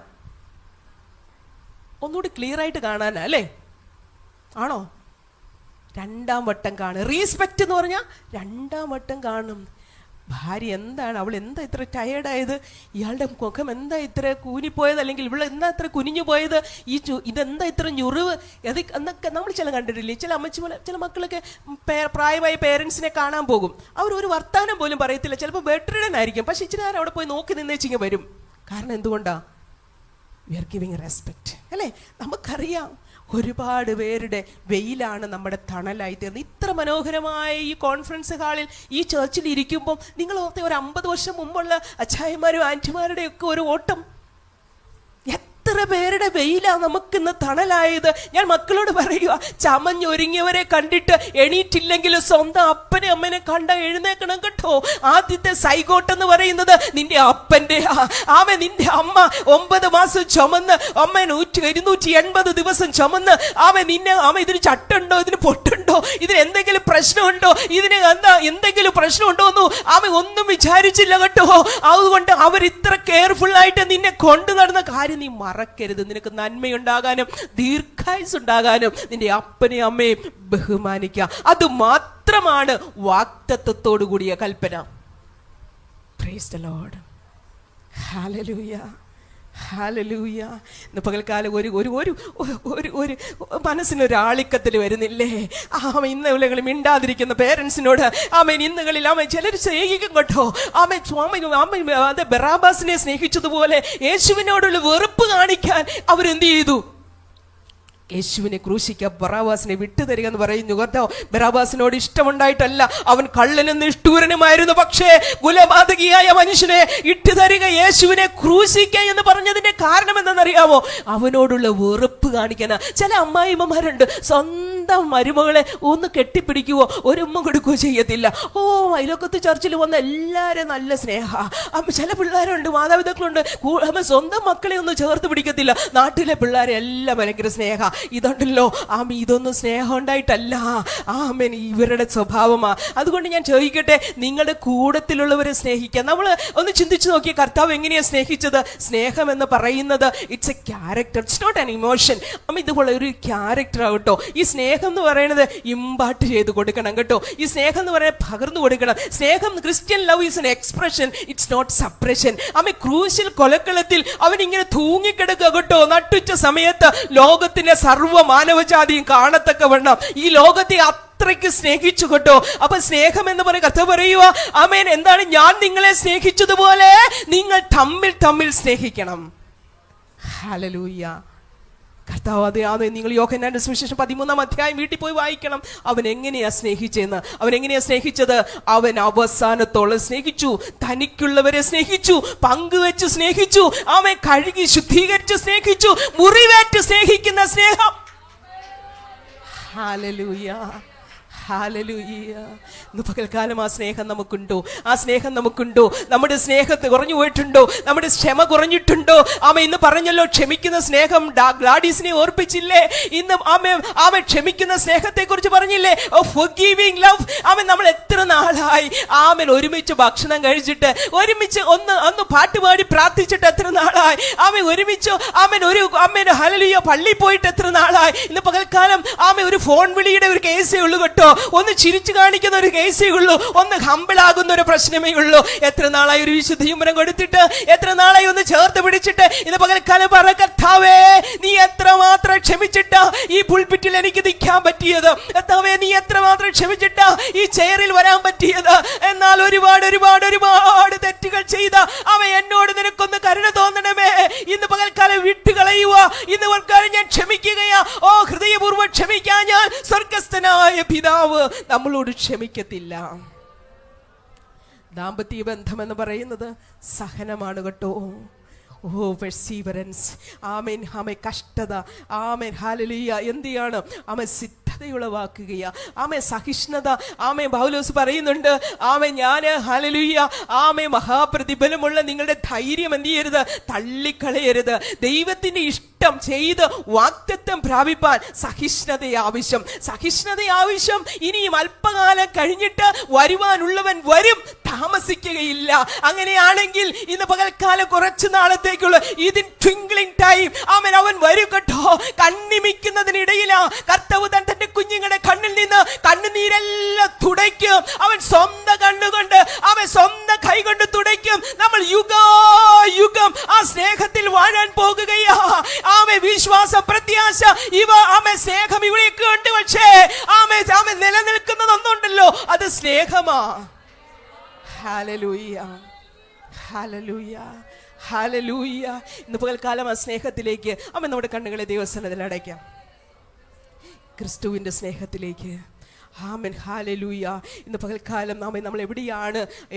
ഒന്നുകൂടി ക്ലിയർ ആയിട്ട് കാണാനാ അല്ലേ? ആണോ? 2ാം വട്ടം കാണും. റീസ്പെക്റ്റ് എന്ന് പറഞ്ഞാൽ 2ാം വട്ടം കാണും. ഭാര്യ എന്താണ്, അവൾ എന്താ ഇത്ര ടയേർഡായത്, ഇയാളുടെ മുഖം എന്താ ഇത്ര കൂനിപ്പോയത്, അല്ലെങ്കിൽ ഇവൾ എന്താ ഇത്ര കുനിഞ്ഞു പോയത്, ഇതെന്താ ഇത്ര ഞുറിവ്, എന്നൊക്കെ നമ്മൾ ചില കണ്ടിട്ടില്ലേ? ചില അമ്മച്ചിമാർ, ചില മക്കളൊക്കെ പ്രായമായ പേരൻസിനെ കാണാൻ പോകും, അവരൊരു വർത്താനം പോലും പറയത്തില്ല. ചിലപ്പോൾ ബെറ്ററിനായിരിക്കും, പക്ഷെ ഇച്ചിരി നേരം അവിടെ പോയി നോക്കി നിന്നേച്ചിങ്ങ് വരും. കാരണം എന്തുകൊണ്ടാ? വി ആർ ഗിവിങ് റെസ്പെക്റ്റ് അല്ലേ? നമുക്കറിയാം ഒരുപാട് പേരുടെ വെയിലാണ് നമ്മുടെ തണലായി തീർന്നത്. ഇത്ര മനോഹരമായ ഈ കോൺഫറൻസ് ഹാളിൽ, ഈ ചർച്ചിൽ ഇരിക്കുമ്പോൾ നിങ്ങൾ ഓർത്തെ ഒരു 50 വർഷം മുമ്പുള്ള അച്ചായന്മാരും ആൻറ്റിമാരുടെ ഒക്കെ ഒരു ഓട്ടം, എത്ര പേരുടെ വെയിലാ നമുക്കിന്ന് തണലായത്. ഞാൻ മക്കളോട് പറയുക, ചമഞ്ഞൊരുങ്ങിയവരെ കണ്ടിട്ട് എണീറ്റില്ലെങ്കിലും സ്വന്തം അപ്പനെ അമ്മനെ കണ്ട എഴുന്നേക്കണം കേട്ടോ. ആദ്യത്തെ സൈഗോട്ട് പറയുന്നത് നിന്റെ അപ്പന്റെ, നിന്റെ അമ്മ 9 മാസം ചുമന്ന്, അമ്മ 280 ദിവസം ചുമന്ന്, ഇതിന് ചട്ടുണ്ടോ, ഇതിന് പൊട്ടുണ്ടോ, ഇതിന് എന്തെങ്കിലും പ്രശ്നമുണ്ടോ, ഇതിന് എന്തെങ്കിലും പ്രശ്നമുണ്ടോ എന്ന് ഒന്നും വിചാരിച്ചില്ല കേട്ടോ. അതുകൊണ്ട് അവർ ഇത്ര കെയർഫുൾ ആയിട്ട് നിന്നെ കൊണ്ടു നടന്ന കാര്യം നീ മറക്കരുത്. നിനക്ക് നന്മയുണ്ടാകാനും ദീർഘായുസ് ഉണ്ടാകാനും നിന്റെ അപ്പനെയും അമ്മയും ബഹുമാനിക്കുക. അത് മാത്രമാണ് വാഗ്ദത്തത്തോടു കൂടിയ കൽപ്പന. Praise the Lord. Hallelujah, hallelujah. ഇന്ന് പകൽക്കാലം ഒരു ഒരു ഒരു ഒരു ഒരു മനസ്സിനൊരാളിക്കത്തിൽ വരുന്നില്ലേ? ആമേൻ. ഇന്നുകളിൽ മിണ്ടാതിരിക്കുന്ന പേരൻസിനോട് ആമേൻ ഇന്നുകളിൽ ആമേൻ ചിലർ സ്നേഹിക്കും കേട്ടോ. ആമേൻ ആമേൻ അത് ബറാബാസിനെ സ്നേഹിച്ചതുപോലെ യേശുവിനോടുള്ള വെറുപ്പ് കാണിക്കാൻ അവരെന്ത് ചെയ്തു? യേശുവിനെ ക്രൂശിക്കുക, ബറാബാസിനെ വിട്ടുതരിക എന്ന് പറയുന്നു കേട്ടോ. ബറാബാസിനോട് ഇഷ്ടമുണ്ടായിട്ടല്ല, അവൻ കള്ളനും നിഷ്ഠൂരനുമായിരുന്നു. പക്ഷേ കുലപാതകിയായ മനുഷ്യനെ ഇട്ടുതരിക, യേശുവിനെ ക്രൂശിക്കുക എന്ന് പറഞ്ഞതിന്റെ കാരണം എന്തെന്നറിയാമോ? അവനോടുള്ള വെറുപ്പ് കാണിക്കാനാ. ചില അമ്മായിമ്മമാരുണ്ട്, സ്വന്തം മരുമകളെ ഒന്ന് കെട്ടിപ്പിടിക്കുവോ ഒരു ഉമ്മ കൊടുക്കുകയോ ചെയ്യത്തില്ല. അയലോക്കത്ത് ചർച്ചിൽ വന്ന എല്ലാവരും നല്ല സ്നേഹ. ചില പിള്ളേരുണ്ട്, മാതാപിതാക്കളുണ്ട്, സ്വന്തം മക്കളെ ഒന്ന് ചേർത്ത് പിടിക്കത്തില്ല. നാട്ടിലെ പിള്ളേരെ എല്ലാം ഭയങ്കര സ്നേഹ. ഇതുണ്ടല്ലോ ഇതൊന്നും സ്നേഹം ഉണ്ടായിട്ടല്ല, ആമേൻ, ഇവരുടെ സ്വഭാവമാ. അതുകൊണ്ട് ഞാൻ ചോദിക്കട്ടെ, നിങ്ങളുടെ കൂട്ടത്തിലുള്ളവരെ സ്നേഹിക്കാൻ നമ്മൾ ഒന്ന് ചിന്തിച്ചു നോക്കിയ കർത്താവ് എങ്ങനെയാ സ്നേഹിച്ചത്? സ്നേഹം എന്ന് പറയുന്നത് it's a character, it's not an emotion. ഇതുപോലെ ഒരു ക്യാരക്ടർ ആകട്ടോ. ഈ സ്നേഹം എന്ന് പറയുന്നത് ഇമ്പാർട്ട് ചെയ്ത് കൊടുക്കണം കേട്ടോ. ഈ സ്നേഹം എന്ന് പറയുന്നത് പകർന്നു കൊടുക്കണം. സ്നേഹം, Christian love is an expression, it's not suppression. ക്രൂശിൽ കൊലക്കളത്തിൽ അവൻ ഇങ്ങനെ തൂങ്ങിക്കിടക്കുക കേട്ടോ. നട്ടുച്ച സമയത്ത് ലോകത്തിന്റെ സർവ്വ മാനവജാതിയും കാണത്തക്കവണ്ണം ഈ ലോകത്തെ അത്രയ്ക്ക് സ്നേഹിച്ചു കേട്ടോ. അപ്പൊ സ്നേഹം എന്ന് പറയും, കഥ പറയുക ആമേൻ. എന്താണ്? ഞാൻ നിങ്ങളെ സ്നേഹിച്ചതുപോലെ നിങ്ങൾ തമ്മിൽ തമ്മിൽ സ്നേഹിക്കണം. ഹല്ലേലൂയ. കർത്താവ് അതെയാണ്. നിങ്ങൾ യോഹന്നാന്റെ സുവിശേഷം 13-ാം അധ്യായം വീട്ടിൽ പോയി വായിക്കണം. അവൻ എങ്ങനെയാ സ്നേഹിച്ചെന്ന്. അവൻ എങ്ങനെയാ സ്നേഹിച്ചത്? അവൻ അവസാനത്തോളം സ്നേഹിച്ചു, തനിക്കുള്ളവരെ സ്നേഹിച്ചു, പങ്കുവെച്ച് സ്നേഹിച്ചു, അവൻ കഴുകി ശുദ്ധീകരിച്ച് സ്നേഹിച്ചു, മുറിവേറ്റ് സ്നേഹിക്കുന്ന സ്നേഹം. Hallelujah, hallelujah. ഇന്ന് പകൽക്കാലം ആ സ്നേഹം നമുക്കുണ്ടോ? ആ സ്നേഹം നമുക്കുണ്ടോ? നമ്മുടെ സ്നേഹത്തെ കുറഞ്ഞു പോയിട്ടുണ്ടോ? നമ്മുടെ ക്ഷമ കുറഞ്ഞിട്ടുണ്ടോ? ഇന്ന് പറഞ്ഞല്ലോ, ക്ഷമിക്കുന്ന സ്നേഹം. ഗ്ലാഡീസിനെ ഓർപ്പിച്ചില്ലേ? ഇന്ന് ക്ഷമിക്കുന്ന സ്നേഹത്തെ കുറിച്ച് പറഞ്ഞില്ലേ? Forgiving love. നമ്മൾ എത്ര നാളായി ഒരുമിച്ച് ഭക്ഷണം കഴിച്ചിട്ട്, ഒരുമിച്ച് ഒന്ന് പാട്ടുപാടി പ്രാർത്ഥിച്ചിട്ട് എത്ര നാളായി? ഒരുമിച്ച് ഒരു ഹല്ലേലൂയ പള്ളി പോയിട്ട് എത്ര നാളായി? ഇന്ന് പകൽക്കാലം ഒരു ഫോൺ വിളിയുടെ ഒരു കേസേ ഉള്ളൂ കേട്ടോ. ഒന്ന് ചിരിച്ചു കാണിക്കുന്ന ഒരു കേസേ ഉള്ളൂ, ഒന്ന് ഹമ്പിളാകുന്ന ഒരു പ്രശ്നമേ ഉള്ളൂ. എത്ര നാളായി ഒരു വിശുദ്ധ ചുംബനം കൊടുത്തിട്ട്, എത്ര നാളായി ഒന്ന് ചേർത്ത് പിടിച്ചിട്ട്. ഇന്ന് പകൽക്കാലം പറ, കർത്താവേ, നീ എത്രമാത്രം ക്ഷമിച്ചിട്ടാ ഈ പുൾപിറ്റിൽ എനിക്ക് നിൽക്കാൻ പറ്റിയത്? കർത്താവേ, നീ എത്രമാത്രം ക്ഷമിച്ചിട്ടാ ഈ ചെയറിൽ വരാൻ പറ്റിയത്? എന്നാൽ ഒരുപാട് ഒരുപാട് ഒരുപാട് തെറ്റുകൾ ചെയ്ത എന്നോട് നിനക്കൊന്ന് കരുണ തോന്നണമേ. ഇന്ന് പകൽക്കാലം വിട്ടുകളയുക. ഇന്ന് പകൽക്കാലം ഞാൻ ക്ഷമിക്കുകയാ. ഹൃദയപൂർവ്വം ക്ഷമിക്കാൻ ഞാൻ സ്വർഗസ്ഥനായ പിതാവ് നമ്മളോട് ക്ഷമിക്കത്തില്ല. ദാമ്പത്യ ബന്ധം എന്ന് പറയുന്നത് സഹനമാണ് കേട്ടോ. പെർസീവറൻസ്. ആമേൻ. കഷ്ടത. ആമേൻ. ഹല്ലേലൂയ. എന്തിയാണ്? സിദ്ധതയുളവാക്കുകയാ. സഹിഷ്ണുത. പൗലോസ് പറയുന്നുണ്ട്, ഞാൻ ഹല്ലേലൂയ മഹാപ്രതിഫലമുള്ള നിങ്ങളുടെ ധൈര്യം എന്ത് ചെയ്യരുത്? തള്ളിക്കളയരുത്. ദൈവത്തിന്റെ ഇഷ്ടം ചെയ്ത് വാഗ്ദത്തം പ്രാപിപ്പാൻ സഹിഷ്ണുത ആവശ്യം. സഹിഷ്ണുത ആവശ്യം. ഇനിയും അല്പകാലം കഴിഞ്ഞിട്ട് വരുവാനുള്ളവൻ വരും, താമസിക്കുകയില്ല. അങ്ങനെയാണെങ്കിൽ ഇന്ന് പകൽക്കാലം കുറച്ചു നാളത്തേക്കുള്ള ഇതിൻ ട്വിങ്ക്ലിംഗ് ടൈം അവൻ വരും കേട്ടോ. കണ്ണിമിക്കുന്നതിനിടയിലാ കർത്താവ് തന്റെ കുഞ്ഞുങ്ങളുടെ കണ്ണിൽ നിന്ന് കണ്ണുനീരെല്ലാം തുടയ്ക്കും. അവൻ സ്വന്തം കണ്ണുകൊണ്ട്, സ്വന്തം കൈ കൊണ്ട് തുടയ്ക്കും. നമ്മൾ യുഗം ആ സ്നേഹത്തിൽ വാഴാൻ പോകുകയാ. വിശ്വാസ, പ്രത്യാശ, സ്നേഹം ഇവിടെയൊക്കെ ഉണ്ട്. പക്ഷേ നിലനിൽക്കുന്നതൊന്നുണ്ടല്ലോ, അത് സ്നേഹമാ. Hallelujah, hallelujah, hallelujah. ഇന്ന് പകൽക്കാലം ആ സ്നേഹത്തിലേക്ക് നമ്മുടെ കണ്ണുകളെ ദൈവസന്നിധിയിൽ അടയ്ക്കാം. ക്രിസ്തുവിന്റെ സ്നേഹത്തിലേക്ക്. ആമേൻ. ഹല്ലേലൂയ. ഇന്ന് പകൽക്കാലം നമ്മൾ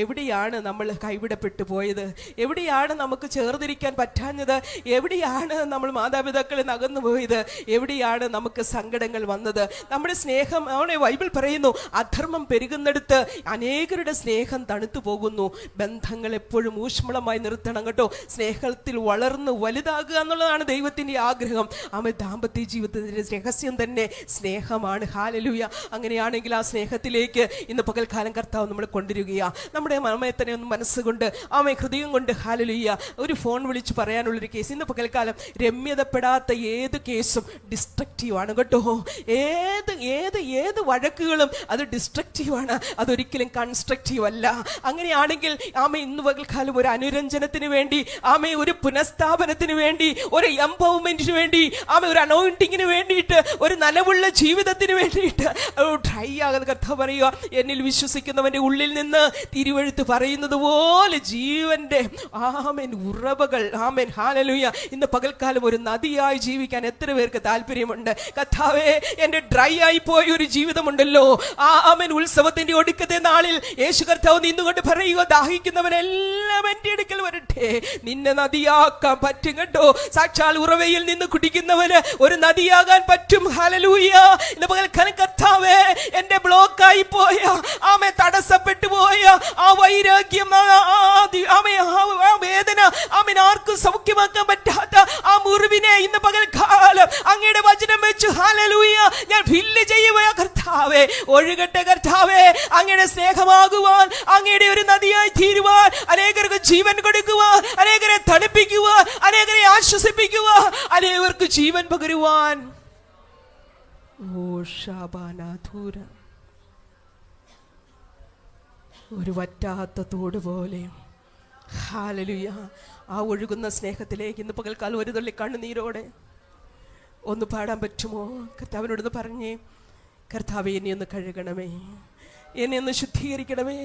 എവിടെയാണ് നമ്മൾ കൈവിടപ്പെട്ടു പോയത്? എവിടെയാണ് നമുക്ക് ചേർന്നിരിക്കാൻ പറ്റാഞ്ഞത്? എവിടെയാണ് നമ്മൾ മാതാപിതാക്കളെ നകന്നു പോയത്? എവിടെയാണ് നമുക്ക് സങ്കടങ്ങൾ വന്നത്? നമ്മുടെ സ്നേഹം, ബൈബിൾ പറയുന്നു, അധർമ്മം പെരുകുന്നിടത്ത് അനേകരുടെ സ്നേഹം തണുത്തു പോകുന്നു. ബന്ധങ്ങൾ എപ്പോഴും ഊഷ്മളമായി നിർത്തണം കേട്ടോ. സ്നേഹത്തിൽ വളർന്ന് വലുതാകുക എന്നുള്ളതാണ് ദൈവത്തിന്റെ ആഗ്രഹം. ദാമ്പത്യ ജീവിതത്തിന്റെ രഹസ്യം തന്നെ സ്നേഹമാണ്. ഹല്ലേലൂയ. അങ്ങനെയാണ് അങ്ങനെയാണെങ്കിൽ ആ സ്നേഹത്തിലേക്ക് ഇന്ന് പകൽക്കാലം കർത്താവ് നമ്മൾ കൊണ്ടുവരികയാ. നമ്മുടെ അമ്മയെ തന്നെ ഒന്ന് മനസ്സുകൊണ്ട് ഹൃദയം കൊണ്ട് ഹല്ലേലൂയ ഒരു ഫോൺ വിളിച്ച് പറയാനുള്ളൊരു കേസ്. ഇന്ന് പകൽക്കാലം രമ്യതപ്പെടാത്ത ഏത് കേസും ഡിസ്ട്രക്റ്റീവാണ് കേട്ടോ. ഏത് വഴക്കുകളും അത് ഡിസ്ട്രക്റ്റീവാണ്, അതൊരിക്കലും കൺസ്ട്രക്റ്റീവ് അല്ല. അങ്ങനെയാണെങ്കിൽ ഇന്ന് പകൽക്കാലം ഒരു അനുരഞ്ജനത്തിന് വേണ്ടി, ഒരു പുനഃസ്ഥാപനത്തിന് വേണ്ടി, ഒരു എംപവർമെന്റിന് വേണ്ടി, ഒരു അനോയിന്റിങ്ങിന് വേണ്ടിയിട്ട്, ഒരു നനവുള്ള ജീവിതത്തിന് വേണ്ടിയിട്ട് ട്രൈ ആകാതെ കർത്താവ് പറയുക, എന്നിൽ വിശ്വസിക്കുന്നവന്റെ ഉള്ളിൽ നിന്ന് തിരുവെഴുത്ത് പറയുന്നത് പോലെ ജീവന്റെ ഉറവകൾ ഹല്ലേലൂയ ഇന്ന് പകൽക്കാലം ഒരു നദിയായി ജീവിക്കാൻ എത്ര പേർക്ക് താല്പര്യമുണ്ട്? കർത്താവേ, എന്റെ ഡ്രൈ ആയി പോയ ഒരു ജീവിതമുണ്ടല്ലോ. ഉത്സവത്തിന്റെ ഒടുക്കത്തെ നാളിൽ യേശു കർത്താവ് നിന്നുകൊണ്ട് പറയുക, ദാഹിക്കുന്നവനെല്ലാം എന്റെ അടുക്കൽ വരട്ടെ, നിന്നെ നദിയാക്കാൻ പറ്റും കേട്ടോ. സാക്ഷാൽ ഉറവയിൽ നിന്ന് കുടിക്കുന്നവന് ഒരു നദിയാകാൻ പറ്റും. ഹല്ലേലൂയ ഇന്ന് പകൽക്കാലം കർത്താവേ, എന്റെ ബ്ലോക്കായി പോയ തടസ്സപ്പെട്ടു പോയ ആ വൈരാഗ്യം, ആ വേദന, ആർക്കും സൗഖ്യമാക്കാൻ പറ്റാത്ത ആ മുറിവിനെ ഇന്ന് പകൽക്കാലം അങ്ങയുടെ വചനം വെച്ച് ഹല്ലേലൂയ ഞാൻ ഫില്ല് ചെയ്യുകയാ കർത്താവേ. ഒഴുകട്ടെ കർത്താവേ, അങ്ങയുടെ സ്നേഹമാകുവാൻ, അങ്ങയുടെ ഒരു നദിയായി തീരുവാൻ, അനേകർക്ക് ജീവൻ കൊടുക്കുവാൻ, അനേകരെ തണുപ്പിക്കുവാൻ, അനേകരെ ആശ്വസിപ്പിക്കുവാൻ, അനേകർക്ക് ജീവൻ പകരുവാൻ. ഒരു വറ്റാത്ത തോട് പോലെ ഹല്ലേലൂയ ആ ഒഴുകുന്ന സ്നേഹത്തിലേക്ക് ഇന്ന് പകൽക്കാലം ഒരു തുള്ളി കണ്ണുനീരോടെ ഒന്ന് പാടാൻ പറ്റുമോ? കർത്താവിനോടൊന്ന് പറഞ്ഞേ, കർത്താവേ എന്നെ ഒന്ന് കഴുകണമേ, എന്നെ ഒന്ന് ശുദ്ധീകരിക്കണമേ.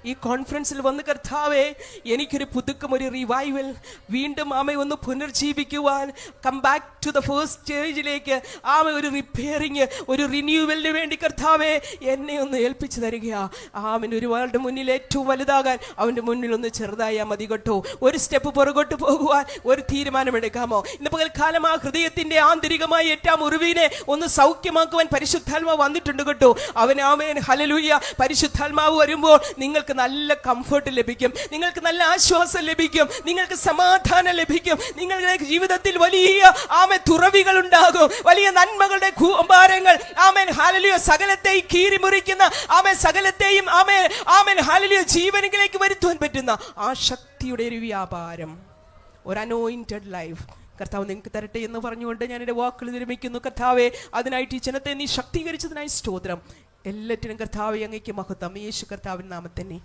ഈ കോൺഫറൻസിൽ വന്ന് കർത്താവേ, എനിക്കൊരു പുതുക്കം, ഒരു റിവൈവൽ, വീണ്ടും ഒന്ന് പുനർജീവിക്കുവാൻ, come back to the first സ്റ്റേജിലേക്ക്, ഒരു റിപ്പയറിങ്, ഒരു റിന്യൂവലിന് വേണ്ടി കർത്താവേ എന്നെ ഒന്ന് ഏൽപ്പിച്ചു തരികയാ. ഒരുപാട് മുന്നിൽ ഏറ്റവും വലുതാകാൻ അവൻ്റെ മുന്നിൽ ഒന്ന് ചെറുതായാൽ മതി കേട്ടോ. ഒരു സ്റ്റെപ്പ് പുറകോട്ട് പോകുവാൻ ഒരു തീരുമാനമെടുക്കാമോ? ഇന്ന് പകൽക്കാലം ആ ഹൃദയത്തിന്റെ ആന്തരികമായി ഏറ്റവും മുറിവിനെ ഒന്ന് സൗഖ്യമാക്കുവാൻ പരിശുദ്ധാത്മാവ് വന്നിട്ടുണ്ട് കേട്ടോ. ഹല്ലേലൂയ പരിശുദ്ധാത്മാവ് വരുമ്പോൾ നിങ്ങൾക്ക് നല്ല കംഫർട്ട് ലഭിക്കും, നിങ്ങൾക്ക് നല്ല ആശ്വാസം ലഭിക്കും, നിങ്ങൾക്ക് സമാധാനം ലഭിക്കും. നിങ്ങളുടെ ജീവിതത്തിൽ വലിയ തുറവികൾ ഉണ്ടാകും, വലിയ നന്മകളുടെ കൂമ്പാരങ്ങൾ ഹല്ലേലൂയ സകലത്തെയും കീറിമുറിക്കുന്ന സകലത്തെയും ഹല്ലേലൂയ ജീവനിലേക്ക് വരുത്തുവാൻ പറ്റുന്ന ആ ശക്തിയുടെ ഒരു വ്യാപാരം, ഒരു അനോയിന്റഡ് ലൈഫ് കർത്താവ് നിങ്ങൾക്ക് തരട്ടെ എന്ന് പറഞ്ഞുകൊണ്ട് ഞാൻ എൻ്റെ വാക്കുകൾ വിരമിക്കുന്നു. കർത്താവെ, അതിനായിട്ട് ഈ ജനത്തെ നീ ശക്തീകരിച്ചതിനായി സ്തോത്രം. എല്ലാറ്റിനും കർത്താവെ അങ്ങേക്ക് മഹത്വം. യേശു കർത്താവിൻ നാമത്തിൽ തന്നെ.